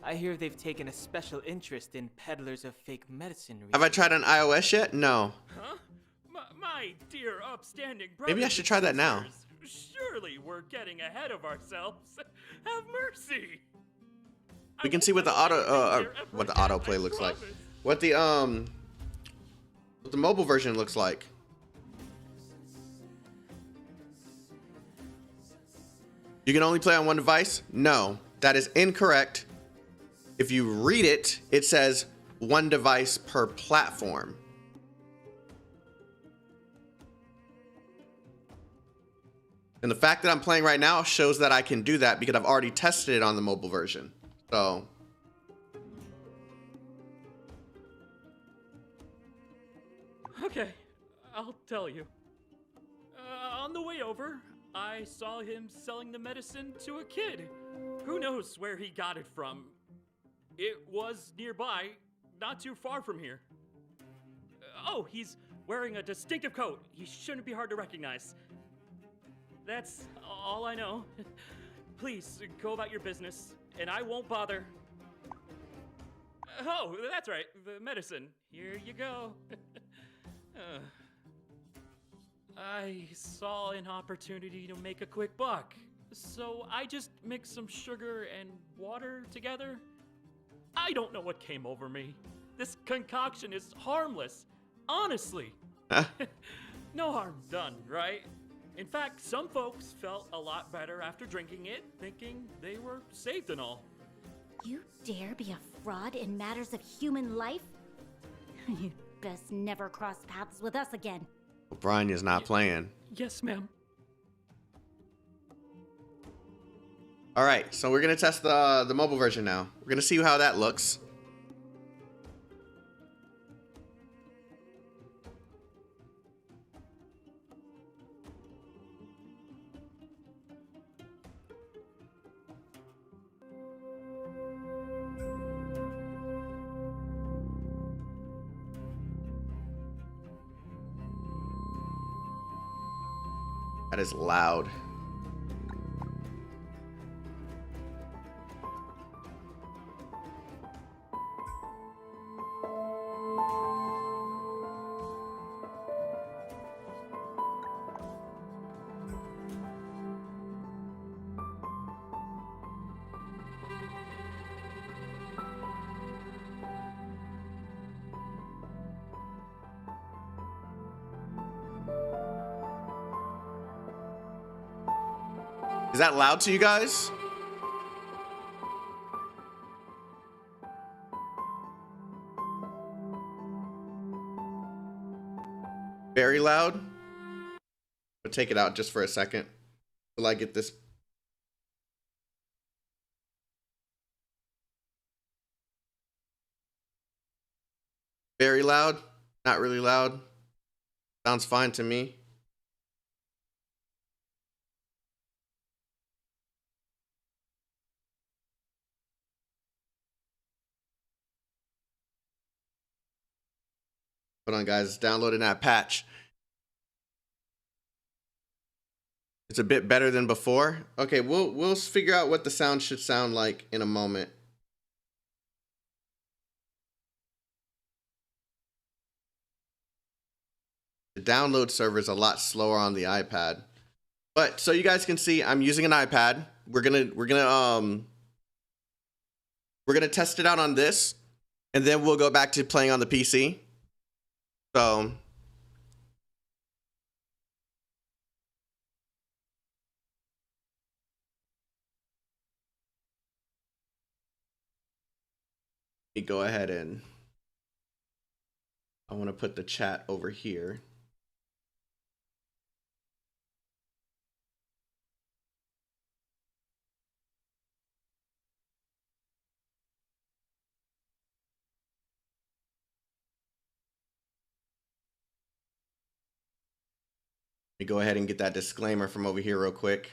I hear they've taken a special interest in peddlers of fake medicine. Have I tried on iOS yet? No. Huh? My dear upstanding brothers. Maybe I should try that now. Surely we're getting ahead of ourselves. Have mercy. We can see what the autoplay looks like. What the mobile version looks like. You can only play on one device? No, that is incorrect. If you read it, it says one device per platform. And the fact that I'm playing right now shows that I can do that because I've already tested it on the mobile version. So Okay, I'll tell you. On the way over, I saw him selling the medicine to a kid. Who knows where he got it from? It was nearby, not too far from here. Oh, he's wearing a distinctive coat. He shouldn't be hard to recognize. That's all I know. Please, go about your business, and I won't bother. Oh, that's right, the medicine. Here you go. I saw an opportunity to make a quick buck, so I just mixed some sugar and water together. I don't know what came over me. This concoction is harmless, honestly. No harm done, right? In fact, some folks felt a lot better after drinking it, thinking they were saved and all. You dare be a fraud in matters of human life? You'd best never cross paths with us again. Brian is not playing. Yes, ma'am. All right, so we're gonna test the mobile version now. We're gonna see how that looks. That is loud. Is that loud to you guys? Very loud? I'll take it out just for a second till I get this. Very loud? Not really loud? Sounds fine to me. Hold on, guys. It's downloading that patch. It's a bit better than before. Okay, we'll figure out what the sound should sound like in a moment. The download server is a lot slower on the iPad. But so you guys can see, I'm using an iPad. We're gonna test it out on this, and then we'll go back to playing on the PC. So let me go ahead and I want to put the chat over here. Let me go ahead and get that disclaimer from over here real quick.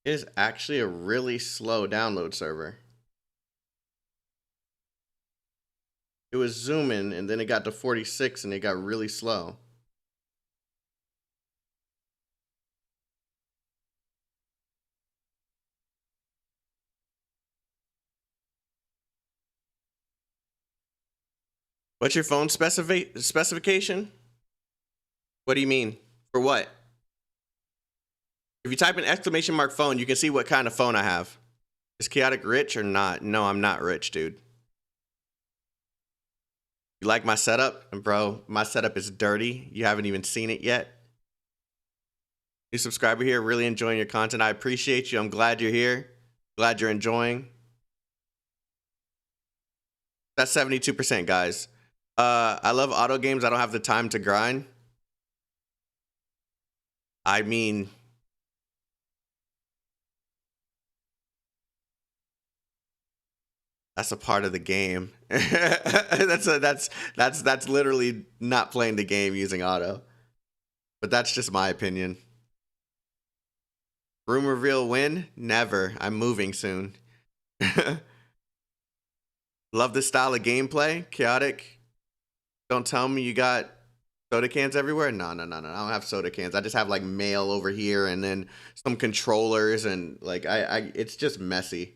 It is actually a really slow download server. It was zooming and then it got to 46 and it got really slow. What's your phone specification? What do you mean? For what? If you type in exclamation mark phone, you can see what kind of phone I have. Is Chaotic rich or not? No, I'm not rich, dude. You like my setup? Bro, my setup is dirty. You haven't even seen it yet. New subscriber here, really enjoying your content. I appreciate you. I'm glad you're here. Glad you're enjoying. That's 72%, guys. I love auto games. I don't have the time to grind. I mean, that's a part of the game. that's literally not playing the game using auto. But that's just my opinion. Room reveal win? Never. I'm moving soon. Love this style of gameplay. Chaotic. Don't tell me you got soda cans everywhere. No. I don't have soda cans. I just have like mail over here and then some controllers and like it's just messy.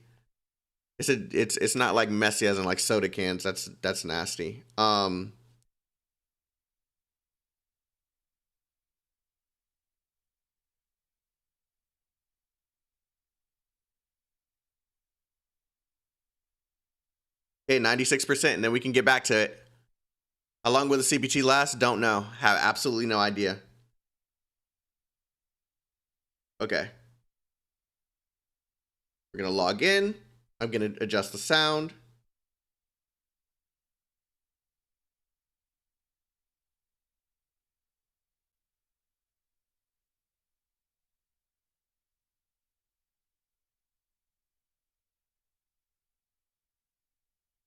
It's not like messy as in like soda cans. That's nasty. Okay, 96%, and then we can get back to it. How long will the CBT last? Don't know. Have absolutely no idea. Okay. We're gonna log in. I'm gonna adjust the sound.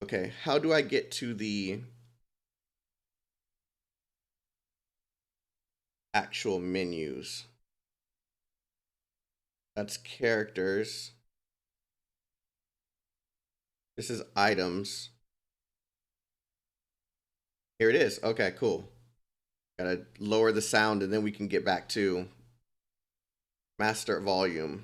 Okay, how do I get to the actual menus? That's characters. This is items. Here it is. Okay, cool. Gotta lower the sound and then we can get back to master volume.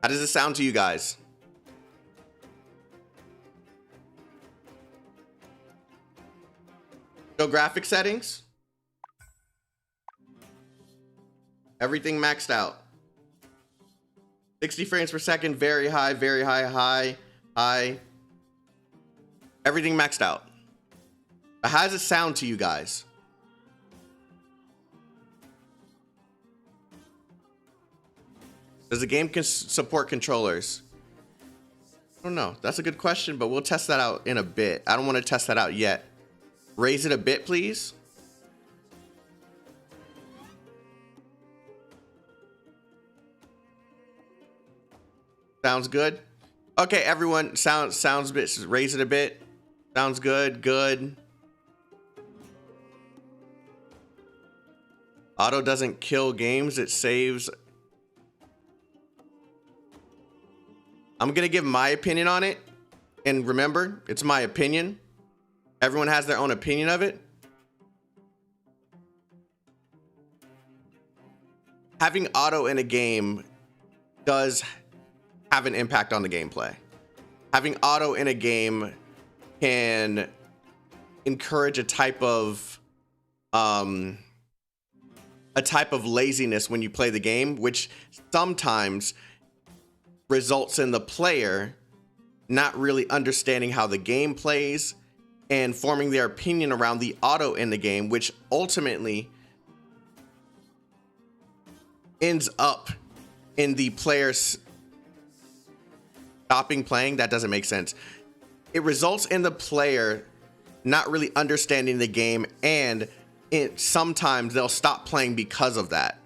How does it sound to you guys? Go graphic settings. Everything maxed out. 60 frames per second, very high, high. Everything maxed out. But how does it sound to you guys? Does the game support controllers? I don't know. That's a good question, but we'll test that out in a bit. I don't want to test that out yet. Raise it a bit, please. Sounds good. Okay, everyone. Sounds a bit. Raise it a bit. Sounds good. Good. Auto doesn't kill games. It saves. I'm going to give my opinion on it. And remember, it's my opinion. Everyone has their own opinion of it. Having auto in a game does have an impact on the gameplay. Having auto in a game can encourage a type of laziness when you play the game, which sometimes results in the player not really understanding how the game plays and forming their opinion around the auto in the game, which ultimately ends up in the players stopping playing. That doesn't make sense. It results in the player not really understanding the game, and sometimes they'll stop playing because of that.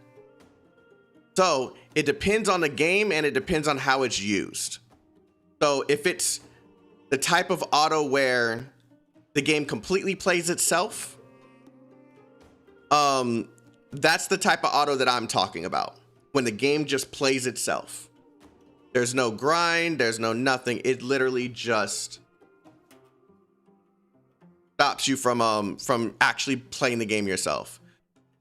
So it depends on the game and it depends on how it's used. So if it's the type of auto where the game completely plays itself, that's the type of auto that I'm talking about. When the game just plays itself. There's no grind, there's no nothing. It literally just stops you from actually playing the game yourself.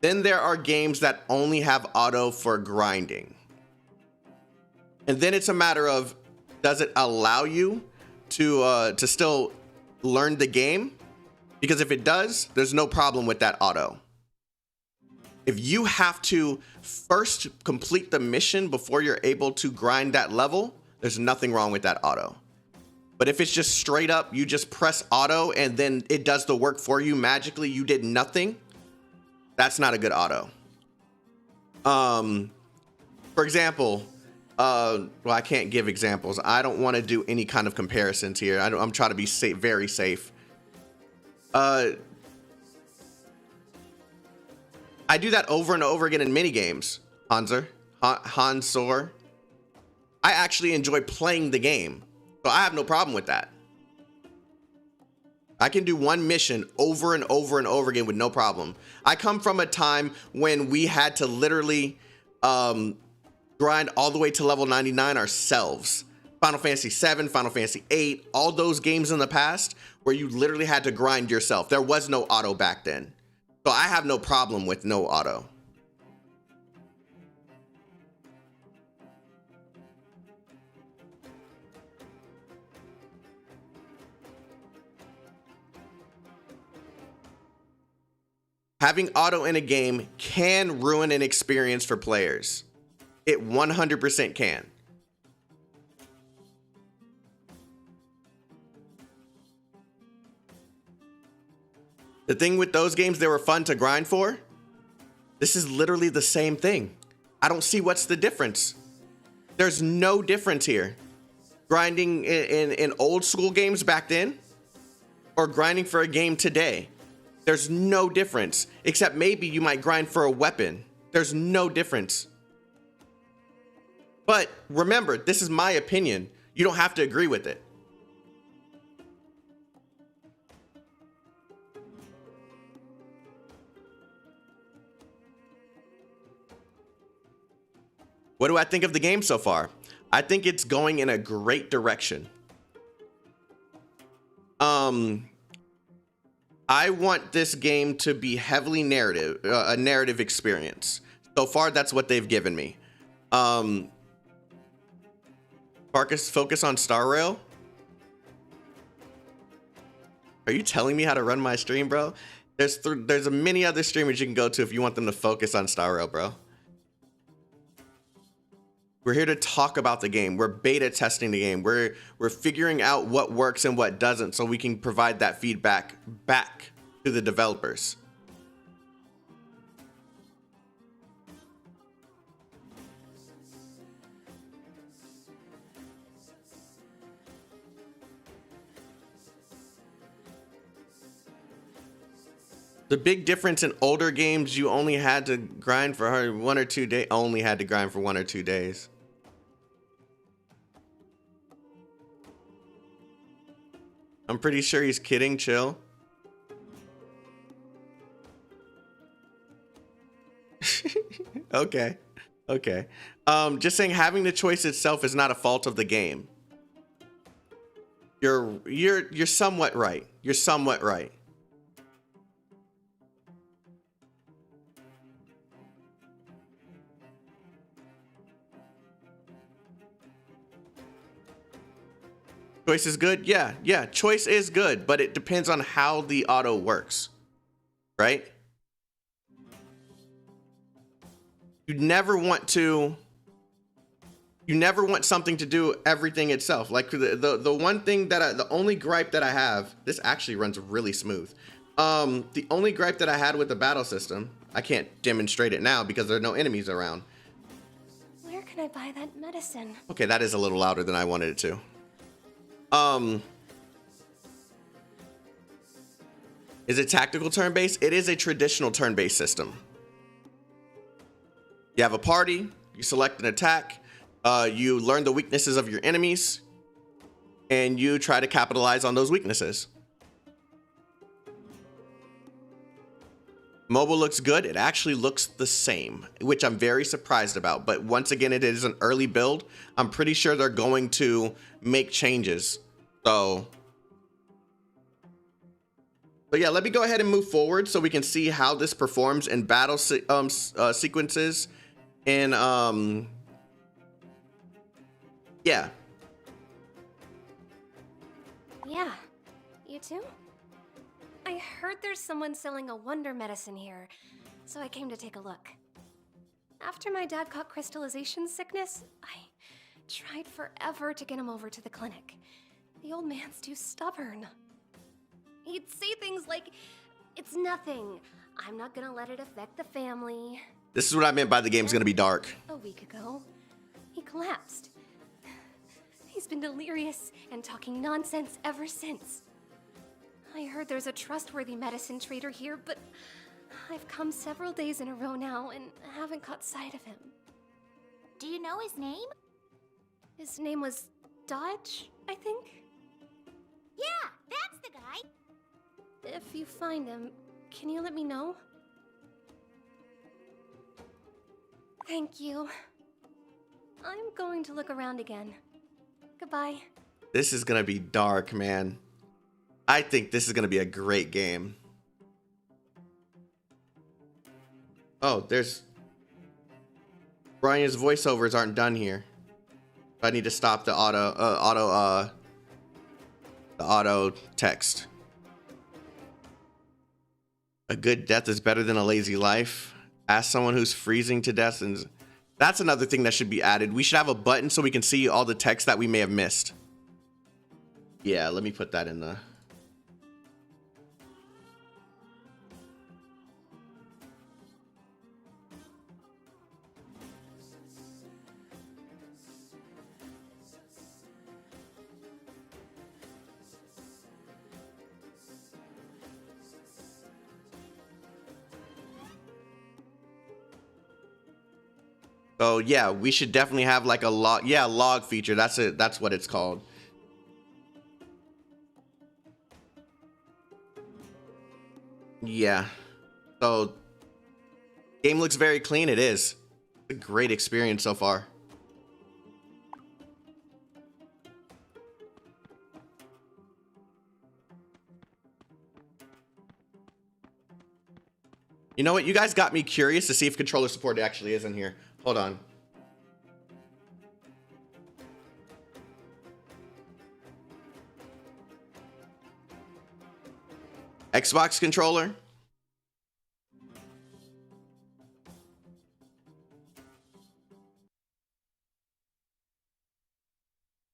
Then there are games that only have auto for grinding. And then it's a matter of, does it allow you to still learn the game? Because if it does, there's no problem with that auto. If you have to first complete the mission before you're able to grind that level, there's nothing wrong with that auto. But if it's just straight up, you just press auto and then it does the work for you magically, you did nothing, that's not a good auto. For example, well, I can't give examples. I don't want to do any kind of comparisons here. I'm trying to be safe, very safe. I do that over and over again in mini games. Hansor. I actually enjoy playing the game, so I have no problem with that. I can do one mission over and over and over again with no problem. I come from a time when we had to literally grind all the way to level 99 ourselves. Final Fantasy 7, Final Fantasy 8, all those games in the past where you literally had to grind yourself. There was no auto back then. So I have no problem with no auto. Having auto in a game can ruin an experience for players. It 100% can. The thing with those games, they were fun to grind for. This is literally the same thing. I don't see what's the difference. There's no difference here. Grinding in old school games back then or grinding for a game today. There's no difference, except maybe you might grind for a weapon. There's no difference. But remember, this is my opinion. You don't have to agree with it. What do I think of the game so far? I think it's going in a great direction. I want this game to be heavily narrative, a narrative experience. So far, that's what they've given me. Focus on Star Rail. Are you telling me how to run my stream, bro? There's many other streamers you can go to if you want them to focus on Star Rail, bro. We're here to talk about the game. We're beta testing the game. We're figuring out what works and what doesn't so we can provide that feedback back to the developers. The big difference in older games, you only had to grind for 1 or 2 days. Only had to grind for 1 or 2 days. I'm pretty sure he's kidding. Chill. Okay. Okay. Just saying having the choice itself is not a fault of the game. You're somewhat right. You're somewhat right. Choice is good? Yeah, choice is good, but it depends on how the auto works, right? You never want something to do everything itself. Like the one thing that the only gripe that I have, this actually runs really smooth. The only gripe that I had with the battle system, I can't demonstrate it now because there are no enemies around. Where can I buy that medicine? Okay, that is a little louder than I wanted it to. Is it tactical turn-based? It is a traditional turn-based system. You have a party, you select an attack, you learn the weaknesses of your enemies, and you try to capitalize on those weaknesses. Mobile looks good. It actually looks the same, which I'm very surprised about. But once again, it is an early build. I'm pretty sure they're going to make changes. So yeah, let me go ahead and move forward so we can see how this performs in battle sequences. And yeah. Yeah, you too? I heard there's someone selling a wonder medicine here, so I came to take a look. After my dad caught crystallization sickness, I tried forever to get him over to the clinic. The old man's too stubborn. He'd say things like, "It's nothing. I'm not gonna let it affect the family." This is what I meant by the game's gonna be dark. A week ago, he collapsed. He's been delirious and talking nonsense ever since. I heard there's a trustworthy medicine trader here, but I've come several days in a row now and haven't caught sight of him. Do you know his name? His name was Dodge, I think? Yeah, that's the guy. If you find him, can you let me know? Thank you. I'm going to look around again. Goodbye. This is gonna be dark, man. I think this is gonna be a great game. Oh, there's Brian's voiceovers aren't done here. I need to stop the auto text. A good death is better than a lazy life. Ask someone who's freezing to death, and that's another thing that should be added. We should have a button so we can see all the text that we may have missed. Yeah, let me put that in the... So yeah, we should definitely have like a log. Yeah, log feature. That's it. That's what it's called. Yeah. So game looks very clean. It is a great experience so far. You know what? You guys got me curious to see if controller support actually is in here. Hold on. Xbox controller.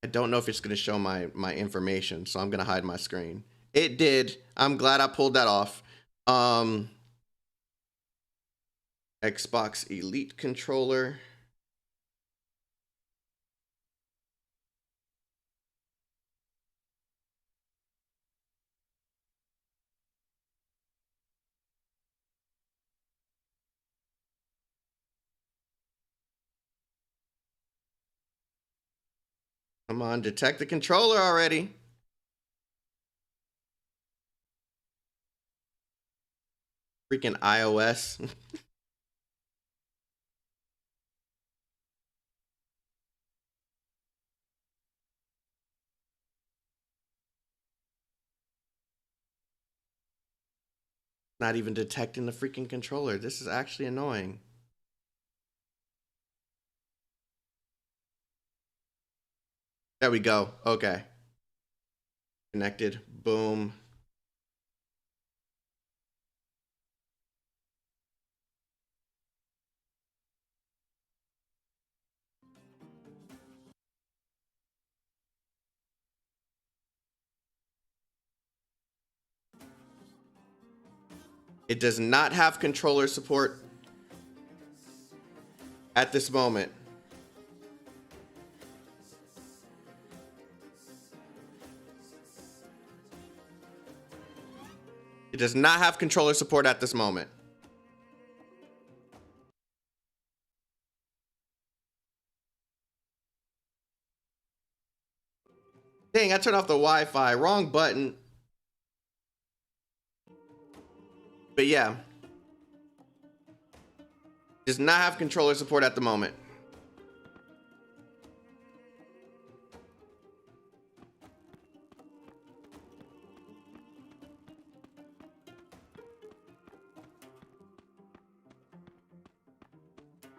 I don't know if it's going to show my information, so I'm going to hide my screen. It did. I'm glad I pulled that off. Xbox Elite controller. Come on, detect the controller already. Freaking iOS. Not even detecting the freaking controller. This is actually annoying. There we go. Okay. Connected. Boom. It does not have controller support at this moment. It does not have controller support at this moment. Dang, I turned off the Wi-Fi. Wrong button. But yeah. Does not have controller support at the moment.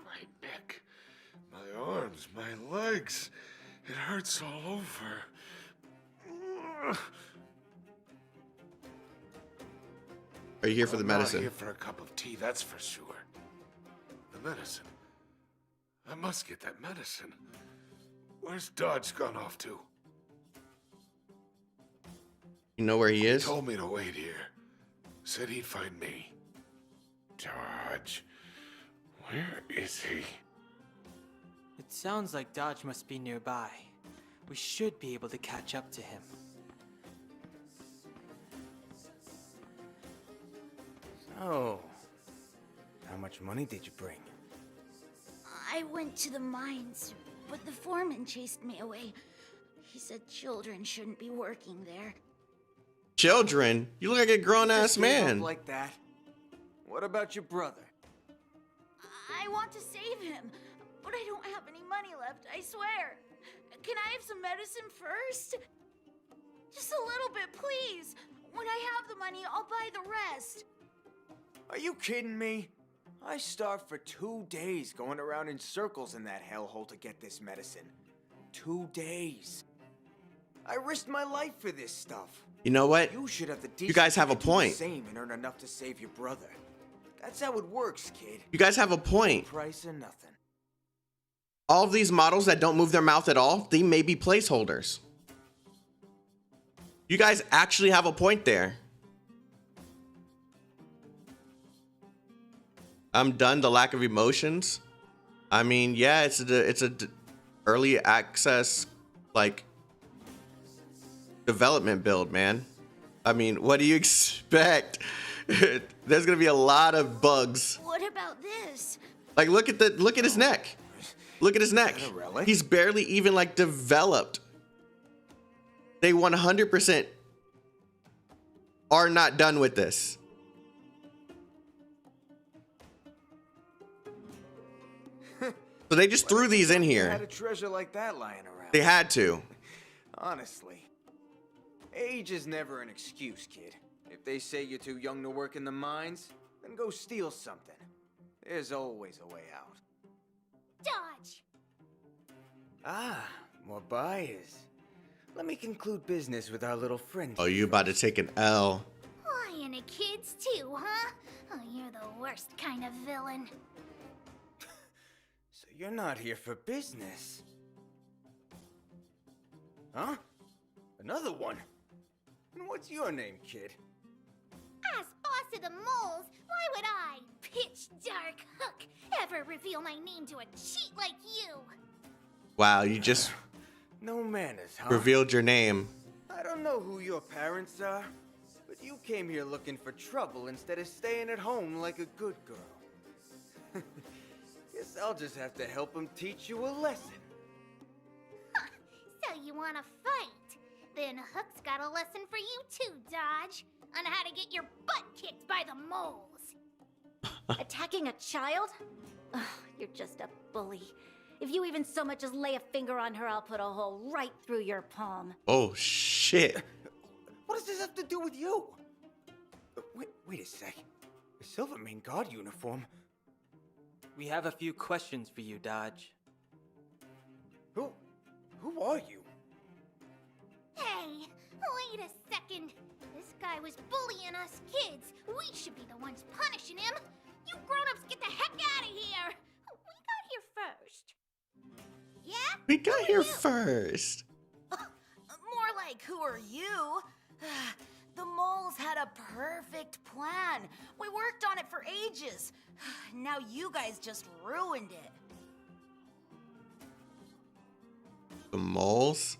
My neck, my arms, my legs. It hurts all over. Are you here for the medicine? I'm not here for a cup of tea, that's for sure. The medicine. I must get that medicine. Where's Dodge gone off to? You know where he is? He told me to wait here. Said he'd find me. Dodge. Where is he? It sounds like Dodge must be nearby. We should be able to catch up to him. Oh. How much money did you bring? I went to the mines, but the foreman chased me away. He said children shouldn't be working there. Children? You look like a grown-ass man. Like that. What about your brother? I want to save him, but I don't have any money left, I swear. Can I have some medicine first? Just a little bit, please. When I have the money, I'll buy the rest. Are you kidding me? I starved for 2 days going around in circles in that hellhole to get this medicine. 2 days. I risked my life for this stuff. You know what? You should have the You guys have a decency to do point. the same and earn enough to save your brother. That's how it works, kid. You guys have a point. Price of nothing. All of these models that don't move their mouth at all, they may be placeholders. You guys actually have a point there. I'm done. The lack of emotions. I mean, yeah, it's a early access like development build, man. I mean, what do you expect? There's gonna be a lot of bugs. What about this? Like, look at his neck. Look at his neck. He's barely even like developed. They 100% are not done with this. So they just threw these in Had here. a treasure like that lying around. They had to. Honestly, age is never an excuse, kid. If they say you're too young to work in the mines, then go steal something. There's always a way out. Dodge! Ah, more buyers. Let me conclude business with our little friend. Oh, you about to take an L. Lying to kids too, huh? Oh, you're the worst kind of villain. So you're not here for business. Huh? Another one? And what's your name, kid? As boss of the moles, why would I, pitch dark hook, ever reveal my name to a cheat like you? Wow, you just No manners, huh? revealed your name. I don't know who your parents are, but you came here looking for trouble instead of staying at home like a good girl. Guess I'll just have to help him teach you a lesson. So you wanna fight? Then Hook's got a lesson for you too, Dodge. On how to get your butt kicked by the moles. Attacking a child? Ugh, you're just a bully. If you even so much as lay a finger on her, I'll put a hole right through your palm. Oh, shit. What does this have to do with you? Wait a sec. The Silvermane Guard uniform. We have a few questions for you, Dodge. Who are you? Hey, wait a second. This guy was bullying us kids. We should be the ones punishing him. You grown-ups get the heck out of here. We got here first. Yeah? We got here first. More like, who are you? The moles had a perfect plan. We worked on it for ages. Now you guys just ruined it. The moles?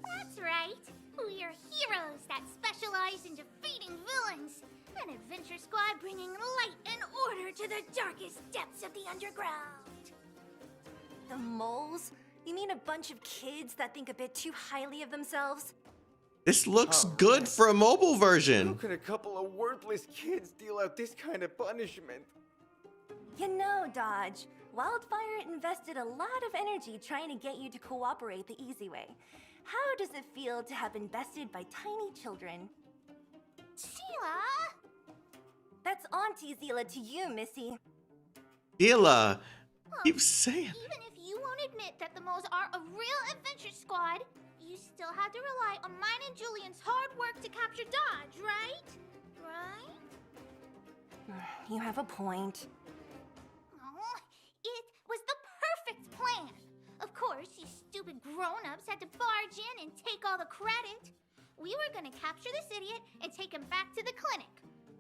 That's right. We are heroes that specialize in defeating villains. An adventure squad bringing light and order to the darkest depths of the underground. The moles? You mean a bunch of kids that think a bit too highly of themselves? This looks good for a mobile How version. could a couple of worthless kids deal out this kind of punishment? You know, Dodge, Wildfire invested a lot of energy trying to get you to cooperate the easy way. How does it feel to have been bested by tiny children? Sheila! That's Auntie Zila to you, Missy. Dila, keep saying. Even if you won't admit that the moles are a real adventure squad, you still have to rely on mine and Julian's hard work to capture Dodge, right? Right? You have a point. Oh, it was the perfect plan. Of course, you stupid grown-ups had to barge in and take all the credit. We were gonna capture this idiot and take him back to the clinic.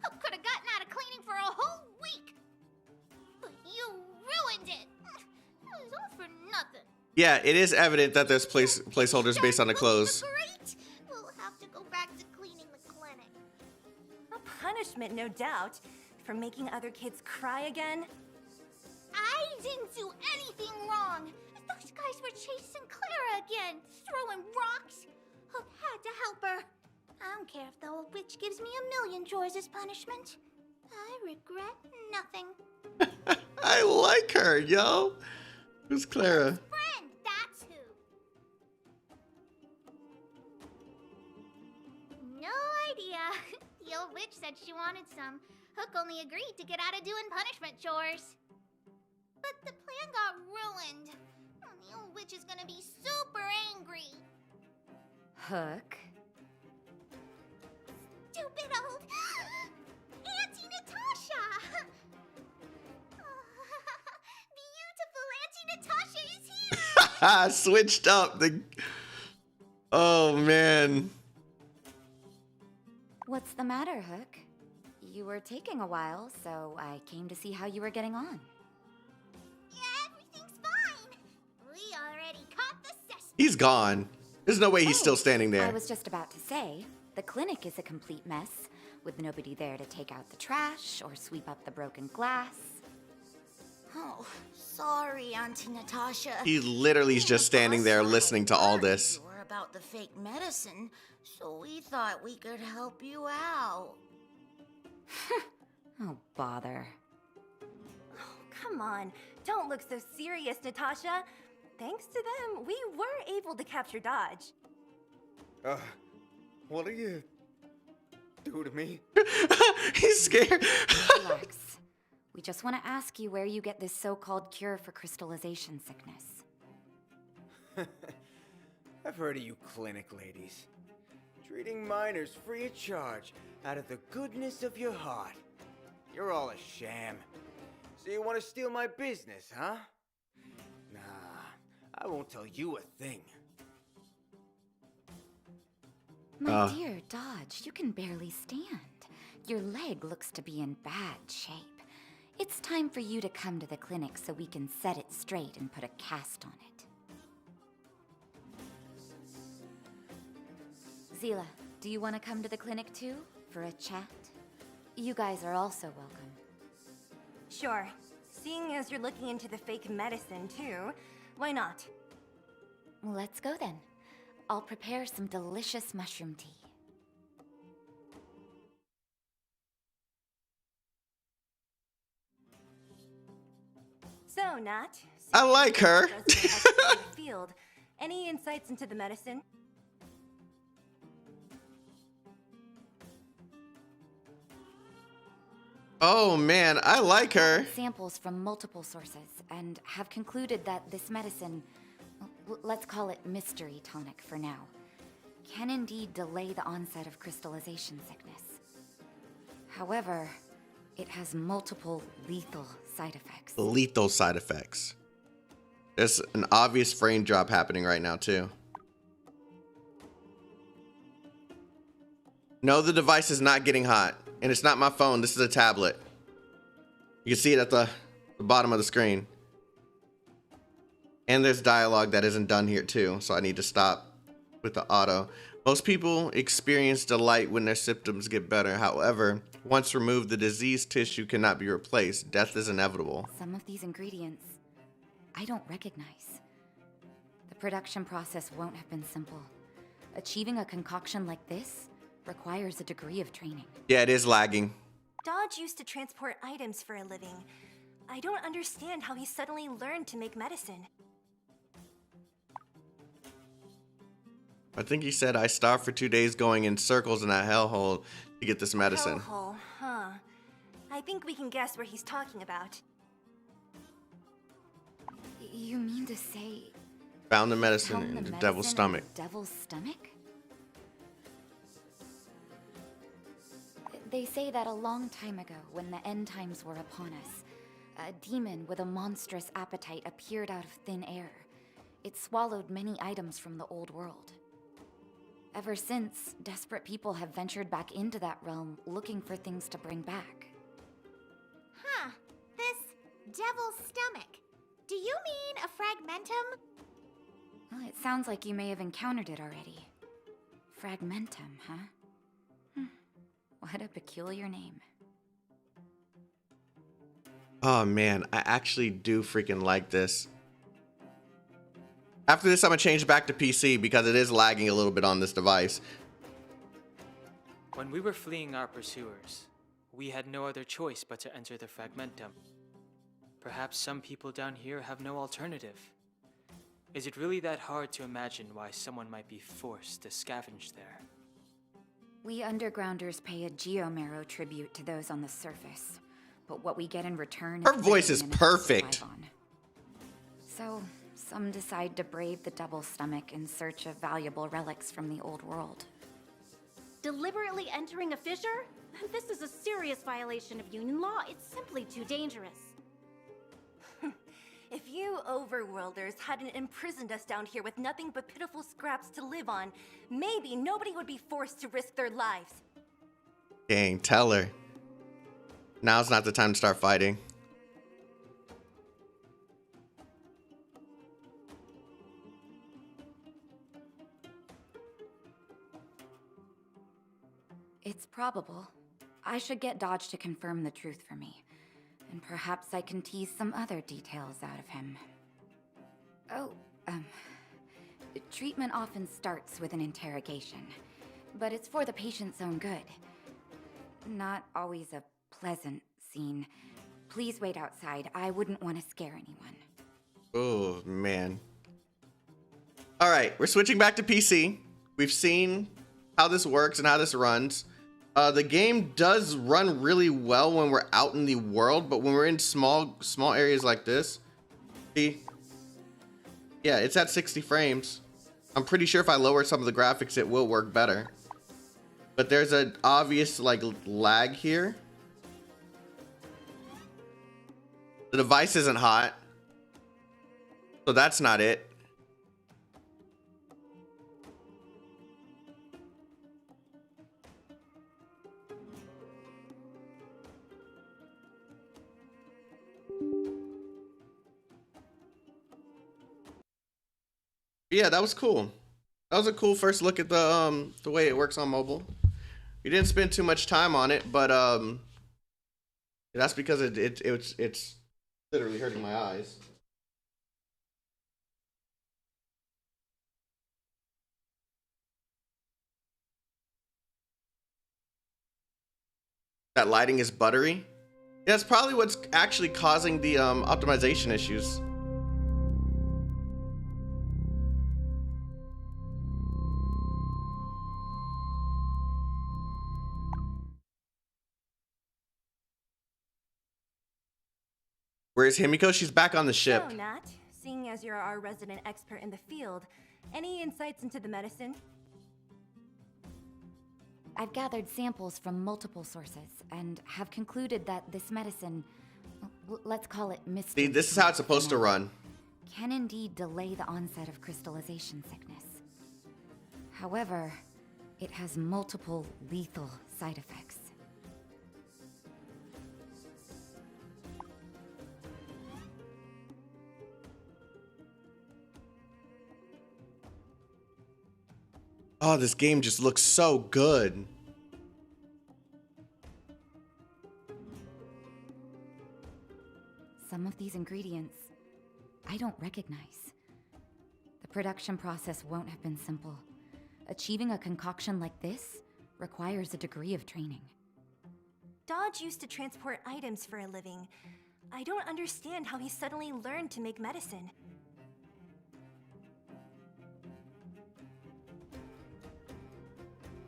Who could have gotten out of cleaning for a whole week? But you ruined it. It was all for nothing. Yeah, it is evident that there's placeholders based on the clothes. Great. We'll have to go back to cleaning the clinic. A punishment, no doubt, for making other kids cry again. I didn't do anything wrong. Those guys were chasing Clara again, throwing rocks. I had to help her. I don't care if the old witch gives me a million chores as punishment. I regret nothing. I like her, yo. Who's Clara? Friend, that's who. No idea. The old witch said she wanted some. Hook only agreed to get out of doing punishment chores. But the plan got ruined. The old witch is gonna be super angry. Hook? Stupid old Auntie Natasha! Beautiful Auntie Natasha is here! Switched up. Oh, man. What's the matter, Hook? You were taking a while, so I came to see how you were getting on. Everything's fine. We already caught the suspect. He's gone. There's no way he's still standing there. I was just about to say, the clinic is a complete mess, with nobody there to take out the trash or sweep up the broken glass. Oh, sorry, Auntie Natasha. He literally is just standing there listening to all this. You were about the fake medicine, so we thought we could help you out. Oh, bother. Come on, don't look so serious, Natasha. Thanks to them, we were able to capture Dodge. What do you do to me? He's scared. Relax. We just want to ask you where you get this so-called cure for crystallization sickness. I've heard of you clinic ladies. Treating minors free of charge out of the goodness of your heart. You're all a sham. So you want to steal my business, huh? Nah, I won't tell you a thing. My dear Dodge, you can barely stand. Your leg looks to be in bad shape. It's time for you to come to the clinic so we can set it straight and put a cast on it. Zila, do you want to come to the clinic too, for a chat? You guys are also welcome. Sure. Seeing as you're looking into the fake medicine too, why not? Let's go then. I'll prepare some delicious mushroom tea. So, Nat. I like her. Field. Any insights into the medicine? Oh man, I like her. Samples from multiple sources and have concluded that this medicine, let's call it mystery tonic for now, can indeed delay the onset of crystallization sickness. However, it has multiple lethal side effects. Lethal side effects. There's an obvious frame drop happening right now too. No, the device is not getting hot. And it's not my phone, this is a tablet. You can see it at the bottom of the screen. And there's dialogue that isn't done here too, so I need to stop with the auto. Most people experience delight when their symptoms get better. However, once removed, the diseased tissue cannot be replaced. Death is inevitable. Some of these ingredients, I don't recognize. production process won't have been simple. Achieving a concoction like this requires a degree of training. Yeah, it is lagging. Dodge used to transport items for a living. I don't understand how he suddenly learned to make medicine. I think he said, I starved for 2 days going in circles in that hellhole to get this medicine. Hellhole, huh? I think we can guess where he's talking about. You mean to say... Found the medicine in the devil's stomach. Devil's stomach? They say that a long time ago, when the end times were upon us, a demon with a monstrous appetite appeared out of thin air. It swallowed many items from the old world. Ever since, desperate people have ventured back into that realm, looking for things to bring back. Huh. This devil's stomach. Do you mean a fragmentum? Well, it sounds like you may have encountered it already. Fragmentum, huh? What a peculiar name. Oh man, I actually do freaking like this. After this, I'm gonna change back to PC because it is lagging a little bit on this device. When we were fleeing our pursuers, we had no other choice but to enter the Fragmentum. Perhaps some people down here have no alternative. Is it really that hard to imagine why someone might be forced to scavenge there? We undergrounders pay a geomarrow tribute to those on the surface, but what we get in return Her voice is perfect. So, some decide to brave the double stomach in search of valuable relics from the old world. Deliberately entering a fissure? This is a serious violation of union law. It's simply too dangerous. If you overworlders hadn't imprisoned us down here with nothing but pitiful scraps to live on, maybe nobody would be forced to risk their lives. Dang, tell her. Now's not the time to start fighting. It's probable. I should get Dodge to confirm the truth for me. And perhaps I can tease some other details out of him. Oh, treatment often starts with an interrogation, but it's for the patient's own good. Not always a pleasant scene. Please wait outside. I wouldn't want to scare anyone. Oh, man. All right, we're switching back to PC. We've seen how this works and how this runs. The game does run really well when we're out in the world, but when we're in small areas like this, see, yeah, it's at 60 frames. I'm pretty sure if I lower some of the graphics, it will work better. But there's an obvious like lag here. The device isn't hot, so that's not it. Yeah, that was cool. That was a cool first look at the way it works on mobile. We didn't spend too much time on it, but that's because it's literally hurting my eyes. That lighting is buttery. Yeah, that's probably what's actually causing the optimization issues. Where's Himiko? She's back on the ship. So, Nat, seeing as you're our resident expert in the field, any insights into the medicine? I've gathered samples from multiple sources and have concluded that this medicine, let's call it mystery. See, this is how it's supposed to run. Can indeed delay the onset of crystallization sickness. However, it has multiple lethal side effects. Oh, this game just looks so good. Some of these ingredients I don't recognize. The The production process won't have been simple. Achieving a concoction like this requires a degree of training. Dodge used to transport items for a living. I don't understand how he suddenly learned to make medicine.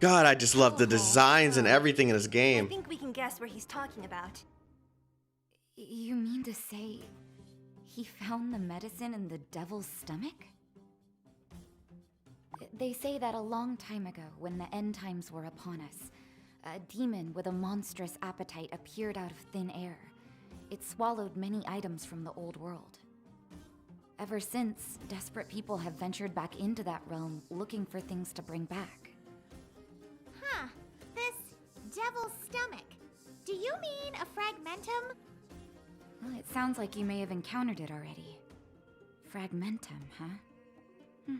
God, I just love the designs and everything in this I game. think we can guess where he's talking about. You mean to say he found the medicine in the devil's stomach? They say that a long time ago, when the end times were upon us, a demon with a monstrous appetite appeared out of thin air. It swallowed many items from the old world. Ever since, desperate people have ventured back into that realm looking for things to bring back. Huh. This devil's stomach. Do you mean a fragmentum? Well, it sounds like you may have encountered it already. Fragmentum, huh?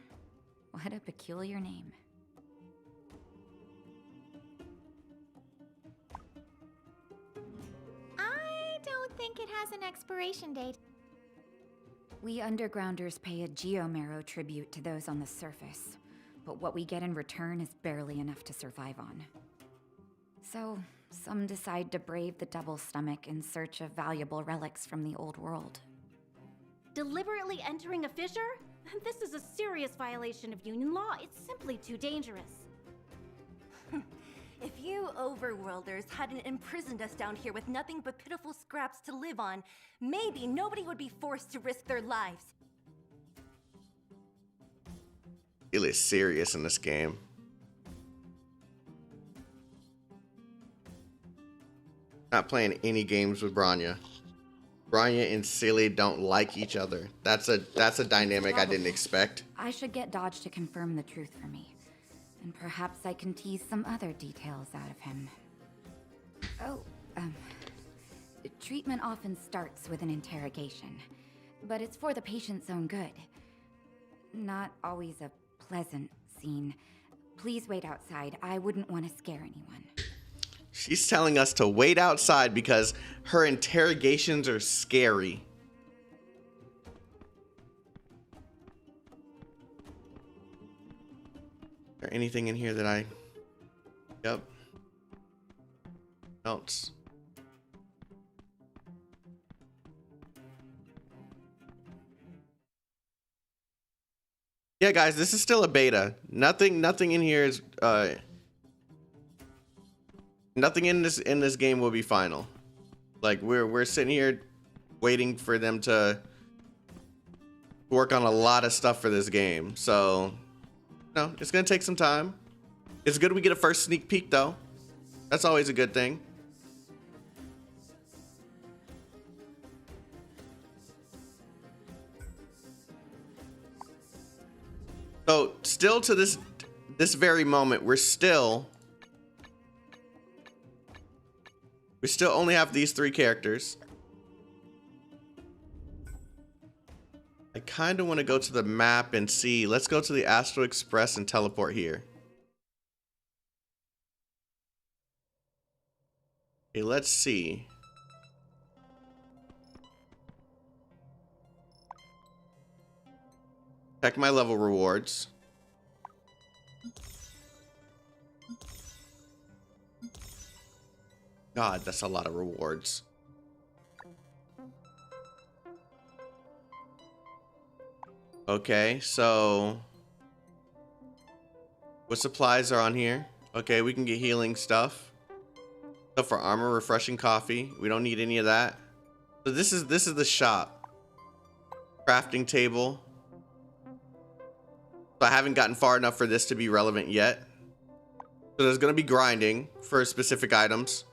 What a peculiar name. I don't think it has an expiration date. We undergrounders pay a geomarrow tribute to those on the surface, but what we get in return is barely enough to survive on. So, some decide to brave the devil's stomach in search of valuable relics from the old world. Deliberately entering a fissure? This is a serious violation of union law. It's simply too dangerous. If you overworlders hadn't imprisoned us down here with nothing but pitiful scraps to live on, maybe nobody would be forced to risk their lives. It is serious in this game. Not playing any games with Branya. Branya and Silly don't like each other. That's a dynamic I didn't expect. I should get Dodge to confirm the truth for me. And perhaps I can tease some other details out of him. Oh, treatment often starts with an interrogation. But it's for the patient's own good. Not always a pleasant scene. Please wait outside. I wouldn't want to scare anyone. She's telling us to wait outside because her interrogations are scary. Is there anything in here that I... Yep. Else. Yeah, guys, this is still a beta. Nothing in here is nothing in this game will be final. Like we're sitting here waiting for them to work on a lot of stuff for this game. So, no, it's gonna take some time. It's good we get a first sneak peek though. That's always a good thing. So, still to this very moment, we still only have these three characters. I kind of want to go to the map and see. Let's go to the Astral Express and teleport here. Okay, let's see. Check my level rewards. God, that's a lot of rewards. Okay, so what supplies are on here? Okay, we can get healing stuff. Stuff for armor, refreshing coffee. We don't need any of that. So this is the shop. Crafting table. So I haven't gotten far enough for this to be relevant yet. So there's gonna be grinding for specific items.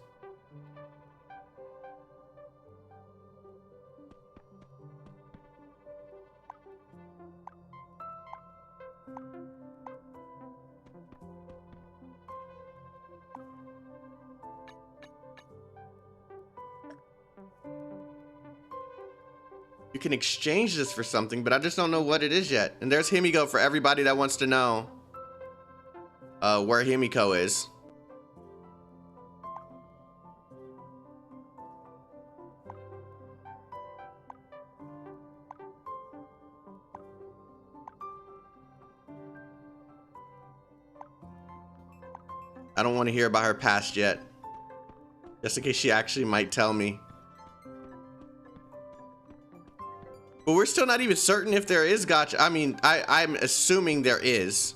You can exchange this for something, but I just don't know what it is yet. And there's Himiko for everybody that wants to know where Himiko is. I don't want to hear about her past yet. Just in case she actually might tell me. But we're still not even certain if there is gacha. I mean, I'm assuming there is.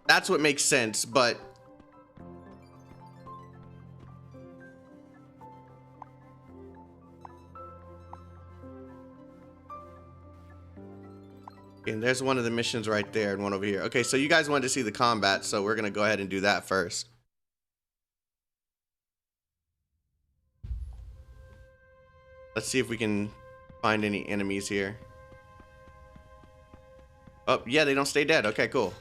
That's what makes sense, but... And there's one of the missions right there and one over here. Okay, so you guys wanted to see the combat, so we're going to go ahead and do that first. Let's see if we can find any enemies here. Oh, yeah, they don't stay dead. Okay, cool.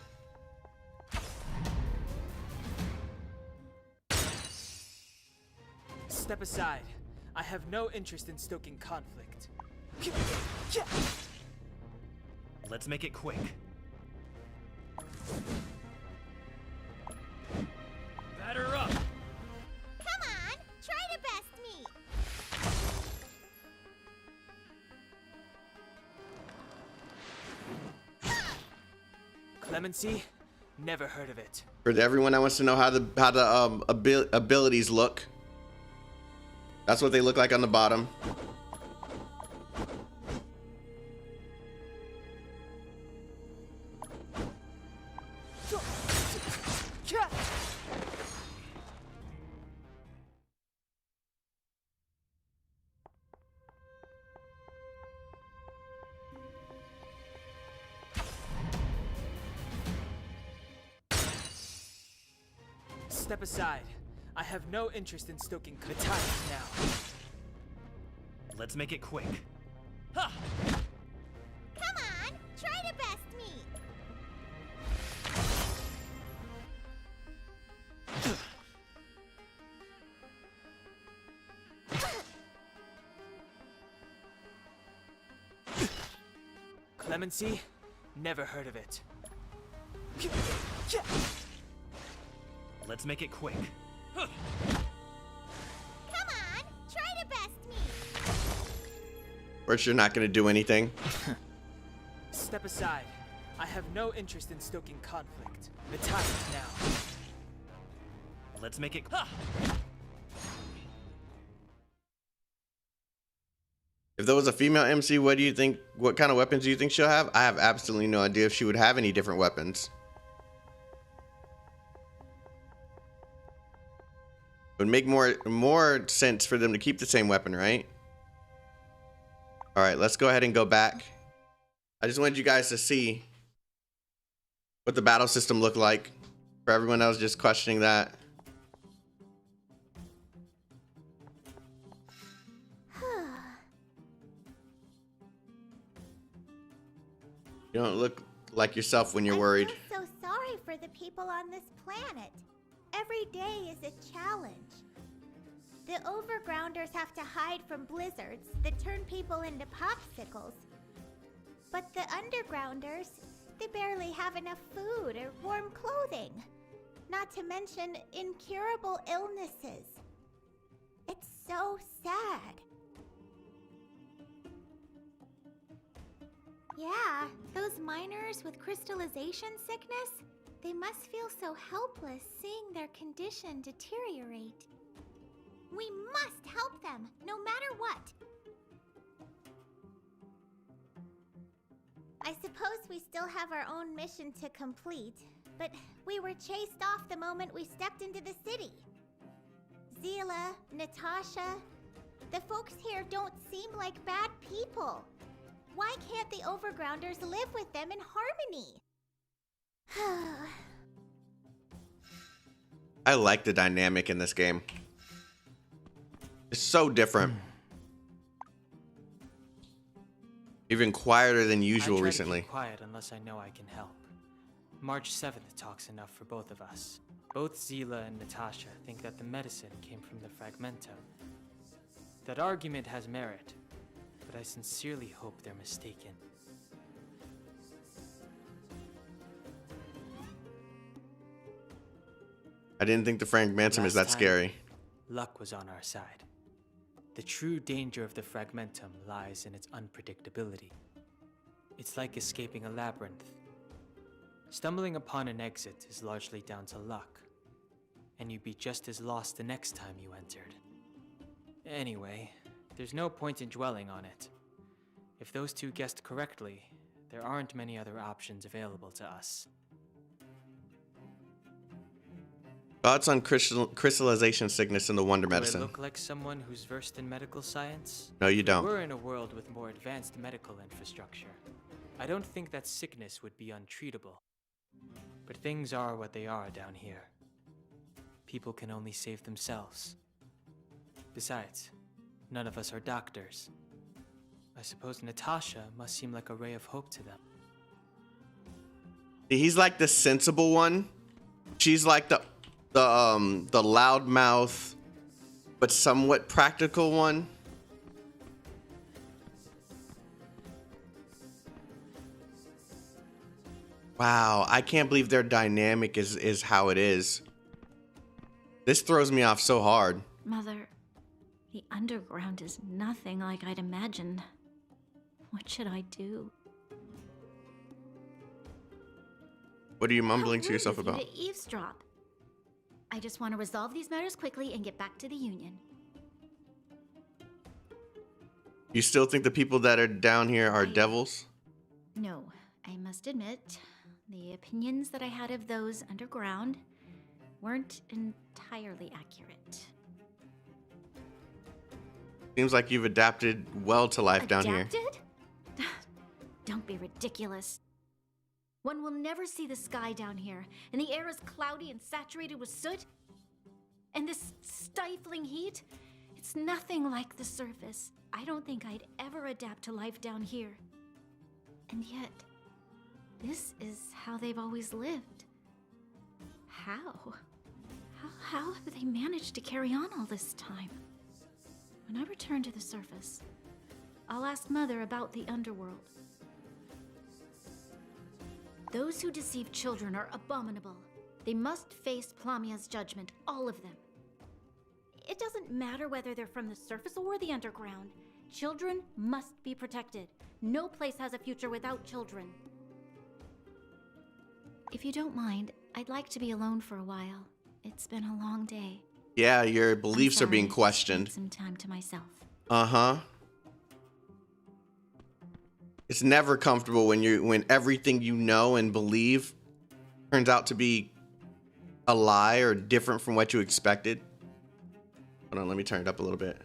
Step aside. I have no interest in stoking conflict. Let's make it quick. Batter up! Come on, try to best me. Clemency? Never heard of it. For everyone that wants to know how the abilities look, that's what they look like on the bottom. Step aside. I have no interest in stoking the time now. Let's make it quick. Ha! Come on, try to best me. Clemency? Never heard of it. Let's make it quick. Come on, try to best me. First, you're not going to do anything. Step aside. I have no interest in stoking conflict. The time is now. Let's make it. If there was a female MC, what do you think? What kind of weapons do you think she'll have? I have absolutely no idea if she would have any different weapons. It would make more sense for them to keep the same weapon, right? All right, let's go ahead and go back. I just wanted you guys to see what the battle system looked like for everyone that was just questioning that. You don't look like yourself when you're worried. I feel so sorry for the people on this planet. Every day is a challenge. The overgrounders have to hide from blizzards that turn people into popsicles. But the undergrounders, they barely have enough food or warm clothing. Not to mention incurable illnesses. It's so sad. Yeah, those miners with crystallization sickness, they must feel so helpless seeing their condition deteriorate. We must help them, no matter what. I suppose we still have our own mission to complete, but we were chased off the moment we stepped into the city. Zila, Natasha, the folks here don't seem like bad people. Why can't the Overgrounders live with them in harmony? I like the dynamic in this game. It's so different. Even quieter than usual recently. I try to keep quiet unless I know I can help. March 7th talks enough for both of us. Both Zila and Natasha think that the medicine came from the Fragmentum. That argument has merit, but I sincerely hope they're mistaken. I didn't think the Fragmentum is that scary. Luck was on our side. The true danger of the Fragmentum lies in its unpredictability. It's like escaping a labyrinth. Stumbling upon an exit is largely down to luck, and you'd be just as lost the next time you entered. Anyway, there's no point in dwelling on it. If those two guessed correctly, there aren't many other options available to us. Thoughts on crystallization sickness and the wonder medicine? Do I look like someone who's versed in medical science? No, you don't. We're in a world with more advanced medical infrastructure. I don't think that sickness would be untreatable. But things are what they are down here. People can only save themselves. Besides, none of us are doctors. I suppose Natasha must seem like a ray of hope to them. He's like the sensible one. She's like the loudmouth, but somewhat practical one. Wow, I can't believe their dynamic is how it is. This throws me off so hard. Mother, the underground is nothing like I'd imagined. What should I do? What are you mumbling How to yourself rude of about? you to eavesdrop. I just want to resolve these matters quickly and get back to the Union. You still think the people that are down here are devils? No, I must admit, the opinions that I had of those underground weren't entirely accurate. Seems like you've adapted well to life down here. Adapted? Don't be ridiculous. One will never see the sky down here, and the air is cloudy and saturated with soot. And this stifling heat, it's nothing like the surface. I don't think I'd ever adapt to life down here. And yet, this is how they've always lived. How? How have they managed to carry on all this time? When I return to the surface, I'll ask Mother about the underworld. Those who deceive children are abominable. They must face Plamia's judgment, all of them. It doesn't matter whether they're from the surface or the underground. Children must be protected. No place has a future without children. If you don't mind, I'd like to be alone for a while. It's been a long day. Yeah, your beliefs are being questioned. Some time to myself. Uh-huh. It's never comfortable when everything you know and believe turns out to be a lie or different from what you expected. Hold on, let me turn it up a little bit.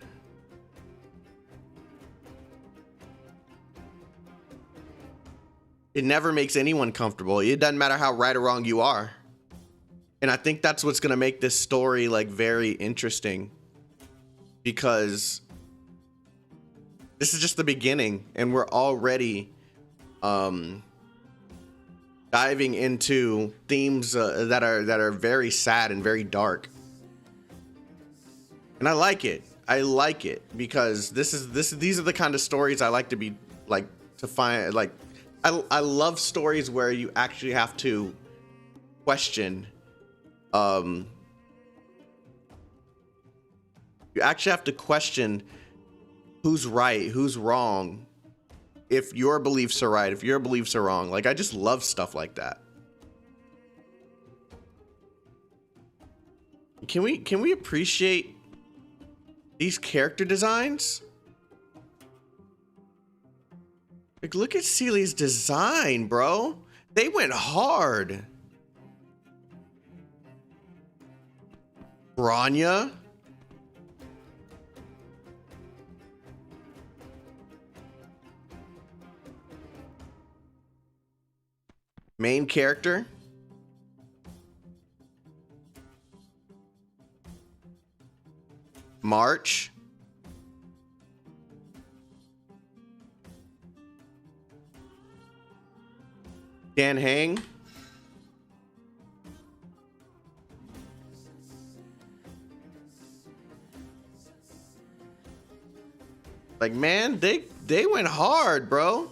It never makes anyone comfortable. It doesn't matter how right or wrong you are. And I think that's what's going to make this story like very interesting, because this is just the beginning and we're already diving into themes that are very sad and very dark. And I like it. I like it because these are the kind of stories I like to be like to find. Like I love stories where you actually have to question. You actually have to question who's right, who's wrong, if your beliefs are right, if your beliefs are wrong. Like, I just love stuff like that. Can we appreciate these character designs? Like, look at Seely's design, bro. They went hard. Branya. Main character. March. Dan Hang. Like, man, they went hard, bro.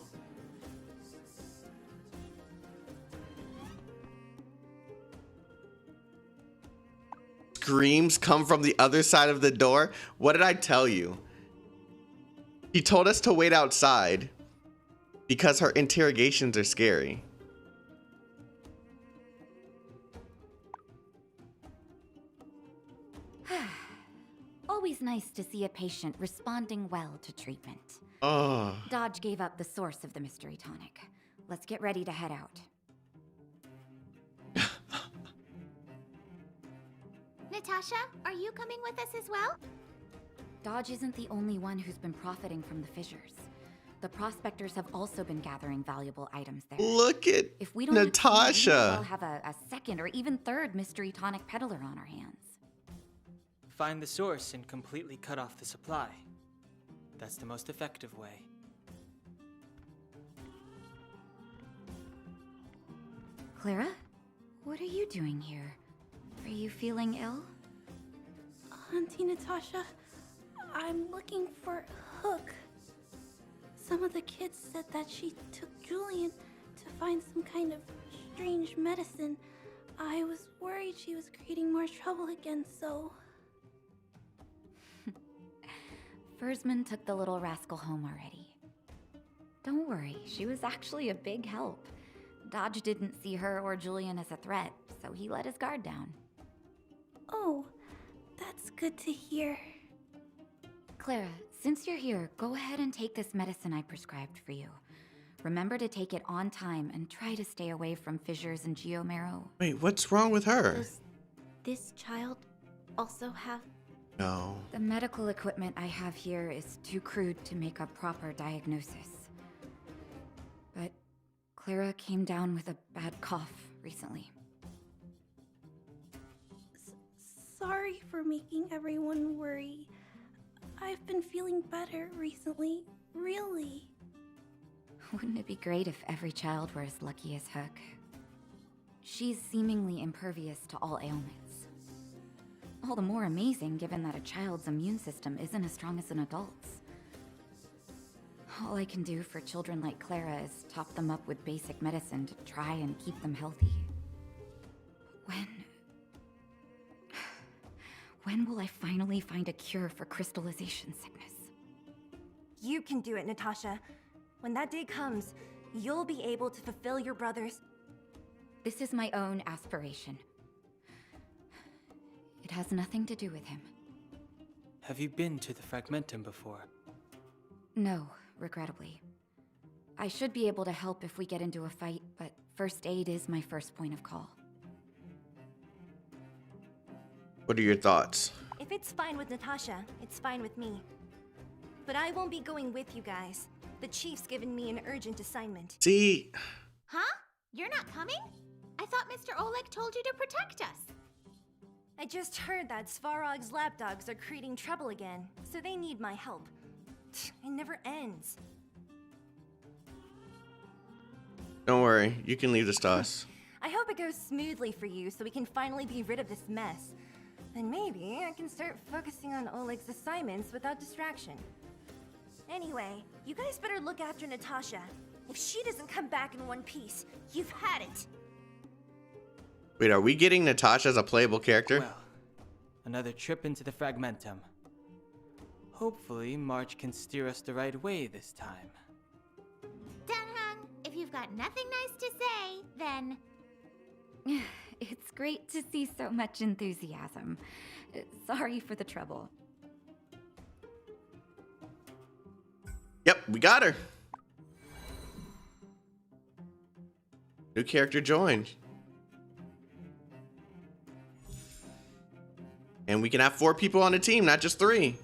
Screams come from the other side of the door. What did I tell you? He told us to wait outside because her interrogations are scary. always nice to see a patient responding well to treatment. Oh. Dodge gave up the source of the mystery tonic. Let's get ready to head out. Natasha, are you coming with us as well? Dodge isn't the only one who's been profiting from the fissures. The prospectors have also been gathering valuable items there. Look at if we don't Natasha. We might well have a second or even third mystery tonic peddler on our hands. Find the source and completely cut off the supply. That's the most effective way. Clara, what are you doing here? Are you feeling ill? Auntie Natasha, I'm looking for Hook. Some of the kids said that she took Julian to find some kind of strange medicine. I was worried she was creating more trouble again, so... Fursman took the little rascal home already. Don't worry, she was actually a big help. Dodge didn't see her or Julian as a threat, so he let his guard down. Oh, that's good to hear. Clara, since you're here, go ahead and take this medicine I prescribed for you. Remember to take it on time and try to stay away from fissures and geomarrow. Wait, what's wrong with her? Does this child also have... No. The medical equipment I have here is too crude to make a proper diagnosis. But Clara came down with a bad cough recently. Sorry for making everyone worry. I've been feeling better recently, really. Wouldn't it be great if every child were as lucky as Hook? She's seemingly impervious to all ailments. All the more amazing given that a child's immune system isn't as strong as an adult's. All I can do for children like Clara is top them up with basic medicine to try and keep them healthy. When will I finally find a cure for crystallization sickness? You can do it, Natasha. When that day comes, you'll be able to fulfill your brother's... This is my own aspiration. It has nothing to do with him. Have you been to the Fragmentum before? No, regrettably. I should be able to help if we get into a fight, but first aid is my first point of call. What are your thoughts? If it's fine with Natasha, it's fine with me. But I won't be going with you guys. The chief's given me an urgent assignment. See? Huh? You're not coming? I thought Mr. Oleg told you to protect us. I just heard that Svarog's lapdogs are creating trouble again, so they need my help. It never ends. Don't worry, you can leave this to us. I hope it goes smoothly for you so we can finally be rid of this mess. Then maybe I can start focusing on Oleg's assignments without distraction. Anyway, you guys better look after Natasha. If she doesn't come back in one piece, you've had it. Wait, are we getting Natasha as a playable character? Well, another trip into the Fragmentum. Hopefully, March can steer us the right way this time. Danhung, if you've got nothing nice to say, then... It's great to see so much enthusiasm. Sorry for the trouble. Yep, we got her. New character joined. And we can have 4 people on a team, not just 3.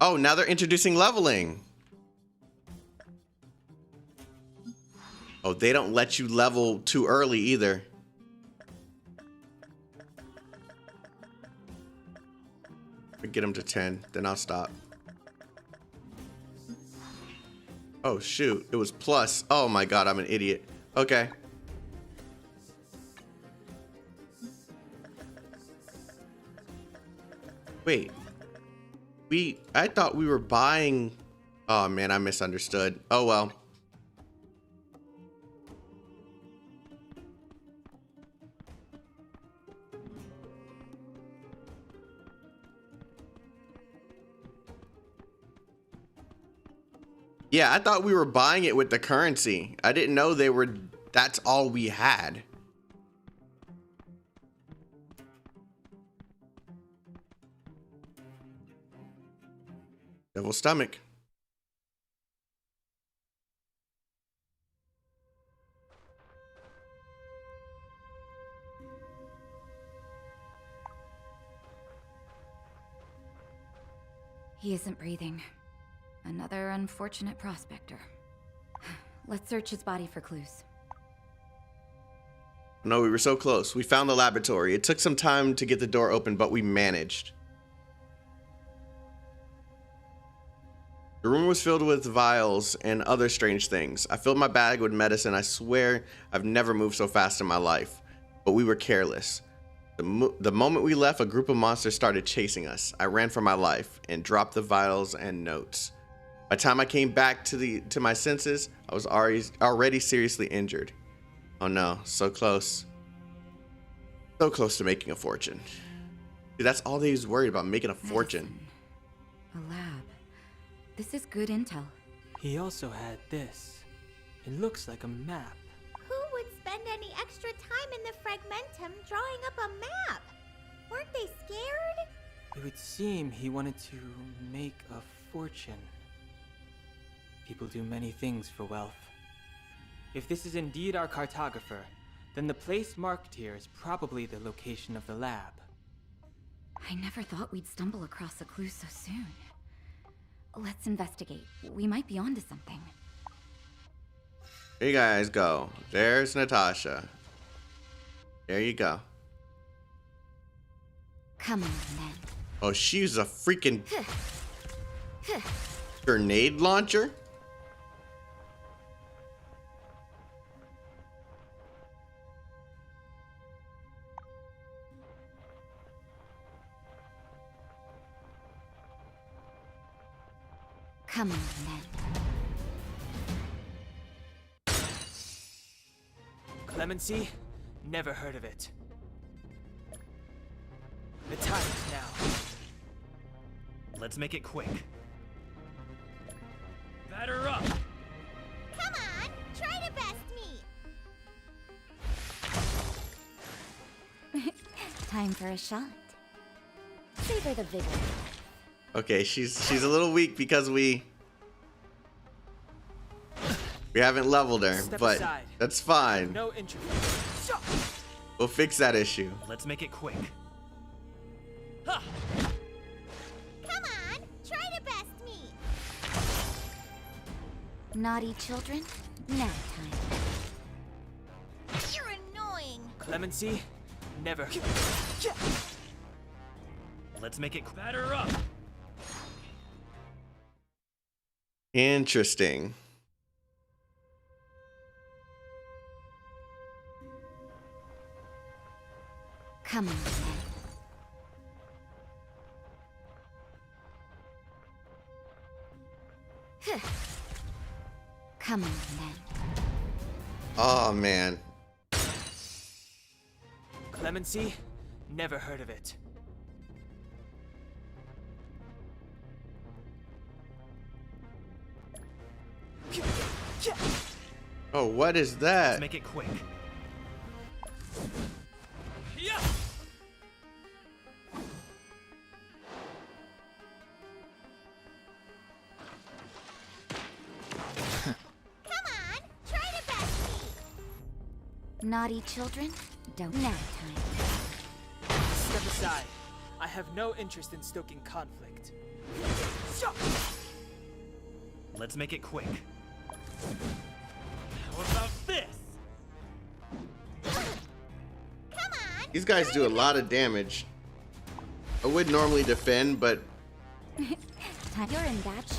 Oh, now they're introducing leveling. Oh, they don't let you level too early either. Get them to 10, then I'll stop. Oh shoot, it was plus. Oh my god, I'm an idiot. Okay. Wait. I thought we were buying... Oh man, I misunderstood. Oh well. Yeah, I thought we were buying it with the currency. I didn't know that's all we had. Devil's stomach. He isn't breathing. Another unfortunate prospector. Let's search his body for clues. No, we were so close. We found the laboratory. It took some time to get the door open, but we managed. The room was filled with vials and other strange things. I filled my bag with medicine. I swear I've never moved so fast in my life. But we were careless. The moment we left, a group of monsters started chasing us. I ran for my life and dropped the vials and notes. By the time I came back to my senses, I was already seriously injured. Oh no, so close. So close to making a fortune. See, that's all they was worried about, making a fortune. A lab. This is good intel. He also had this. It looks like a map. Who would spend any extra time in the Fragmentum drawing up a map? Weren't they scared? It would seem he wanted to make a fortune. People do many things for wealth. If this is indeed our cartographer, then the place marked here is probably the location of the lab. I never thought we'd stumble across a clue so soon. Let's investigate. We might be onto something. There you guys go. There's Natasha. There you go. Come on, then. Oh, she's a freaking grenade launcher? Come on, then. Clemency? Never heard of it. The time is now. Let's make it quick. Batter up! Come on, try to best me. Time for a shot. Savor the vigor. Okay, she's a little weak because we haven't leveled her, but that's fine. No interest. We'll fix that issue. Let's make it quick. Come on, try to best me. Naughty children, nap time. You're annoying. Clemency? Never. Let's make it batter up. Interesting. Come on, then. Come on, then. Oh, man. Clemency? Never heard of it. Oh, what is that? Let's make it quick. Yeah. Come on, try to best me. Naughty children, don't nap time. Step aside. I have no interest in stoking conflict. Let's make it quick. How about this? Come on. These guys do a lot of damage. I would normally defend, but You're in that.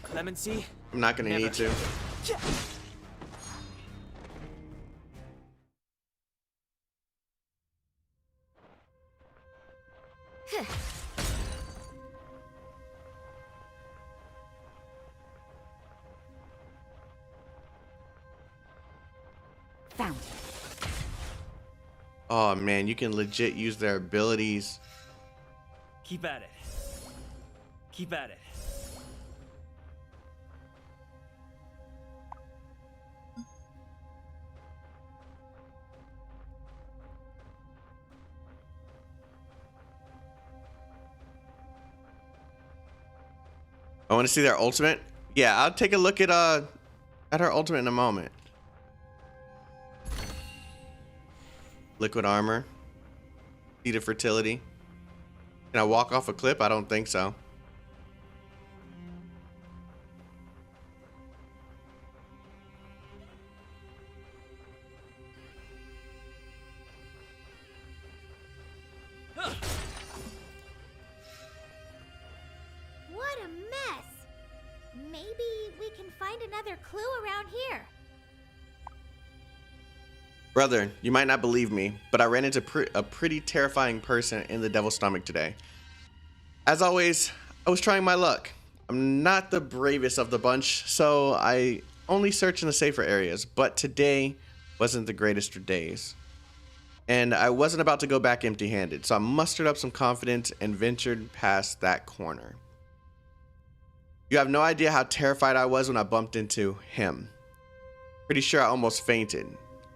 Clemency? I'm not gonna need to. Found. Oh man, you can legit use their abilities. Keep at it. Keep at it. I want to see their ultimate. Yeah, I'll take a look at her ultimate in a moment. Liquid armor. Seed of fertility. Can I walk off a cliff? I don't think so. What a mess! Maybe we can find another clue around here. Brother, you might not believe me, but I ran into a pretty terrifying person in the Devil's Stomach today. As always, I was trying my luck. I'm not the bravest of the bunch, so I only search in the safer areas, but today wasn't the greatest of days. And I wasn't about to go back empty-handed, so I mustered up some confidence and ventured past that corner. You have no idea how terrified I was when I bumped into him. Pretty sure I almost fainted.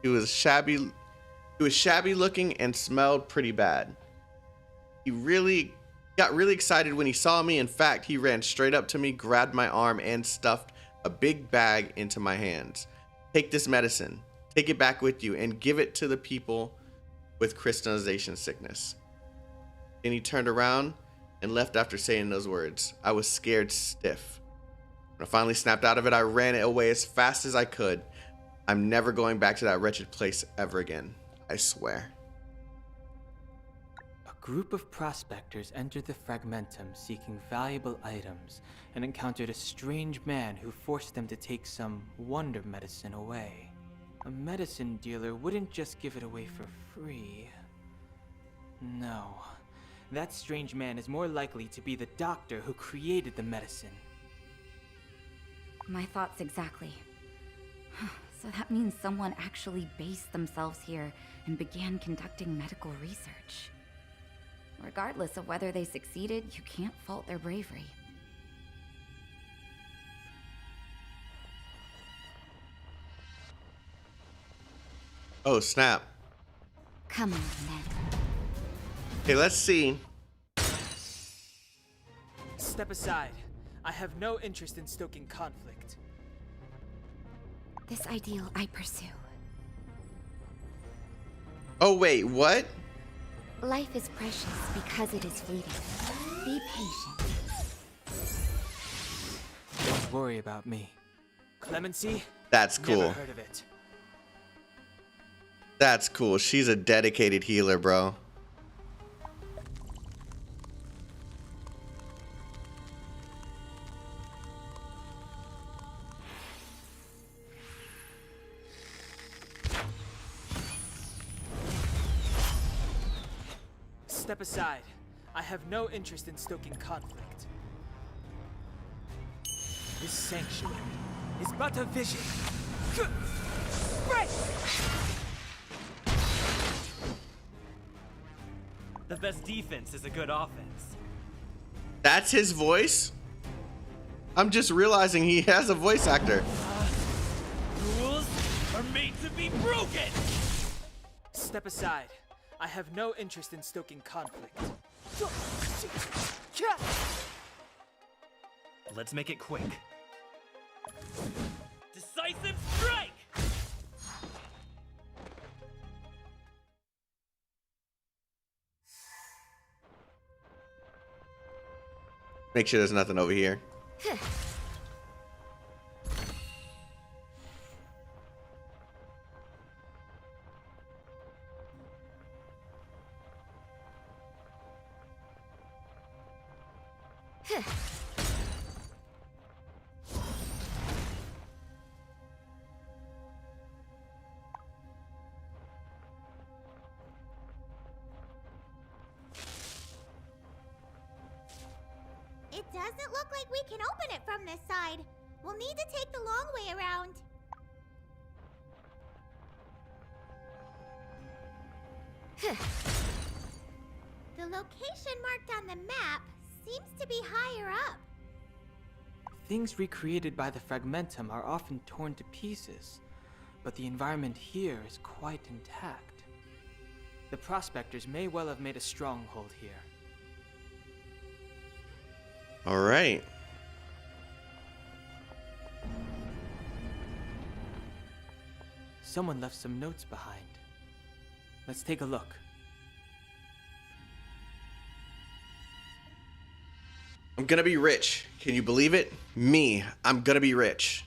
He was shabby looking and smelled pretty bad. He got really excited when he saw me. In fact, he ran straight up to me, grabbed my arm, and stuffed a big bag into my hands. Take this medicine, take it back with you, and give it to the people with crystallization sickness. Then he turned around and left after saying those words. I was scared stiff. When I finally snapped out of it, I ran away as fast as I could. I'm never going back to that wretched place ever again. I swear. A group of prospectors entered the Fragmentum seeking valuable items and encountered a strange man who forced them to take some wonder medicine away. A medicine dealer wouldn't just give it away for free. No. That strange man is more likely to be the doctor who created the medicine. My thoughts exactly. So that means someone actually based themselves here and began conducting medical research. Regardless of whether they succeeded, you can't fault their bravery. Oh, snap. Come on, then. Okay, let's see. Step aside. I have no interest in stoking conflict. This ideal I pursue. Oh, wait, what? Life is precious because it is fleeting. Be patient. Don't worry about me. Clemency? That's cool. Never heard of it. That's cool. She's a dedicated healer, bro. Step aside. I have no interest in stoking conflict. This sanctuary is but a vision. Right! The best defense is a good offense. That's his voice? I'm just realizing he has a voice actor. Rules are made to be broken! Step aside. I have no interest in stoking conflict. Let's make it quick. Decisive strike! Make sure there's nothing over here. It doesn't look like we can open it from this side. We'll need to take the long way around. The location marked on the map seems to be higher up. Things recreated by the Fragmentum are often torn to pieces, but the environment here is quite intact. The prospectors may well have made a stronghold here. All right. someone left some notes behind. Let's take a look. I'm gonna be rich. Can you believe it? Me, I'm gonna be rich.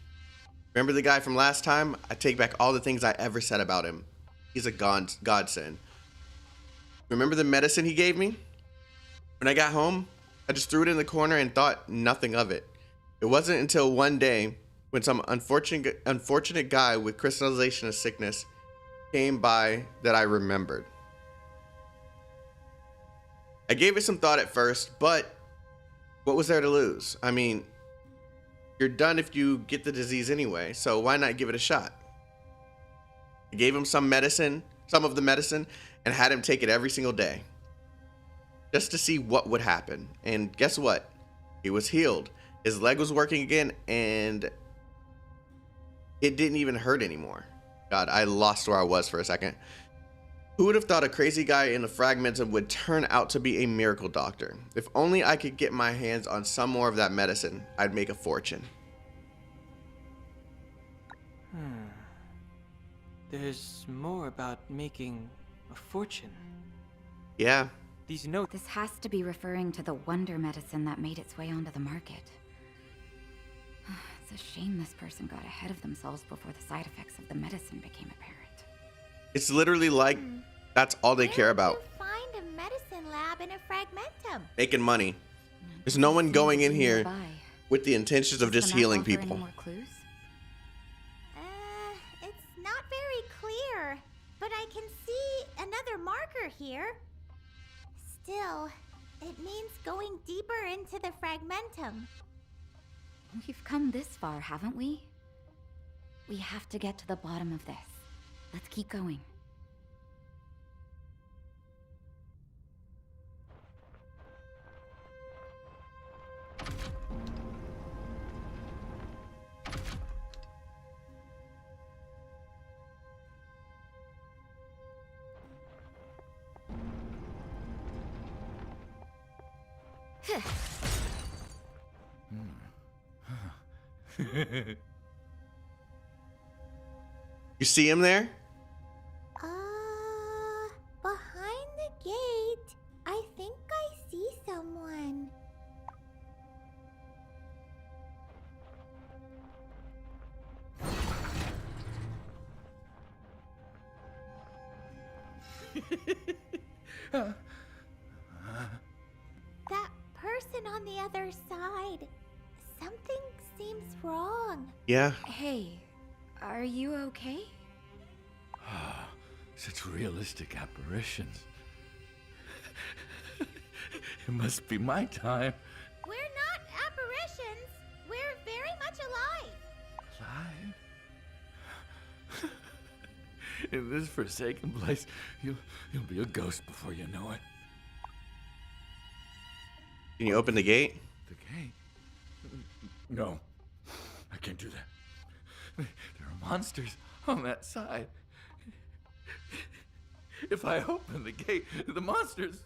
Remember the guy from last time? I take back all the things I ever said about him. He's a godsend. Remember the medicine he gave me? When I got home, I just threw it in the corner and thought nothing of it. It wasn't until one day when some unfortunate guy with crystallization of sickness came by that I remembered. I gave it some thought at first, but what was there to lose? I mean, you're done if you get the disease anyway, so why not give it a shot? I gave him some of the medicine, and had him take it every single day, just to see what would happen. And guess what? He was healed. His leg was working again, and it didn't even hurt anymore. God, I lost where I was for a second. Who would have thought a crazy guy in the Fragmentum would turn out to be a miracle doctor? If only I could get my hands on some more of that medicine, I'd make a fortune. There's more about making a fortune. Yeah. These notes. This has to be referring to the wonder medicine that made its way onto the market. It's a shame this person got ahead of themselves before the side effects of the medicine became apparent. It's literally like that's all they care about. Find a medicine lab in a Fragmentum. Making money. There's no one going in here with the intentions of just healing people. Any more clues? It's not very clear, but I can see another marker here. Still, it means going deeper into the Fragmentum. We've come this far, haven't we? We have to get to the bottom of this. Let's keep going. You see him there? Behind the gate, I think I see someone. That person on the other side. Something seems wrong. Yeah. Hey, are you okay? Such realistic apparitions. It must be my time. We're not apparitions. We're very much alive. Alive? In this forsaken place, you'll be a ghost before you know it. Can you open the gate? The gate? No. I can't do that. There are monsters on that side. If I open the gate, the monsters...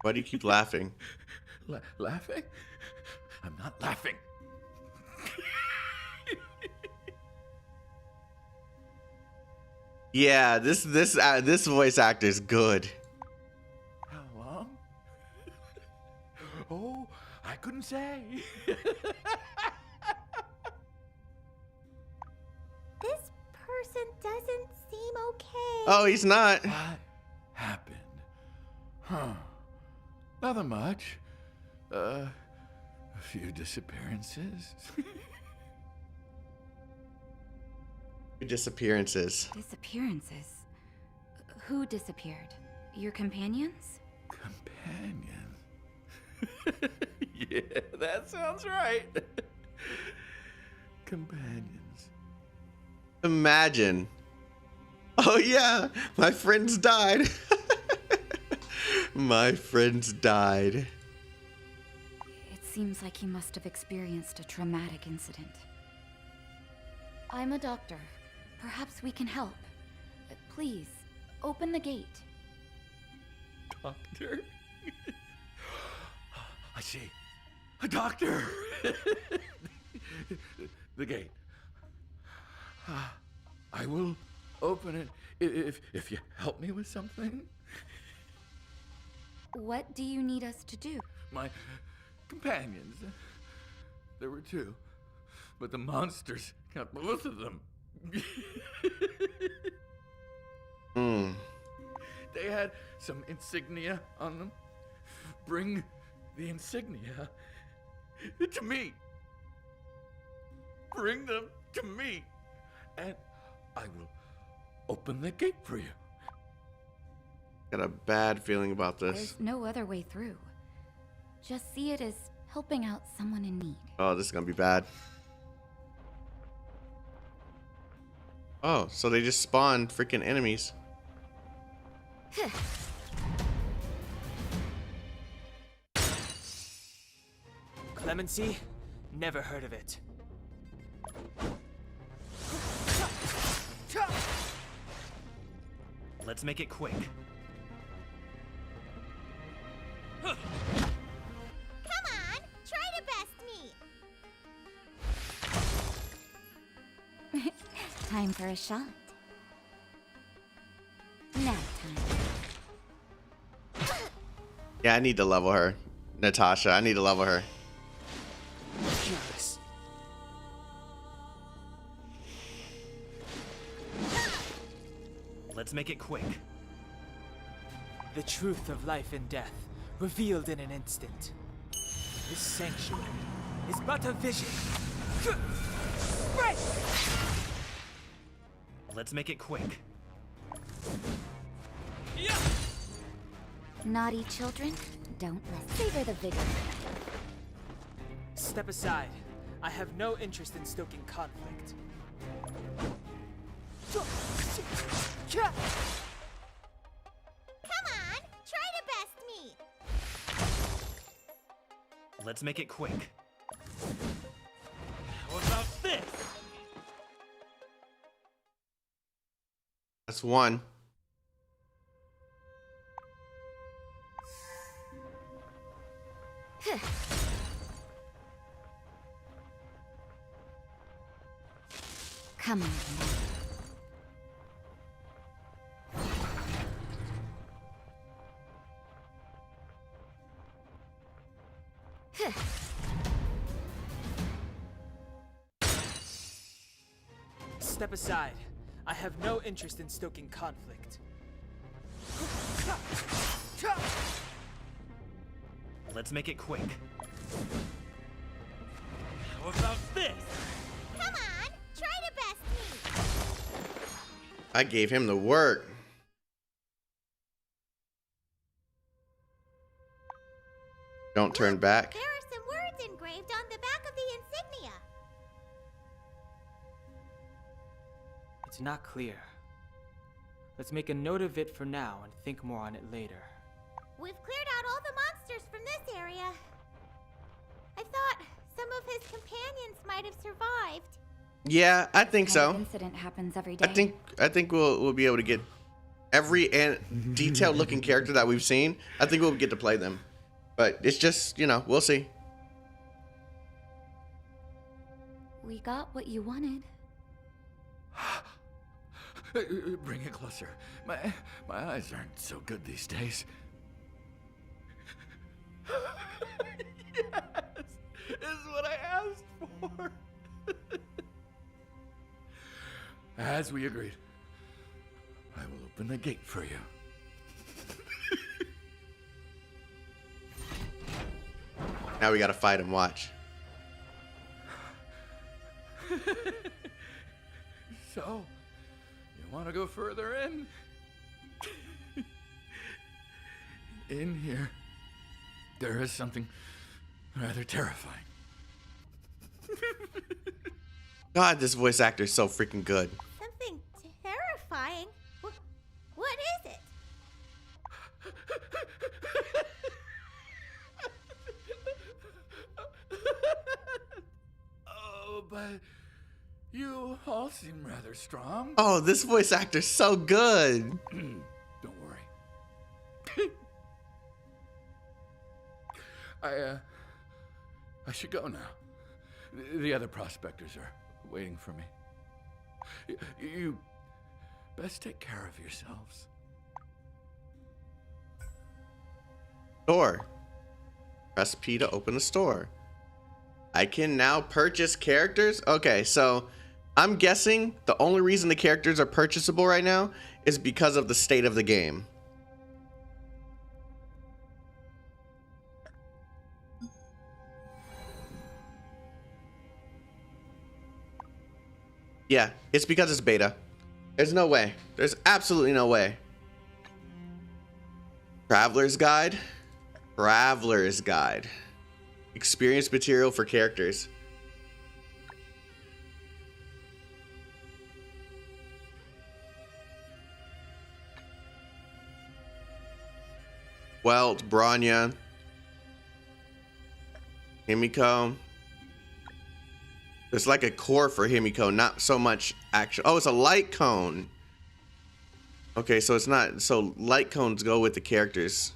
Why do you keep laughing? Laughing? I'm not laughing. Yeah, this voice actor is good. How long? Oh, I couldn't say. This person doesn't seem okay. Oh, he's not. What happened? Huh. Nothing much. A few disappearances. Disappearances. Disappearances? Who disappeared? Your companions? Companions? Yeah, that sounds right. Companions. Imagine. Oh yeah, my friends died. My friends died. It seems like he must have experienced a traumatic incident. I'm a doctor. Perhaps we can help. Please, open the gate. Doctor? I see. A doctor! The gate. I will open it if you help me with something. What do you need us to do? My companions. There were two, but the monsters got both of them. They had some insignia on them. Bring the insignia to me. Bring them to me, and I will open the gate for you. Got a bad feeling about this. There's no other way through. Just see it as helping out someone in need. Oh, this is gonna be bad. Oh, so they just spawned freaking enemies. Clemency? Never heard of it. Let's make it quick. Come on, try to best me. Time for a shot. Now time. Yeah, I need to level her. Natasha, I need to level her. Curious. Let's make it quick. The truth of life and death, revealed in an instant. This sanctuary is but a vision. Right! Let's make it quick. Naughty children, don't savor the vigor. Step aside. I have no interest in stoking conflict. Come on, try to best me. Let's make it quick. How about this? That's one. Come on. Step aside. I have no interest in stoking conflict. Let's make it quick. How about this? Come on, try to best me. I gave him the work. Don't turn back. There are some words engraved on the back of the insignia. It's not clear. Let's make a note of it for now and think more on it later. We've cleared out all the monsters from this area. I thought some of his companions might have survived. Yeah, I think Kind of so. incident happens every day. I think we'll be able to get every detailed looking character that we've seen. I think we'll get to play them, but it's just, you know, we'll see. We got what you wanted. Bring it closer. My eyes aren't so good these days. Yes, is what I asked for. As we agreed, I will open the gate for you. Now we gotta fight him. Watch. So, you want to go further in? In here, there is something rather terrifying. God, this voice actor is so freaking good. Something terrifying? What is it? Oh, but you all seem rather strong. Oh, this voice actor's so good. Don't worry. I should go now. The other prospectors are waiting for me. You best take care of yourselves. Store. Press P to open the store. I can now purchase characters? Okay, so I'm guessing the only reason the characters are purchasable right now is because of the state of the game. Yeah, it's because it's beta. There's no way. There's absolutely no way. Traveler's Guide. Traveler's Guide. Experience material for characters. Welt, Bronya, Himiko. There's like a core for Himiko, not so much action. Oh, it's a light cone. Okay, so it's not. So light cones go with the characters.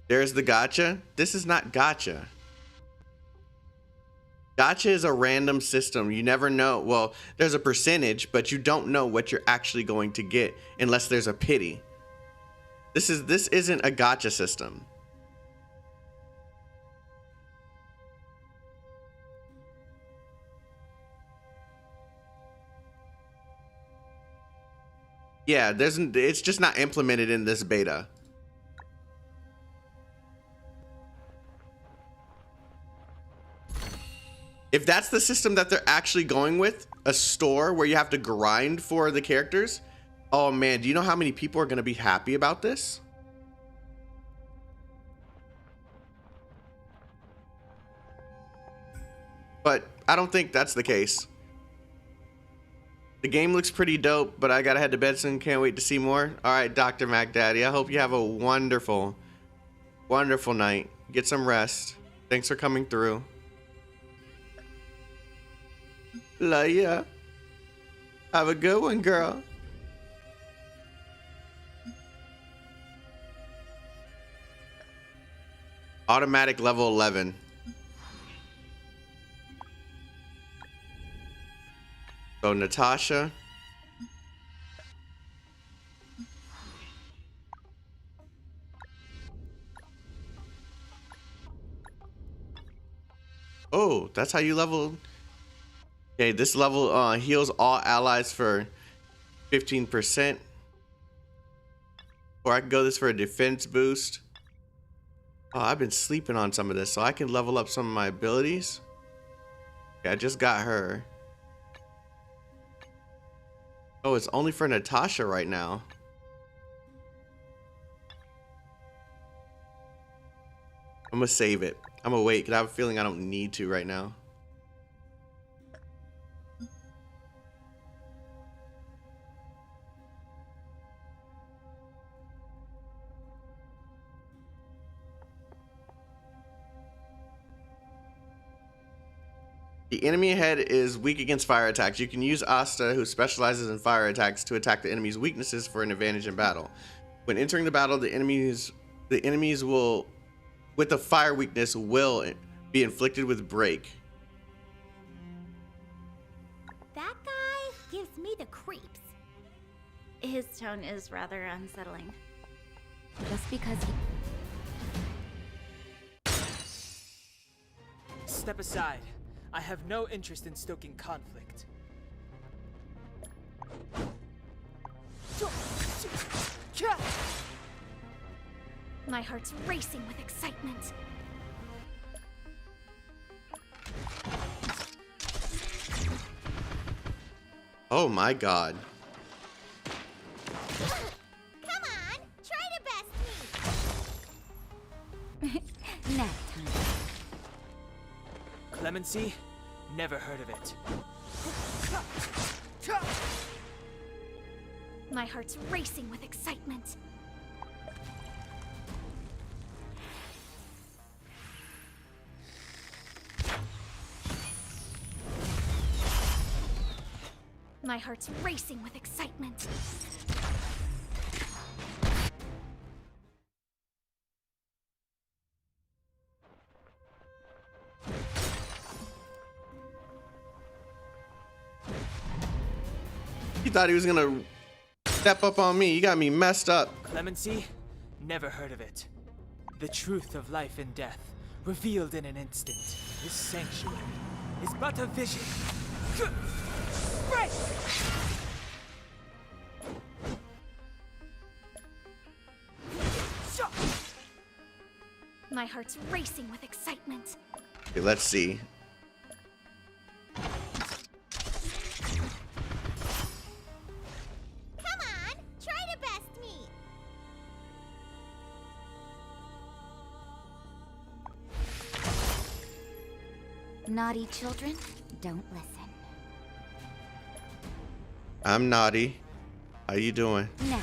There's the gacha. This is not gacha. Gacha is a random system. You never know. Well, there's a percentage, but you don't know what you're actually going to get unless there's a pity. This isn't a gacha system. Yeah, it's just not implemented in this beta. If that's the system that they're actually going with, a store where you have to grind for the characters, oh man, do you know how many people are going to be happy about this? But I don't think that's the case. The game looks pretty dope, but I gotta head to bed soon. Can't wait to see more. All right, Dr. Mac Daddy, I hope you have a wonderful, wonderful night. Get some rest. Thanks for coming through. Love ya. Have a good one, girl. Automatic level 11. So Natasha. Oh, that's how you level. Okay, this level heals all allies for 15%. Or I can go this for a defense boost. Oh, I've been sleeping on some of this, so I can level up some of my abilities. Okay, I just got her. Oh, it's only for Natasha right now. I'm gonna save it. I'm gonna wait, because I have a feeling I don't need to right now. The enemy ahead is weak against fire attacks. You can use Asta, who specializes in fire attacks, to attack the enemy's weaknesses for an advantage in battle. When entering the battle, the enemies will, with the fire weakness, will be inflicted with break. That guy gives me the creeps. His tone is rather unsettling. Just because he... Step aside. I have no interest in stoking conflict. My heart's racing with excitement. Oh my god. Come on, try to best me. Nap time. Clemency? Never heard of it. My heart's racing with excitement. My heart's racing with excitement. He thought he was gonna step up on me. You got me messed up. Clemency? Never heard of it. The truth of life and death, revealed in an instant. This sanctuary is but a vision. Break! My heart's racing with excitement. Okay, let's see. Come on, try to best me. Naughty children, don't listen. I'm naughty. How you doing? Nap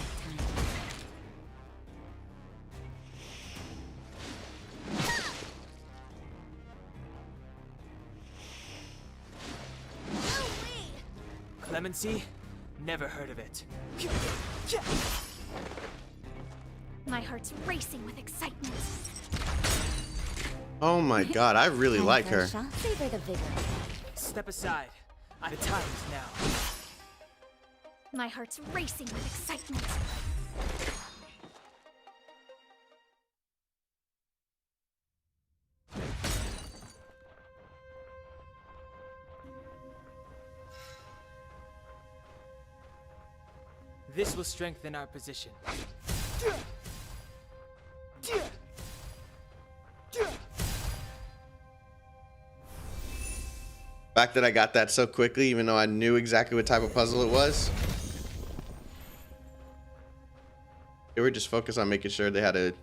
Clemency? Never heard of it. My heart's racing with excitement. Oh my god, I really like her. Savor the vigor. Step aside. The time is now. My heart's racing with excitement. This will strengthen our position. Fact that I got that so quickly, even though I knew exactly what type of puzzle it was. They were just focused on making sure they had a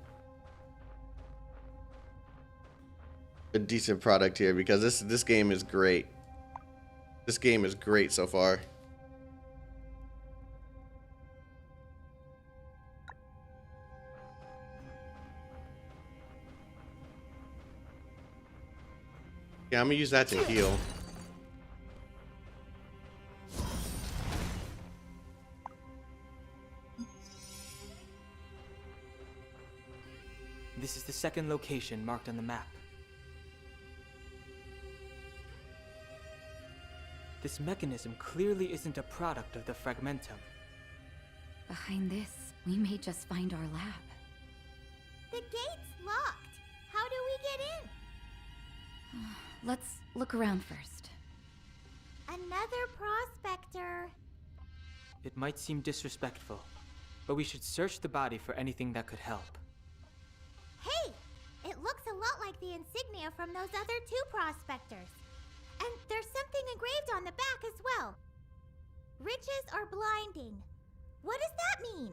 decent product here, because this game is great. This game is great so far. Yeah, I'm gonna use that to heal. This is the second location marked on the map. This mechanism clearly isn't a product of the Fragmentum. Behind this, we may just find our lab. The gate's locked. How do we get in? Let's look around first. Another prospector. It might seem disrespectful, but we should search the body for anything that could help. Hey! It looks a lot like the insignia from those other two prospectors. And there's something engraved on the back as well. Riches are blinding. What does that mean?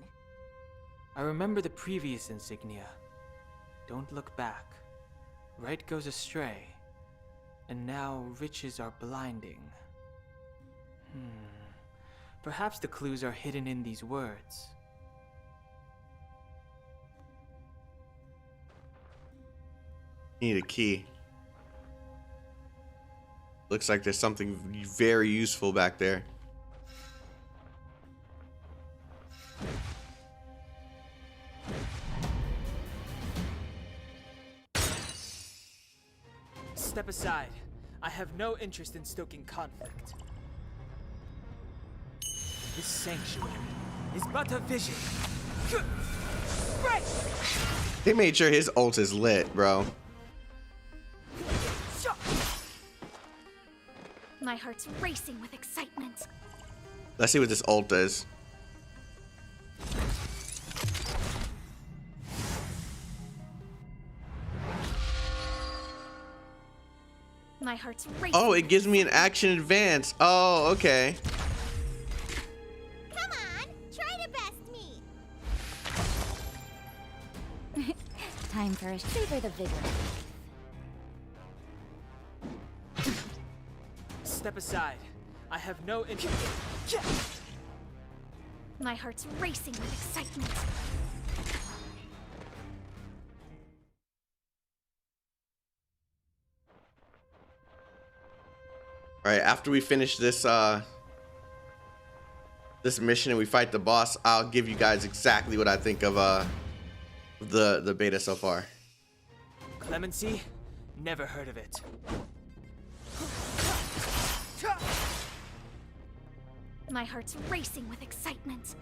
I remember the previous insignia. Don't look back. Right goes astray. And now riches are blinding. Perhaps the clues are hidden in these words. Need a key. Looks like there's something very useful back there. Step aside. I have no interest in stoking conflict. This sanctuary is but a vision. Right! They made sure his ult is lit, bro. My heart's racing with excitement. Let's see what this ult does. My heart's racing. Oh, it gives me an action advance. Oh, okay. Come on, try to best me. Time for a savor the vigor. Step aside. I have no interest. My heart's racing with excitement. All right, after we finish this this mission and we fight the boss, I'll give you guys exactly what I think of the beta so far. Clemency? Never heard of it. My heart's racing with excitement.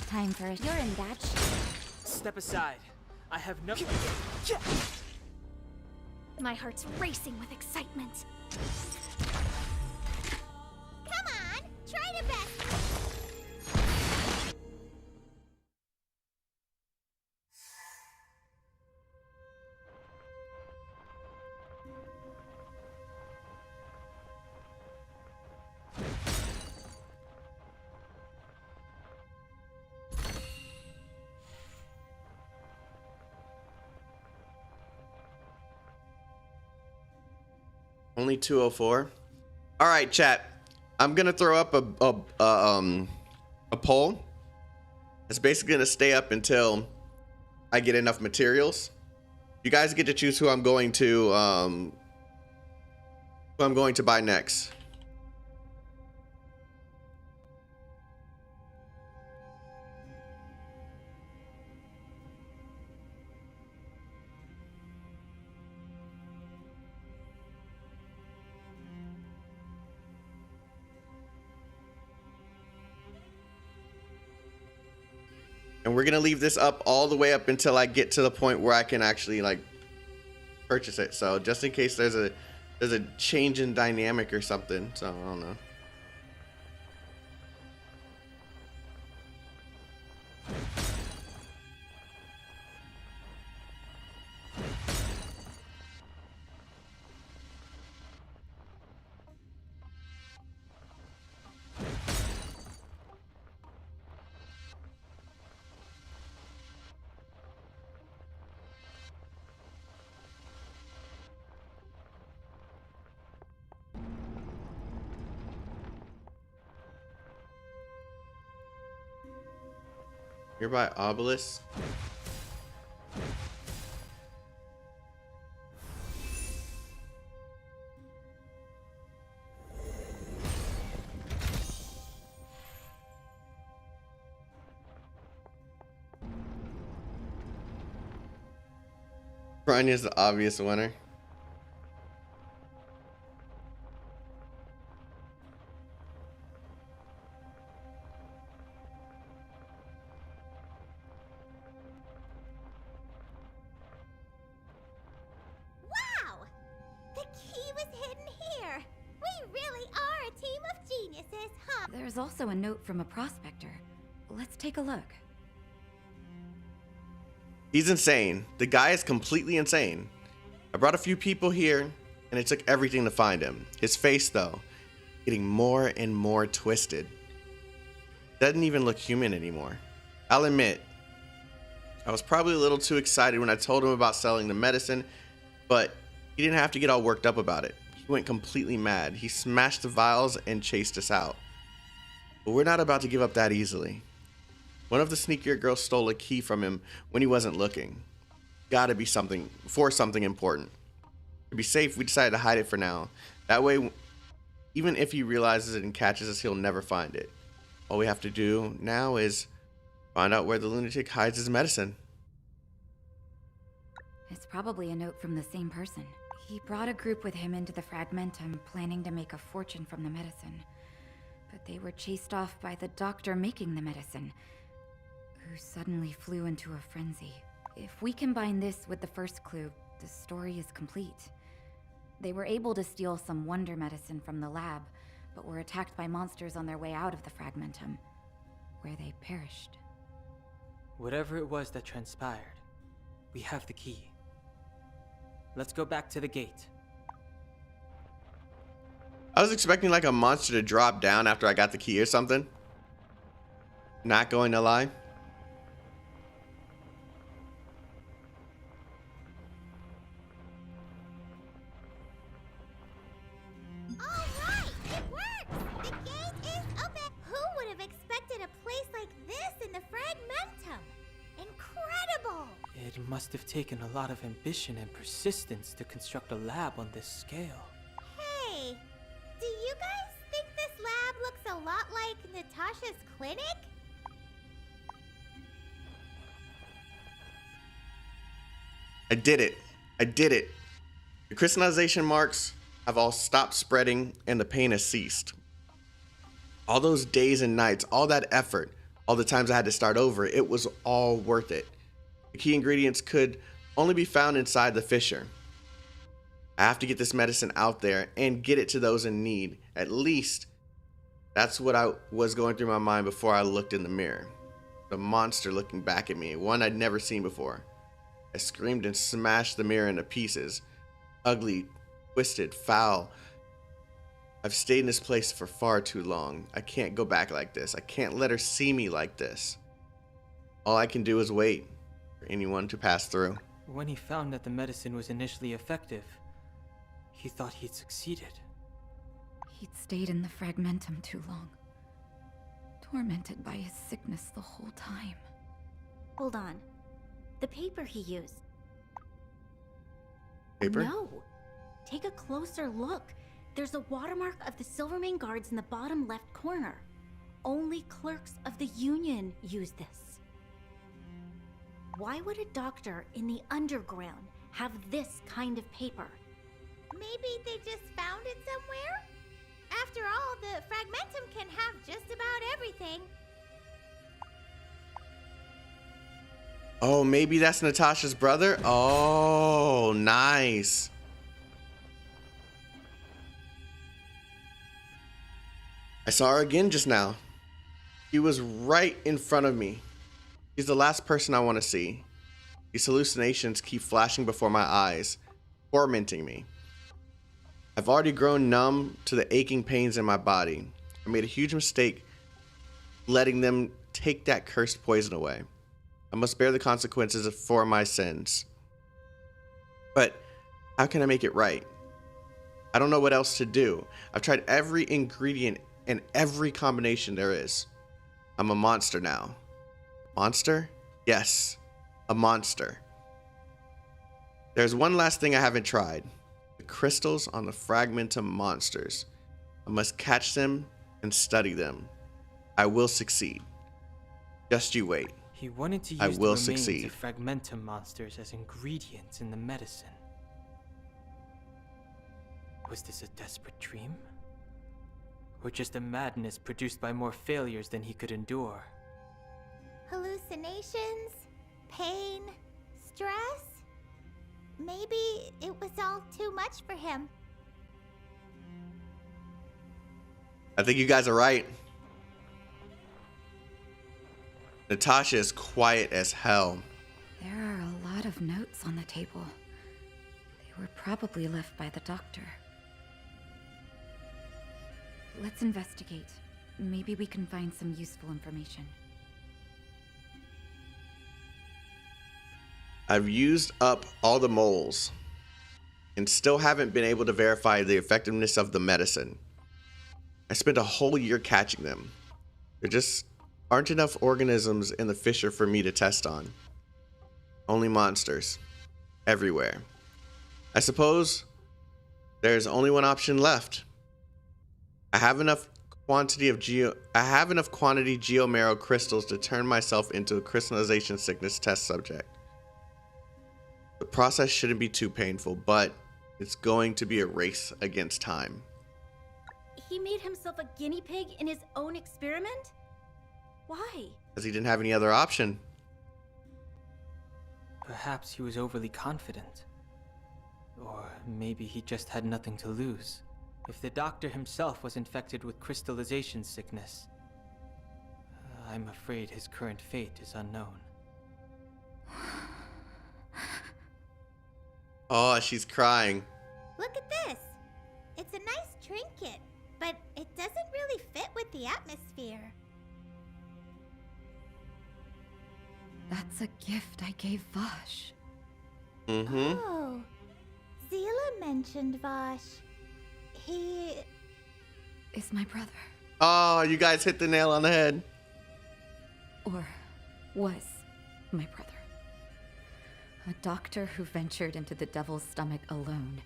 Time for a you're in batch. Step aside. I have no. My heart's racing with excitement. Come on, try to best. Only 204. All right, chat. I'm gonna throw up a poll. It's basically gonna stay up until I get enough materials. You guys get to choose who I'm going to buy next. And we're gonna leave this up all the way up until I get to the point where I can actually like purchase it. So just in case there's a change in dynamic or something. So I don't know. Nearby obelisk. Ryan is the obvious winner. There's also a note from a prospector. Let's take a look. He's insane. The guy is completely insane. I brought a few people here, and it took everything to find him. His face, though, getting more and more twisted. Doesn't even look human anymore. I'll admit, I was probably a little too excited when I told him about selling the medicine, but he didn't have to get all worked up about it. He went completely mad. He smashed the vials and chased us out. But we're not about to give up that easily. One of the sneakier girls stole a key from him when he wasn't looking. Gotta be something important. To be safe, we decided to hide it for now. That way, even if he realizes it and catches us, he'll never find it. All we have to do now is find out where the lunatic hides his medicine. It's probably a note from the same person. He brought a group with him into the Fragmentum, planning to make a fortune from the medicine. But they were chased off by the doctor making the medicine, who suddenly flew into a frenzy. If we combine this with the first clue, the story is complete. They were able to steal some wonder medicine from the lab, but were attacked by monsters on their way out of the Fragmentum, where they perished. Whatever it was that transpired, we have the key. Let's go back to the gate. I was expecting like a monster to drop down after I got the key or something. Not going to lie. Alright, it works! The gate is open! Who would have expected a place like this in the Fragmentum? Incredible! It must have taken a lot of ambition and persistence to construct a lab on this scale. Hey, do you guys think this lab looks a lot like Natasha's clinic? I did it. I did it. The crystallization marks have all stopped spreading and the pain has ceased. All those days and nights, all that effort, all the times I had to start over, it was all worth it. The key ingredients could only be found inside the fissure. I have to get this medicine out there and get it to those in need. At least, that's what I was going through my mind before I looked in the mirror. The monster looking back at me, one I'd never seen before. I screamed and smashed the mirror into pieces. Ugly, twisted, foul. I've stayed in this place for far too long. I can't go back like this. I can't let her see me like this. All I can do is wait for anyone to pass through. When he found that the medicine was initially effective, he thought he'd succeeded. He'd stayed in the Fragmentum too long. Tormented by his sickness the whole time. Hold on. The paper he used. Paper? No. Take a closer look. There's a watermark of the Silvermane guards in the bottom left corner. Only clerks of the Union use this. Why would a doctor in the underground have this kind of paper? Maybe they just found it somewhere? After all, the Fragmentum can have just about everything. Oh, maybe that's Natasha's brother? Oh, nice. I saw her again just now. She was right in front of me. She's the last person I want to see. These hallucinations keep flashing before my eyes, tormenting me. I've already grown numb to the aching pains in my body. I made a huge mistake letting them take that cursed poison away. I must bear the consequences for my sins. But how can I make it right? I don't know what else to do. I've tried every ingredient and every combination there is. I'm a monster now. Monster? Yes, a monster. There's one last thing I haven't tried. The crystals on the Fragmentum monsters. I must catch them and study them. I will succeed. Just you wait. He wanted to use I will the remains succeed. of Fragmentum monsters as ingredients in the medicine. Was this a desperate dream? Or just a madness produced by more failures than he could endure? Hallucinations? Pain? Stress? Maybe it was all too much for him. I think you guys are right. Natasha is quiet as hell. There are a lot of notes on the table. They were probably left by the doctor. Let's investigate. Maybe we can find some useful information. I've used up all the moles and still haven't been able to verify the effectiveness of the medicine. I spent a whole year catching them. There just aren't enough organisms in the fissure for me to test on. Only monsters. Everywhere. I suppose there's only one option left. I have enough quantity geomarrow crystals to turn myself into a crystallization sickness test subject. The process shouldn't be too painful, but it's going to be a race against time. He made himself a guinea pig in his own experiment? Why? Because he didn't have any other option. Perhaps he was overly confident. Or maybe he just had nothing to lose. If the doctor himself was infected with crystallization sickness, I'm afraid his current fate is unknown. Oh, she's crying. Look at this. It's a nice trinket, but it doesn't really fit with the atmosphere. That's a gift I gave Vosh. Mm-hmm. Oh, Zila mentioned Vosh. He is my brother. Oh, you guys hit the nail on the head. Or was my brother. A doctor who ventured into the devil's stomach alone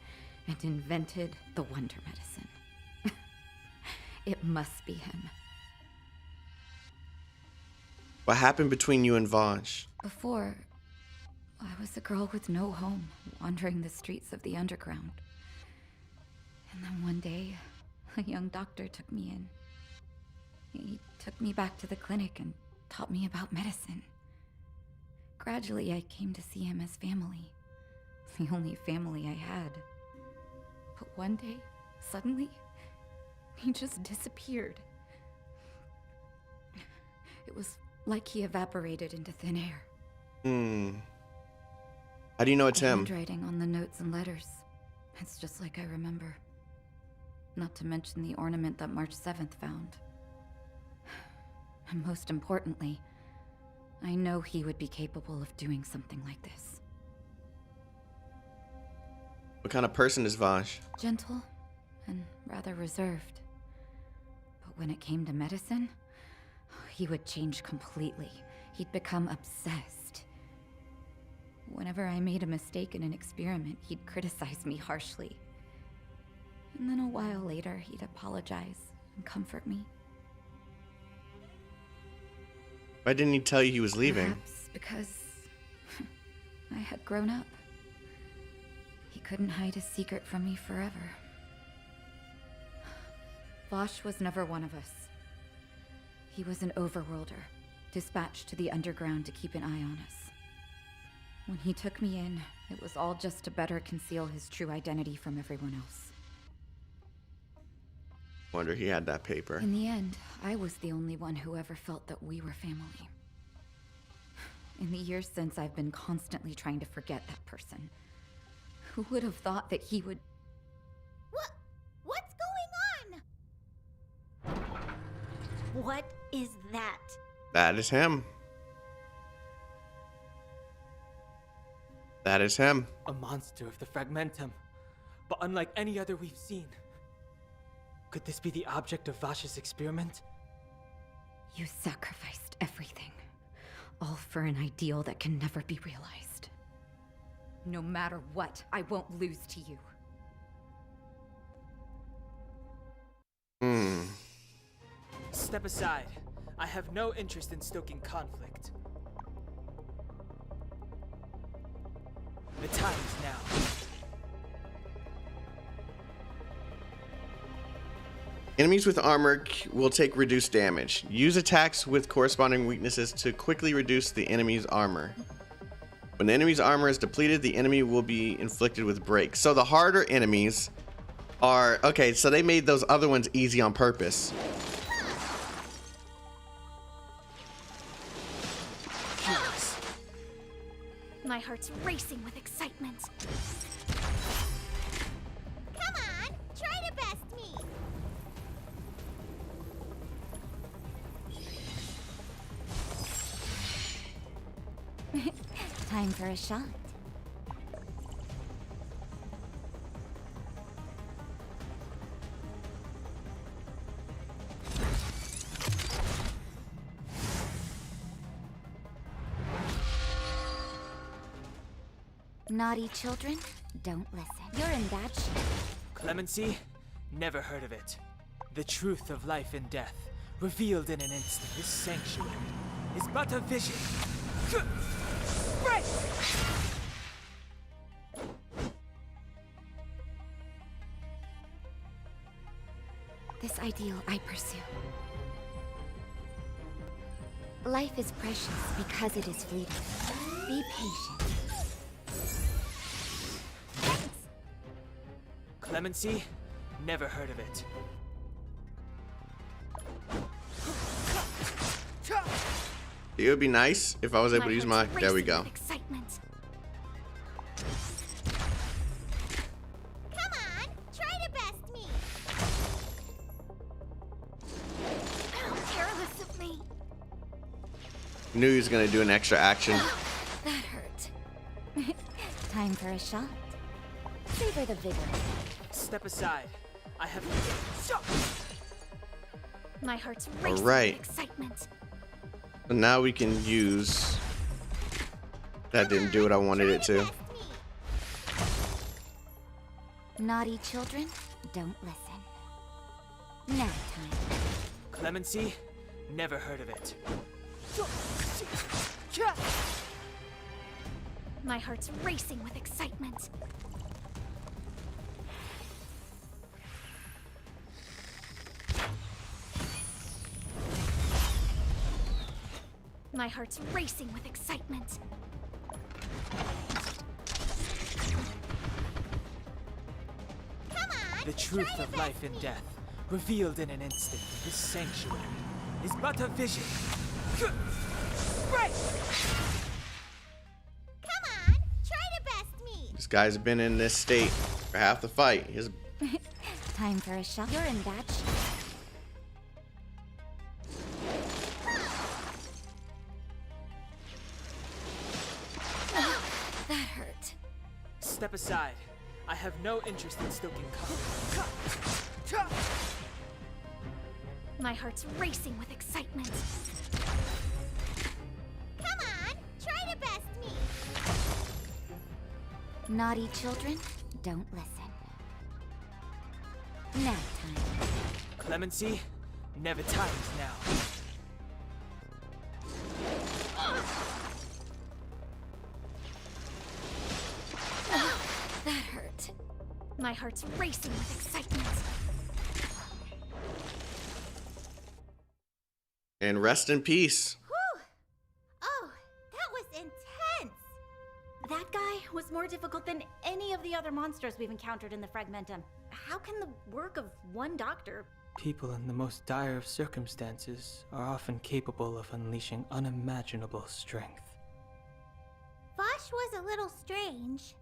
and invented the wonder medicine. It must be him. What happened between you and Vosh? Before, I was a girl with no home, wandering the streets of the underground. And then one day, a young doctor took me in. He took me back to the clinic and taught me about medicine. Gradually, I came to see him as family. The only family I had. But one day, suddenly, he just disappeared. It was like he evaporated into thin air. How do you know it's him? Handwriting on the notes and letters. It's just like I remember. Not to mention the ornament that March 7th found. And most importantly, I know he would be capable of doing something like this. What kind of person is Vash? Gentle and rather reserved. But when it came to medicine, he would change completely. He'd become obsessed. Whenever I made a mistake in an experiment, he'd criticize me harshly. And then a while later, he'd apologize and comfort me. Why didn't he tell you he was leaving? Perhaps because I had grown up. He couldn't hide his secret from me forever. Vosh was never one of us. He was an overworlder, dispatched to the underground to keep an eye on us. When he took me in, it was all just to better conceal his true identity from everyone else. Wonder he had that paper. In the end, I was the only one who ever felt that we were family. In the years since, I've been constantly trying to forget that person. Who would have thought that he would... What's going on? What is that? That is him. That is him. A monster of the Fragmentum, but unlike any other we've seen. Could this be the object of Vash's experiment? You sacrificed everything, all for an ideal that can never be realized. No matter what, I won't lose to you. Step aside. I have no interest in stoking conflict. The time is now. Enemies with armor will take reduced damage. Use attacks with corresponding weaknesses to quickly reduce the enemy's armor. When the enemy's armor is depleted, the enemy will be inflicted with breaks. So the harder enemies are... Okay, so they made those other ones easy on purpose. My heart's racing with excitement. Come on, try to best me. Time for a shot. Naughty children, don't listen. You're in bad shape. Clemency? Never heard of it. The truth of life and death, revealed in an instant. This sanctuary is but a vision. Right! This ideal I pursue. Life is precious because it is fleeting. Be patient. Clemency? Never heard of it. It would be nice if I was able to use my... There we go. Excitement. Come on, try to best me. How careless of me. Knew he was gonna do an extra action. That hurt. Time for a shot. Savor the vigor. Step aside. I have... My heart's racing Alright. with excitement. So now we can use... That didn't do what I wanted it to. Naughty children, don't listen. Now time. Clemency? Never heard of it. My heart's racing with excitement. My heart's racing with excitement. The truth of life and death, revealed in an instant, this sanctuary is but a vision. Right! This guy's been in this state for half the fight. His Time for a shot. You're in bad shape. That hurt. Step aside. I have no interest in stoking conflict. My heart's racing with excitement. Naughty children, don't listen. Nap time. Clemency, never times now. That hurt. My heart's racing with excitement. and rest in peace. Oh, that was intense! That guy was more difficult than any of the other monsters we've encountered in the Fragmentum. How can the work of one doctor... People in the most dire of circumstances are often capable of unleashing unimaginable strength. Vosh was a little strange,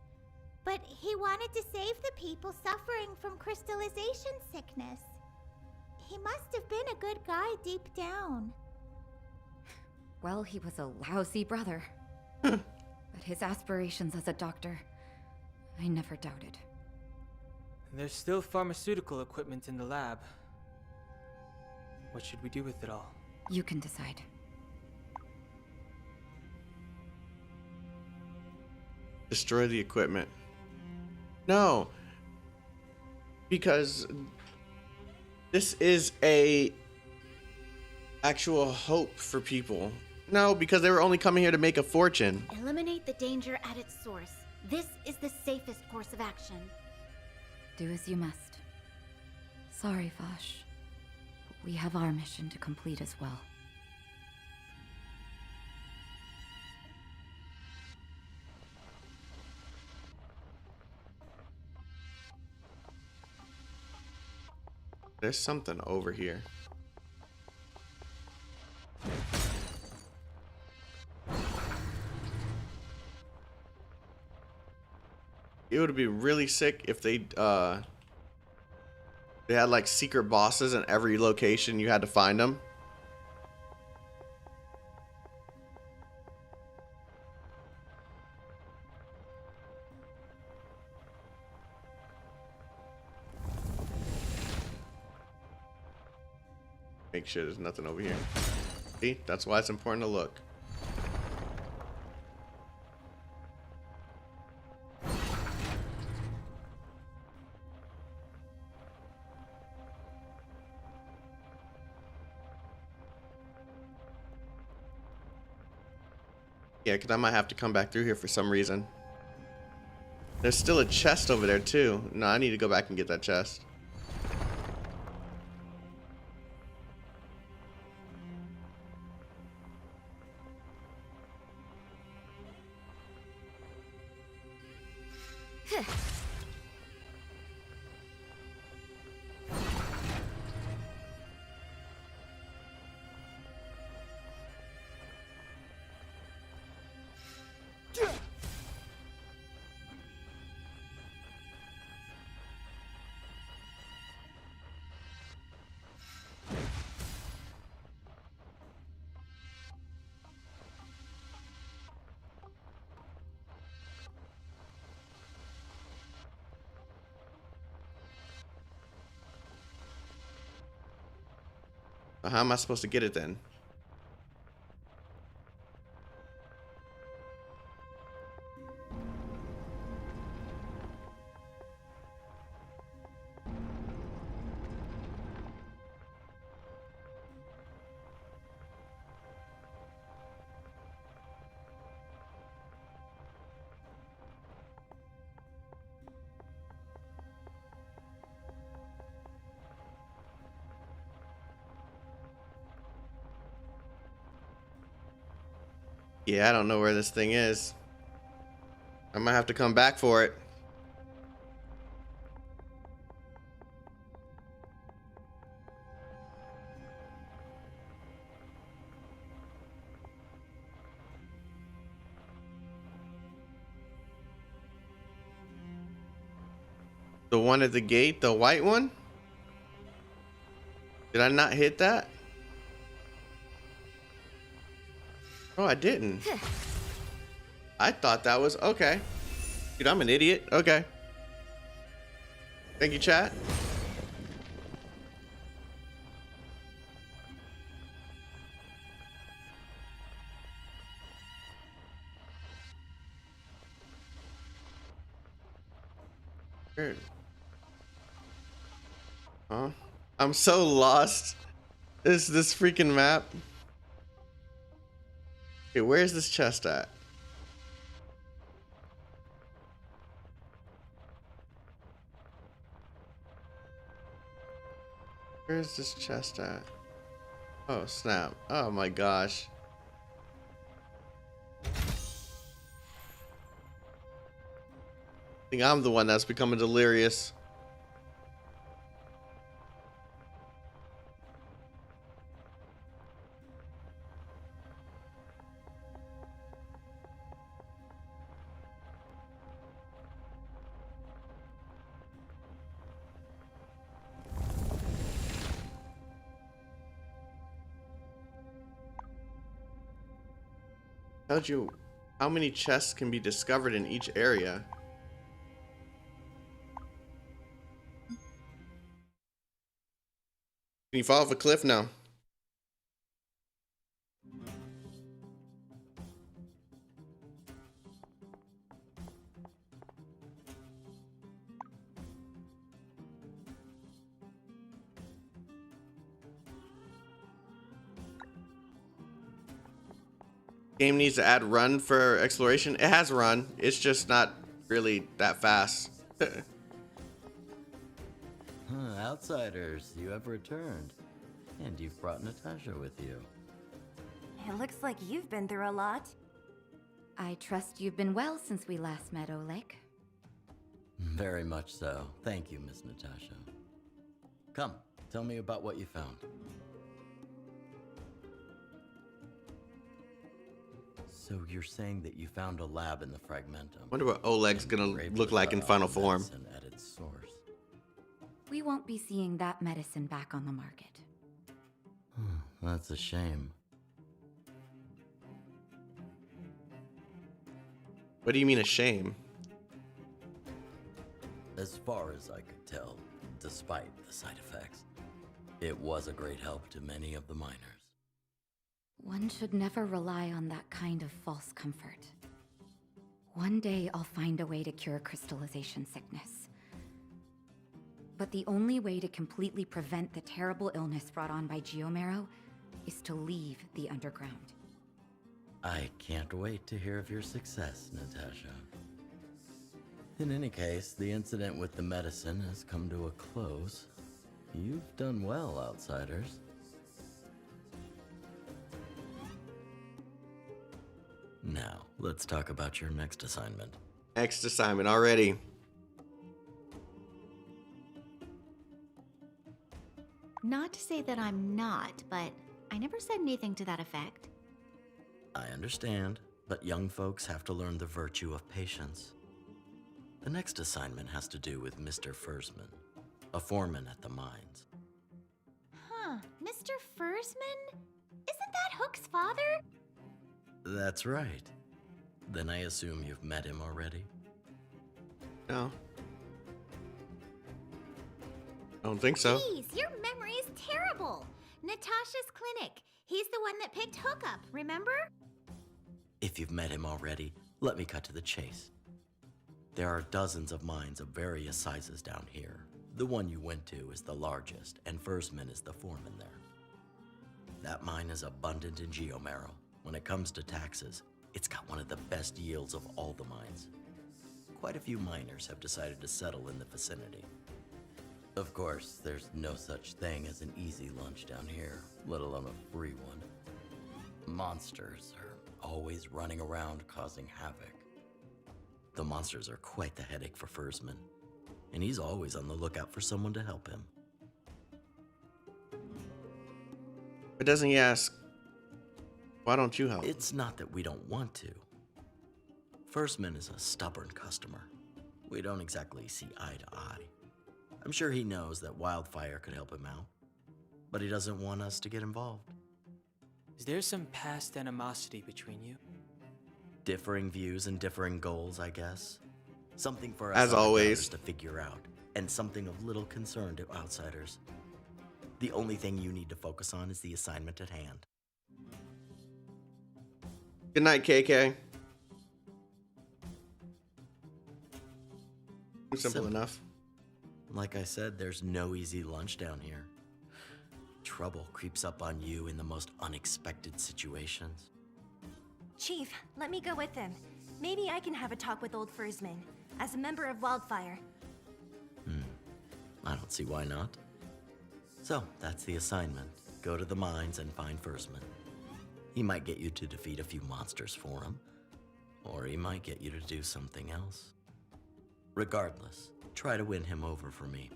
but he wanted to save the people suffering from crystallization sickness. He must have been a good guy deep down. Well, he was a lousy brother. But his aspirations as a doctor, I never doubted. There's still pharmaceutical equipment in the lab. What should we do with it all? You can decide. Destroy the equipment. No. Because this is a actual hope for people. No, because they were only coming here to make a fortune. Eliminate the danger at its source. This is the safest course of action. Do as you must. Sorry, Vosh. We have our mission to complete as well. There's something over here. It would be really sick if they had like secret bosses in every location. You had to find them. Make sure there's nothing over here. See, that's why it's important to look. Yeah, because I might have to come back through here for some reason. There's still a chest over there too. No, I need to go back and get that chest. How am I supposed to get it then? Yeah, I don't know where this thing is. I might have to come back for it. The one at the gate, the white one? Did I not hit that? Oh, I didn't. I thought that was okay. Dude, I'm an idiot. Okay. Thank you, chat. Weird. Huh? I'm so lost. This freaking map. Okay, where's this chest at? Where's this chest at? Oh, snap. Oh my gosh. I think I'm the one that's becoming delirious. Told you how many chests can be discovered in each area. Can you fall off a cliff now? Game needs to add run for exploration. It has run. It's just not really that fast. Outsiders, you have returned. And you've brought Natasha with you. It looks like you've been through a lot. I trust you've been well since we last met, Oleg. Very much so. Thank you, Miss Natasha. Come, tell me about what you found. So you're saying that you found a lab in the Fragmentum? Wonder what Oleg's gonna look like in final form. At its source. We won't be seeing that medicine back on the market. That's a shame. What do you mean a shame? As far as I could tell, despite the side effects, it was a great help to many of the miners. One should never rely on that kind of false comfort. One day I'll find a way to cure crystallization sickness. But the only way to completely prevent the terrible illness brought on by Geomarrow is to leave the underground. I can't wait to hear of your success, Natasha. In any case, the incident with the medicine has come to a close. You've done well, outsiders. Now, let's talk about your next assignment. Next assignment already. Not to say that I'm not, but I never said anything to that effect. I understand, but young folks have to learn the virtue of patience. The next assignment has to do with Mr. Fursman, a foreman at the mines. Huh, Mr. Fursman? Isn't that Hook's father? That's right. Then I assume you've met him already? No. I don't think so. Jeez, your memory is terrible. Natasha's clinic. He's the one that picked Hook up, remember? If you've met him already, let me cut to the chase. There are dozens of mines of various sizes down here. The one you went to is the largest, and Fursman is the foreman there. That mine is abundant in Geomarrow. When it comes to taxes, it's got one of the best yields of all the mines. Quite a few miners have decided to settle in the vicinity. Of course, there's no such thing as an easy lunch down here, let alone a free one. Monsters are always running around causing havoc. The monsters are quite the headache for Fursman, and he's always on the lookout for someone to help him. But doesn't he ask, why don't you help? It's not that we don't want to. Fursman is a stubborn customer. We don't exactly see eye to eye. I'm sure he knows that Wildfire could help him out, but he doesn't want us to get involved. Is there some past animosity between you? Differing views and differing goals, I guess. Something for us as always to figure out, and something of little concern to outsiders. The only thing you need to focus on is the assignment at hand. Good night, KK. Simple enough. Like I said, there's no easy lunch down here. Trouble creeps up on you in the most unexpected situations. Chief, let me go with him. Maybe I can have a talk with old Fursman, as a member of Wildfire. I don't see why not. So, that's the assignment. Go to the mines and find Fursman. He might get you to defeat a few monsters for him, or he might get you to do something else. Regardless, try to win him over for me.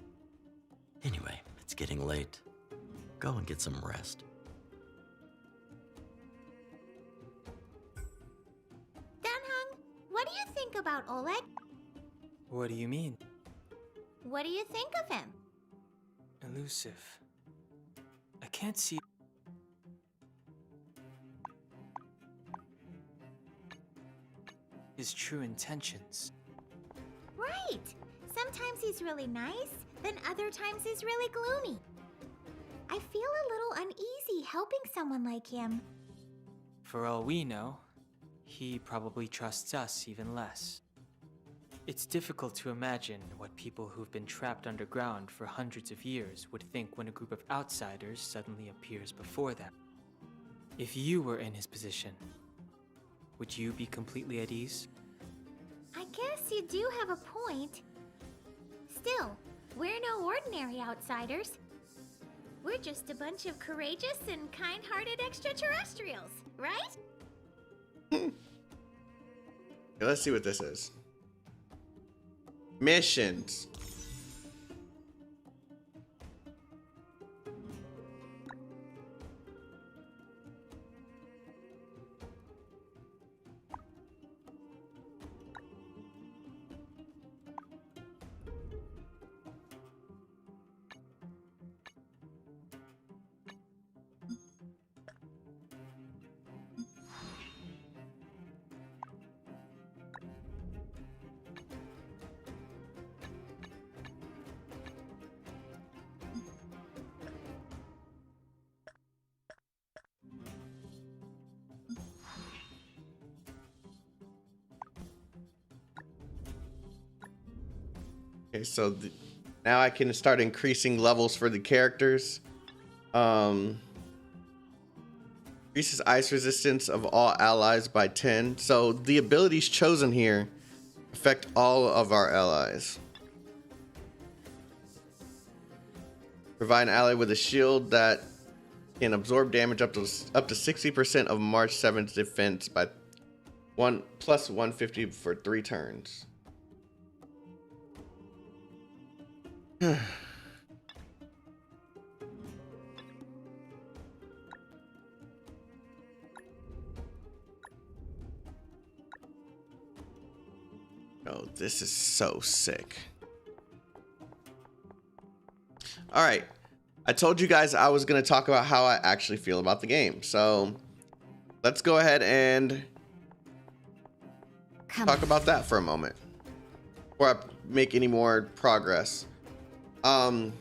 Anyway, it's getting late. Go and get some rest. Danhung, what do you think about Oleg? What do you mean? What do you think of him? Elusive. I can't see his true intentions. Right! Sometimes he's really nice, then other times he's really gloomy. I feel a little uneasy helping someone like him. For all we know, he probably trusts us even less. It's difficult to imagine what people who've been trapped underground for hundreds of years would think when a group of outsiders suddenly appears before them. If you were in his position, would you be completely at ease? I guess you do have a point. Still, we're no ordinary outsiders. We're just a bunch of courageous and kind-hearted extraterrestrials, right? Okay, let's see what this is. Missions. Okay, so now I can start increasing levels for the characters. Increases ice resistance of all allies by 10. So the abilities chosen here affect all of our allies. Provide an ally with a shield that can absorb damage up to 60% of March 7th defense by plus 150 for 3 turns. Oh, this is so sick. All right. I told you guys I was going to talk about how I actually feel about the game. So let's go ahead and talk about that for a moment before I make any more progress. So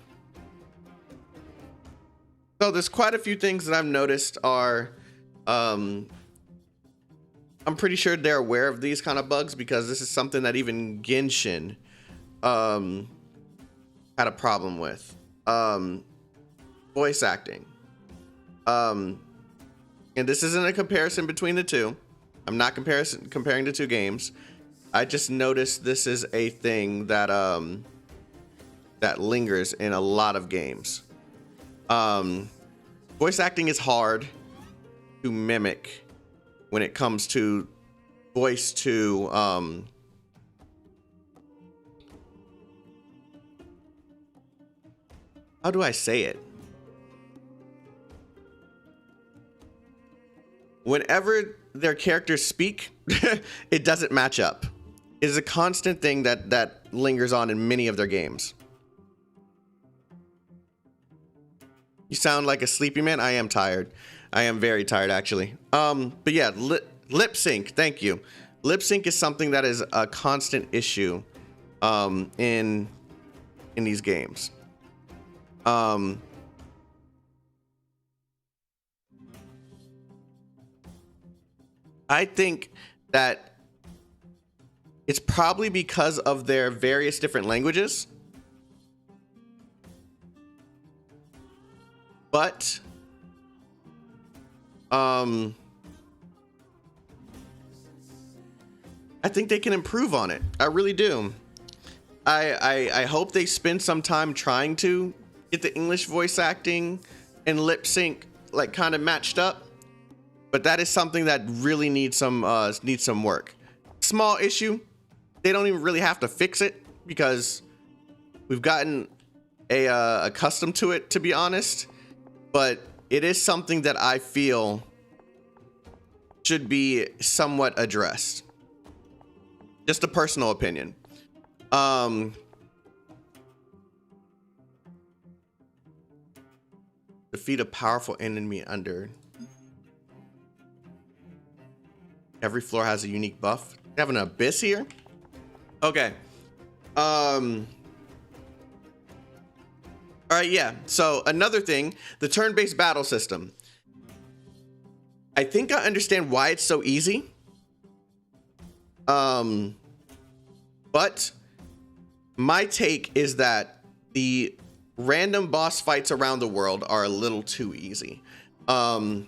there's quite a few things that I've noticed are, I'm pretty sure they're aware of these kind of bugs because this is something that even Genshin, had a problem with. Voice acting. And this isn't a comparison between the two. I'm not comparing the two games. I just noticed this is a thing that, that lingers in a lot of games. Voice acting is hard to mimic when it comes to voice to how do I say it? Whenever their characters speak, it doesn't match up. It is a constant thing that lingers on in many of their games. You sound like a sleepy man. I am tired. I am very tired, actually. But yeah, lip sync. Thank you. Lip sync is something that is a constant issue in these games. I think that it's probably because of their various different languages. But I think they can improve on it. I really do. I hope they spend some time trying to get the English voice acting and lip sync like kind of matched up. But that is something that really needs some work. Small issue. They don't even really have to fix it because we've gotten accustomed to it, to be honest. But it is something that I feel should be somewhat addressed. Just a personal opinion. Defeat a powerful enemy under. Every floor has a unique buff. They have an abyss here? Okay. All right, yeah. So another thing, the turn-based battle system. I think I understand why it's so easy. But my take is that the random boss fights around the world are a little too easy. I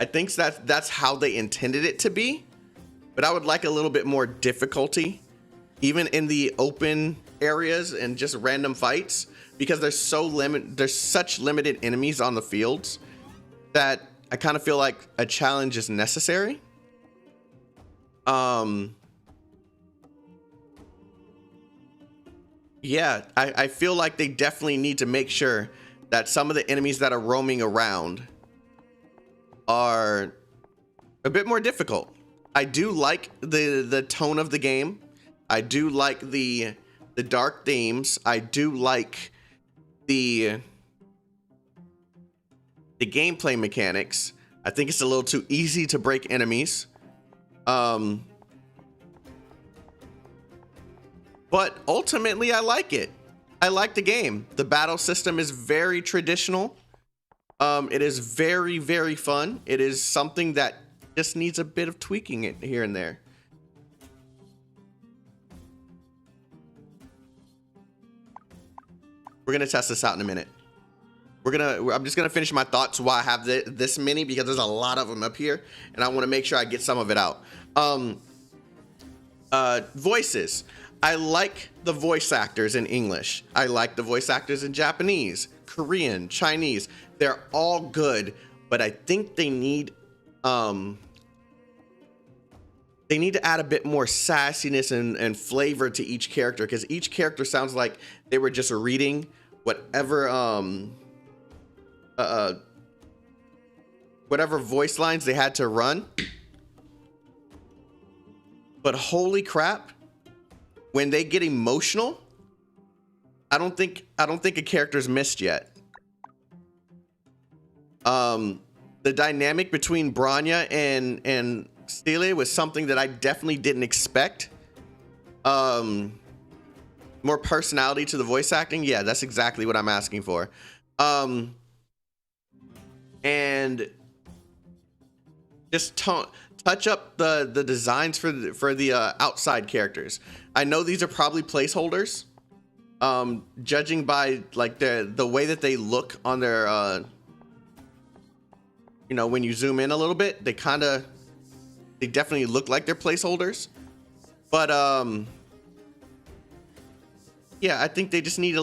think that's how they intended it to be, but I would like a little bit more difficulty, even in the open areas and just random fights, because there's such limited enemies on the fields that I kind of feel like a challenge is necessary. Yeah, I feel like they definitely need to make sure that some of the enemies that are roaming around are a bit more difficult. I do like the tone of the game. I do like the dark themes. I do like the gameplay mechanics. I think it's a little too easy to break enemies. But ultimately, I like it. I like the game. The battle system is very traditional. It is very, very fun. It is something that just needs a bit of tweaking it here and there. We're gonna test this out in a minute. I'm just gonna finish my thoughts while I have this many, because there's a lot of them up here, and I want to make sure I get some of it out. Voices. I like the voice actors in English. I like the voice actors in Japanese, Korean, Chinese. They're all good, but I think they need to add a bit more sassiness and flavor to each character, because each character sounds like they were just reading whatever voice lines they had to run. But holy crap, when they get emotional, I don't think a character's missed yet. The dynamic between Branya and Stele was something that I definitely didn't expect. More personality to the voice acting. Yeah, that's exactly what I'm asking for. And just touch up the designs for the outside characters. I know these are probably placeholders, judging by like the way that they look on their when you zoom in a little bit, they definitely look like they're placeholders. But yeah, I think they just need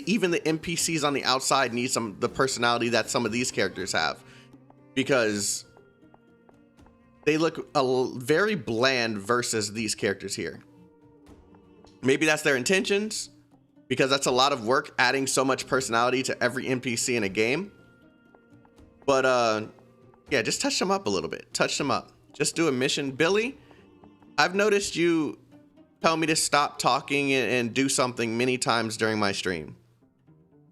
even the NPCs on the outside need the personality that some of these characters have, because they look very bland versus these characters here. Maybe that's their intentions, because that's a lot of work adding so much personality to every NPC in a game. But yeah, just touch them up a little bit. Touch them up. Just do a mission. Billy, I've noticed you tell me to stop talking and do something many times during my stream.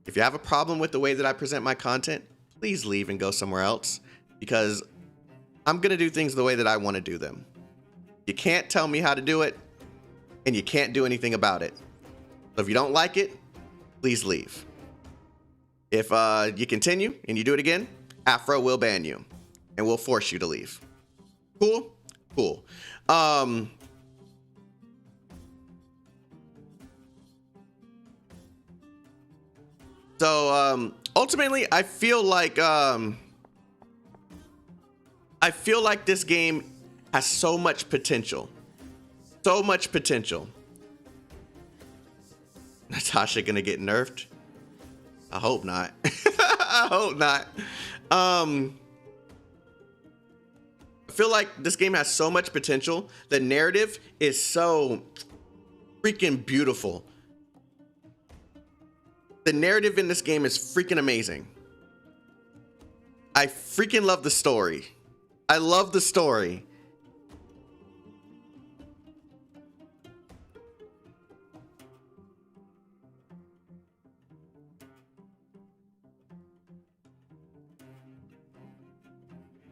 If you have a problem with the way that I present my content, please leave and go somewhere else, because I'm gonna do things the way that I want to do them. You can't tell me how to do it, and you can't do anything about it. So if you don't like it, please leave. If you continue and you do it again, Afro will ban you and will force you to leave. Cool? Cool. So ultimately, I feel like this game has so much potential. So much potential. Natasha gonna get nerfed? I hope not. I hope not. I feel like this game has so much potential. The narrative is so freaking beautiful. The narrative in this game is freaking amazing. I freaking love the story. I love the story.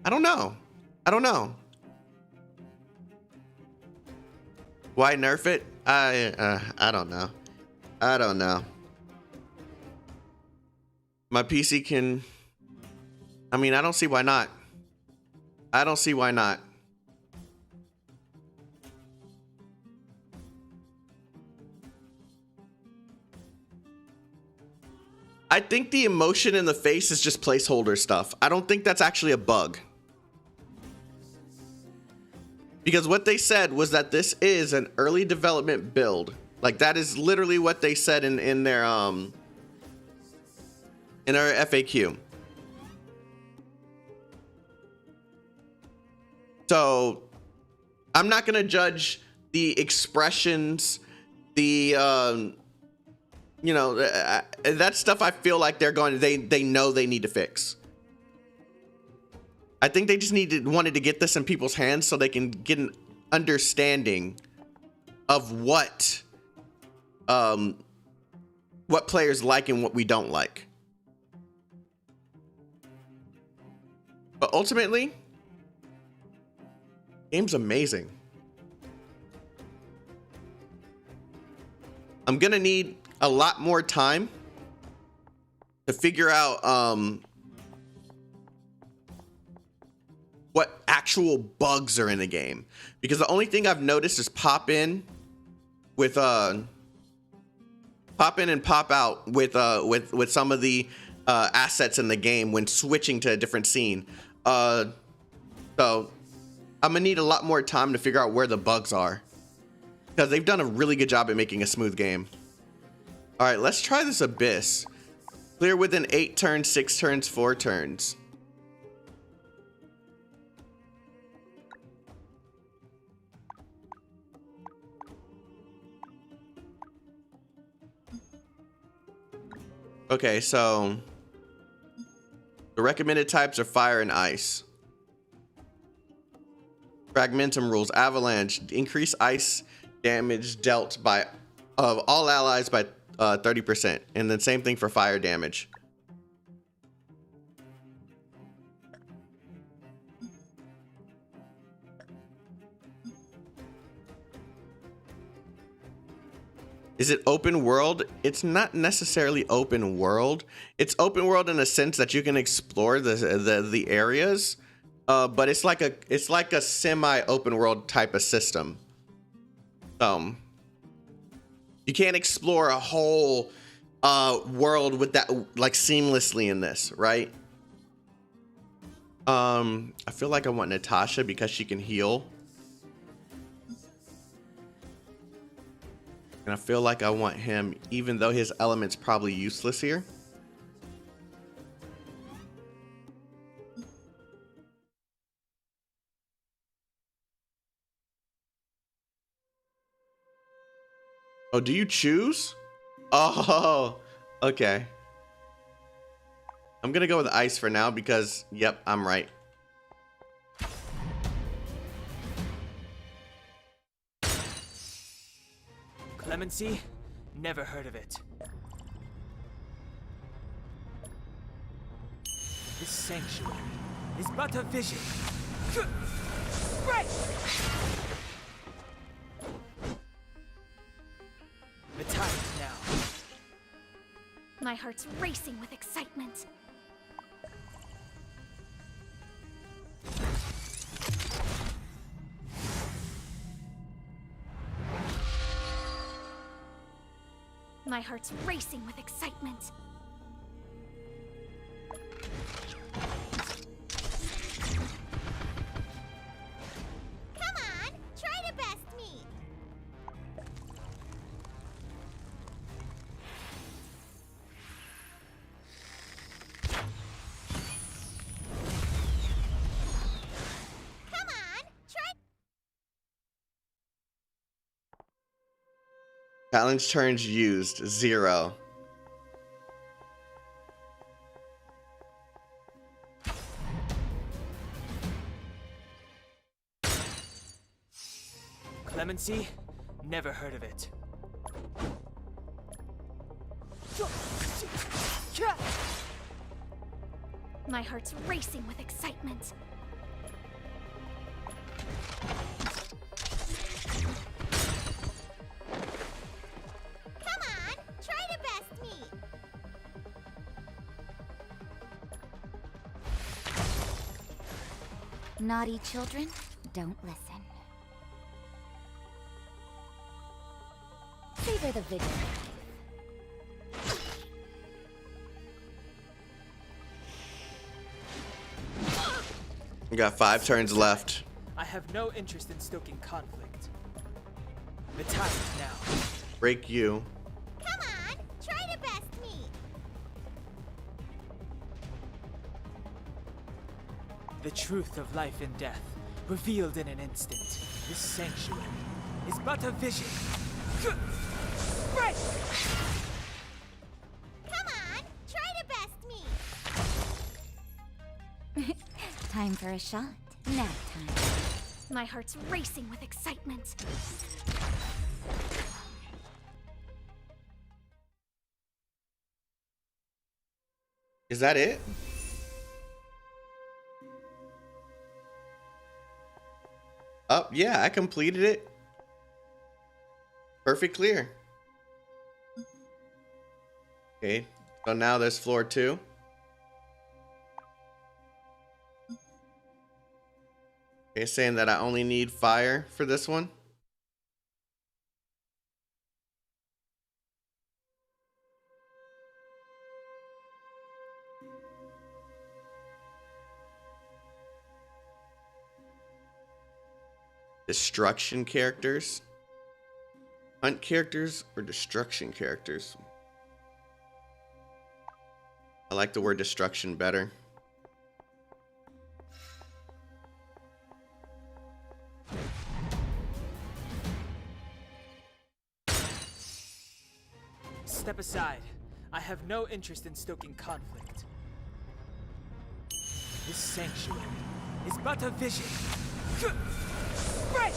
I don't know. I don't know. Why nerf it? I don't know. I don't know. My PC can... I mean, I don't see why not. I don't see why not. I think the emotion in the face is just placeholder stuff. I don't think that's actually a bug. Because what they said was that this is an early development build. Like, that is literally what they said in their FAQ. So I'm not gonna judge the expressions, the you know, that stuff. I feel like they know they need to fix. I think they just wanted to get this in people's hands so they can get an understanding of what players like and what we don't like. But ultimately, game's amazing. I'm gonna need a lot more time to figure out what actual bugs are in the game, because the only thing I've noticed is pop in and pop out with some of the assets in the game when switching to a different scene. So I'm gonna need a lot more time to figure out where the bugs are, because they've done a really good job at making a smooth game. All right, let's try this Abyss. Clear within 8 turns, 6 turns, 4 turns. Okay, so the recommended types are fire and ice. Fragmentum rules: avalanche, increase ice damage dealt by all allies by 30%, and then same thing for fire damage. Is it open world? It's not necessarily open world. It's open world in a sense that you can explore the areas, but it's like a semi open world type of system. You can't explore a whole world with that like seamlessly in this, right? I feel like I want Natasha because she can heal. And I feel like I want him, even though his element's probably useless here. Oh, do you choose? Oh, okay. I'm gonna go with ice for now because, yep, I'm right. Clemency? Never heard of it. This sanctuary is but a vision. Right! The time is now. My heart's racing with excitement. My heart's racing with excitement. Come on, try to best me. Come on, try. Challenge turns used, 0. Clemency? Never heard of it. My heart's racing with excitement. Come on, try to best me. Naughty children, don't listen. Savor the vigor. We got 5 turns left. I have no interest in stoking conflict. The time is now. Break you. Come on, try to best me. The truth of life and death, revealed in an instant. This sanctuary is but a vision. Right! Come on, try to best me. Time for a shot. Nap time. My heart's racing with excitement. Is that it? Oh, yeah, I completed it. Perfect clear. Okay, so now there's floor 2. Okay, saying that I only need fire for this one. Destruction characters. Hunt characters or destruction characters? I like the word destruction better. Step aside. I have no interest in stoking conflict. This sanctuary is but a vision. Right!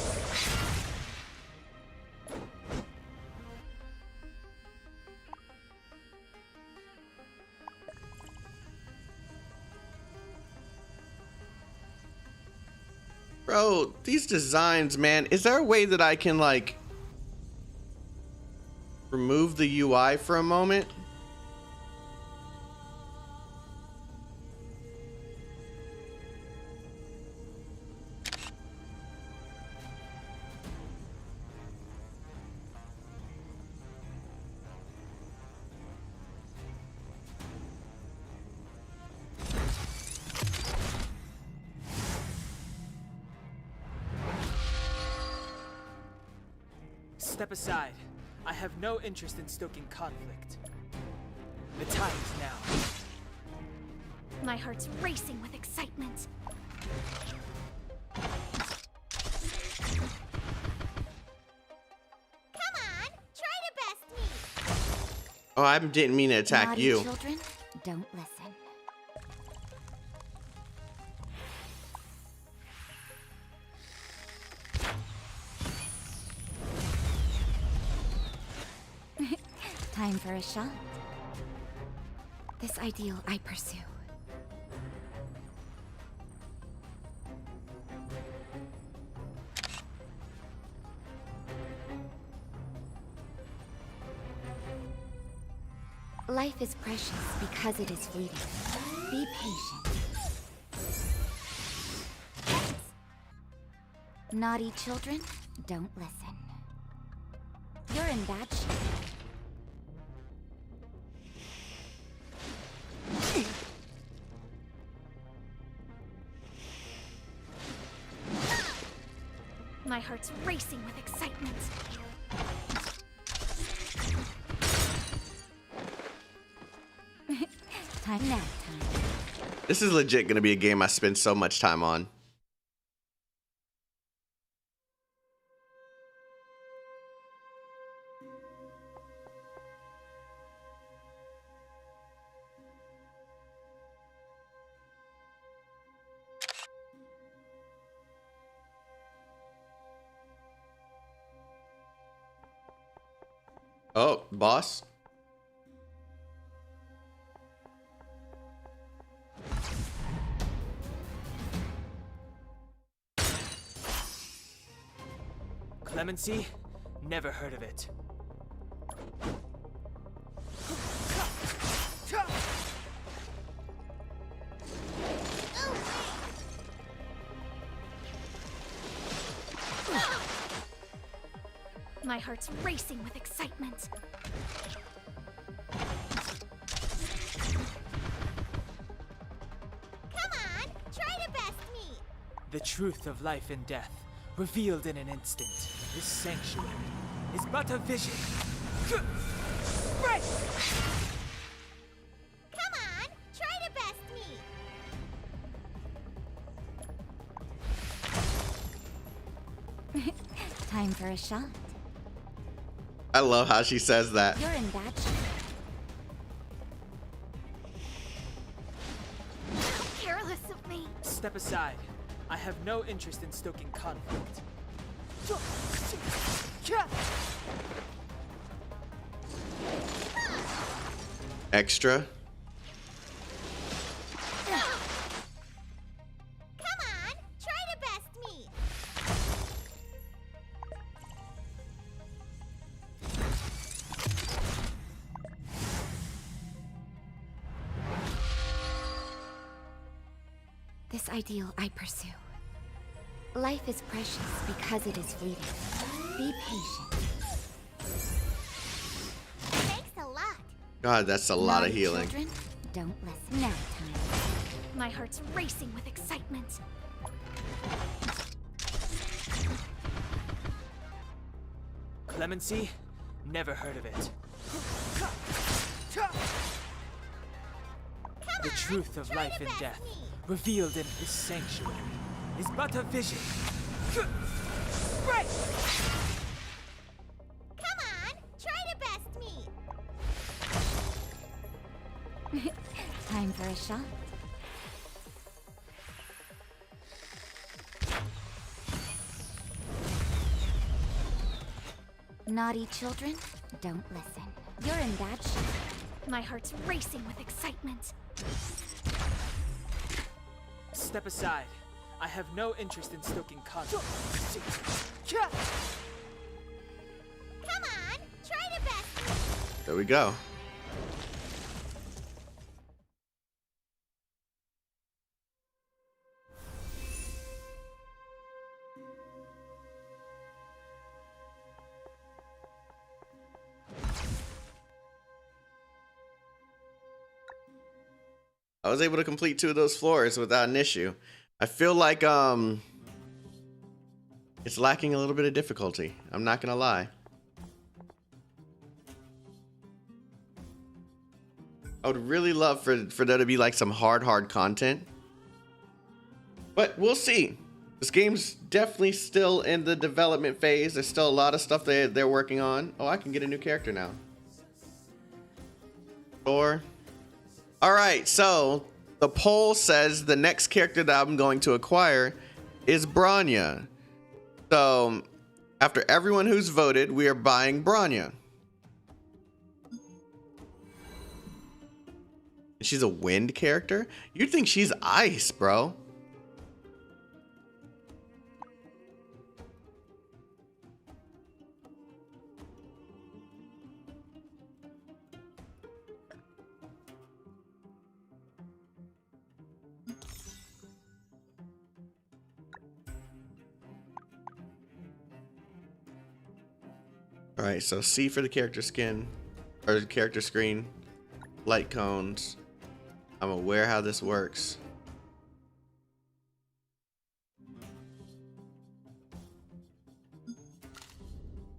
Bro, these designs, man, is there a way that I can like remove the UI for a moment? Step aside. I have no interest in stoking conflict. The time is now. My heart's racing with excitement. Come on, try to Oh, I didn't mean to attack Naughty you. children, don't listen. Time for a shot. This ideal I pursue. Life is precious because it is fleeting. Be patient. Naughty children, don't listen. You're in bad shape. My heart's racing with excitement. Time now, time. This is legit gonna be a game I spend so much time on. Oh, boss. Clemency? Never heard of it. My heart's racing with excitement. Come on, try to best me. The truth of life and death, revealed in an instant. This sanctuary is but a vision. Right! Come on, try to best me. Time for a shot. I love how she says that. You're in bad shape. Careless of me. Step aside. I have no interest in stoking conflict. Extra. Come on, try to best me. This ideal I pursue. Life is precious because it is fleeting. Be patient. Thanks a lot. God, that's a lot of Naughty healing. Children, don't listen. Now time. My heart's racing with excitement. Clemency? Never heard of it. The truth of life and death, revealed in this sanctuary, is but a vision. Right! Come on, try to best me. Time for a shot. Naughty children, don't listen. You're in bad shape. My heart's racing with excitement. Step aside. I have no interest in stoking conflict. Come on, try to best me. There we go. I was able to complete 2 of those floors without an issue. I feel like it's lacking a little bit of difficulty. I'm not gonna lie. I would really love for there to be like some hard content. But we'll see. This game's definitely still in the development phase. There's still a lot of stuff they're working on. Oh, I can get a new character now. Sure. All right, so the poll says the next character that I'm going to acquire is Bronya. So after everyone who's voted, we are buying Bronya. She's a wind character? You'd think she's ice, bro. All right, so C for the character skin, or the character screen, light cones. I'm aware how this works.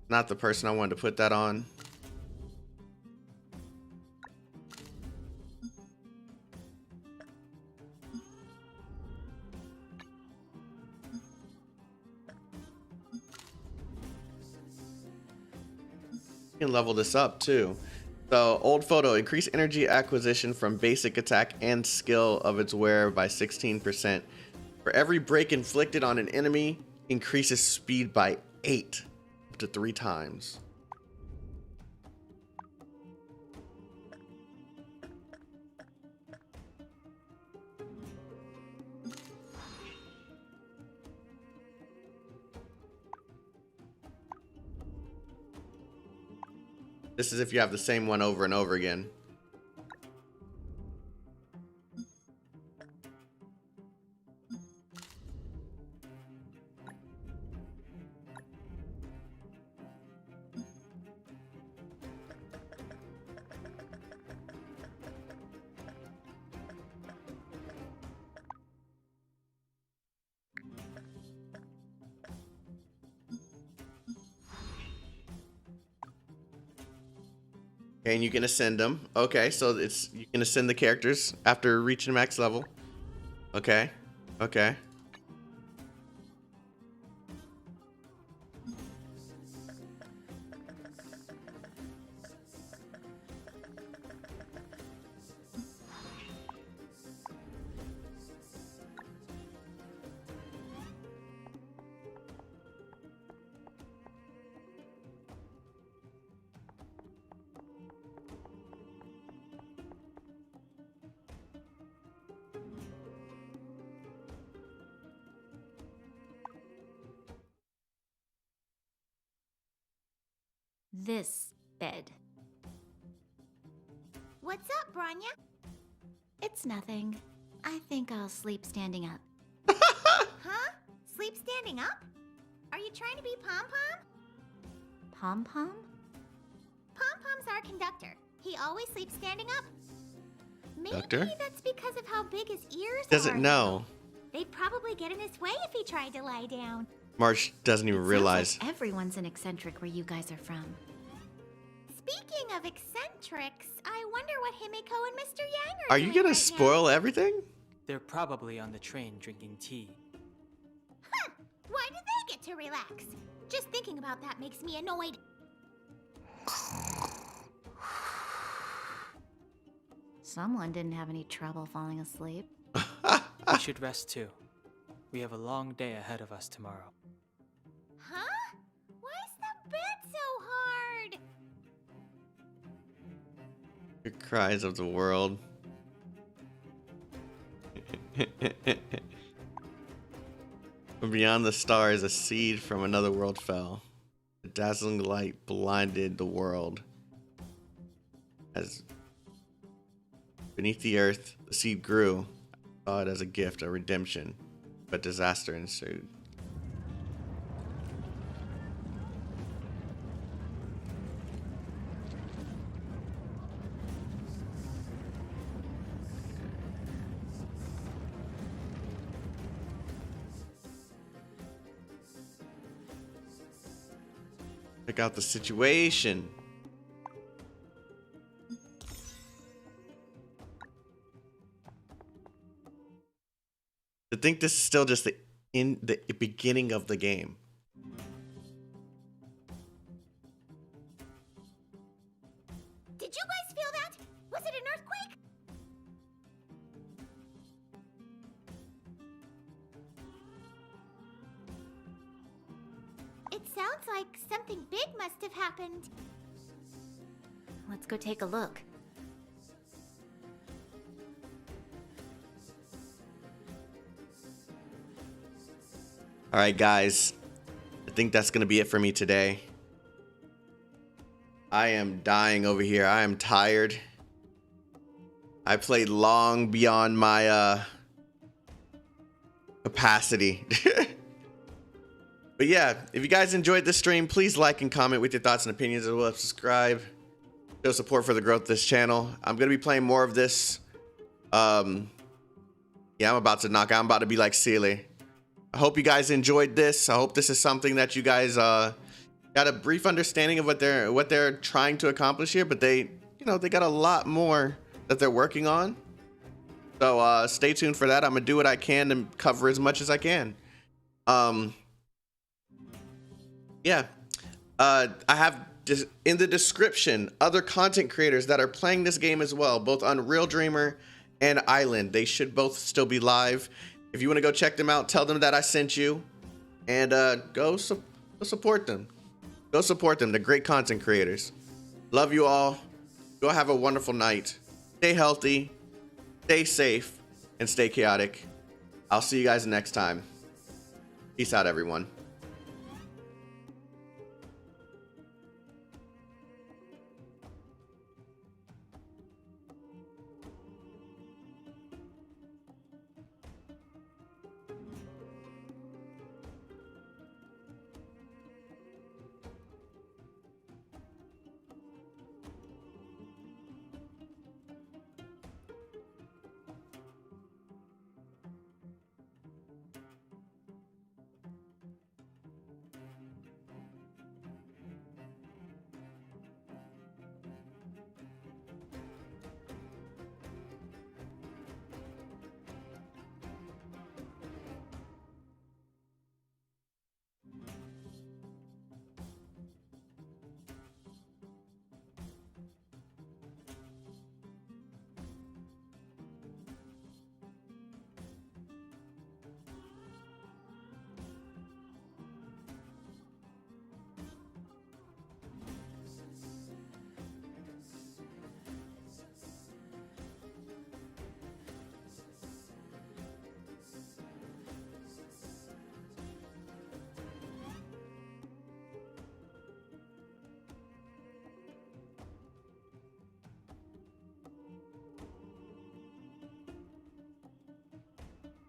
Not the person I wanted to put that on. You can level this up too. So old photo, increase energy acquisition from basic attack and skill of its wearer by 16%. For every break inflicted on an enemy, increases speed by 8 up to 3 times. This is if you have the same one over and over again. And you can ascend them. Okay, so it's you can ascend the characters after reaching max level. Okay. Okay. This bed. What's up, Bronya? It's nothing. I think I'll sleep standing up. Huh? Sleep standing up? Are you trying to be Pom-Pom? Pom-Pom? Pom-Pom's our conductor. He always sleeps standing up. Maybe Doctor? that's because of how big his ears are. Doesn't know. They'd probably get in his way if he tried to lie down. March doesn't even realize. Sounds like everyone's an eccentric where you guys are from. Speaking of eccentrics, I wonder what Himiko and Mr. Yang Are you gonna right spoil everything? They're probably on the train drinking tea. Huh! Why do they get to relax? Just thinking about that makes me annoyed. Someone didn't have any trouble falling asleep. We should rest too. We have a long day ahead of us tomorrow. Huh? Why is the bed so hard? The cries of the world. Beyond the stars, a seed from another world fell. A dazzling light blinded the world. As beneath the earth, the seed grew. I saw it as a gift, a redemption, but disaster ensued. Check out the situation. To think this is still just in the beginning of the game. Did you guys feel that? Was it sounds like something big must have happened. Let's go take a look. All right, guys. I think that's going to be it for me today. I am dying over here. I am tired. I played long beyond my capacity. But yeah, if you guys enjoyed this stream, please like and comment with your thoughts and opinions, as well as subscribe. Show support for the growth of this channel. I'm going to be playing more of this. Yeah, I'm about to knock out. I'm about to be like Sealy. I hope you guys enjoyed this. I hope this is something that you guys got a brief understanding of what they're trying to accomplish here, but they got a lot more that they're working on. So stay tuned for that. I'm gonna do what I can to cover as much as I can. Yeah, I have in the description other content creators that are playing this game as well, both on Real Dreamer and Island. They should both still be live. If you want to go check them out, tell them that I sent you, and go support them. Go support them. They're great content creators. Love you all. Go have a wonderful night. Stay healthy, stay safe, and stay chaotic. I'll see you guys next time. Peace out, everyone.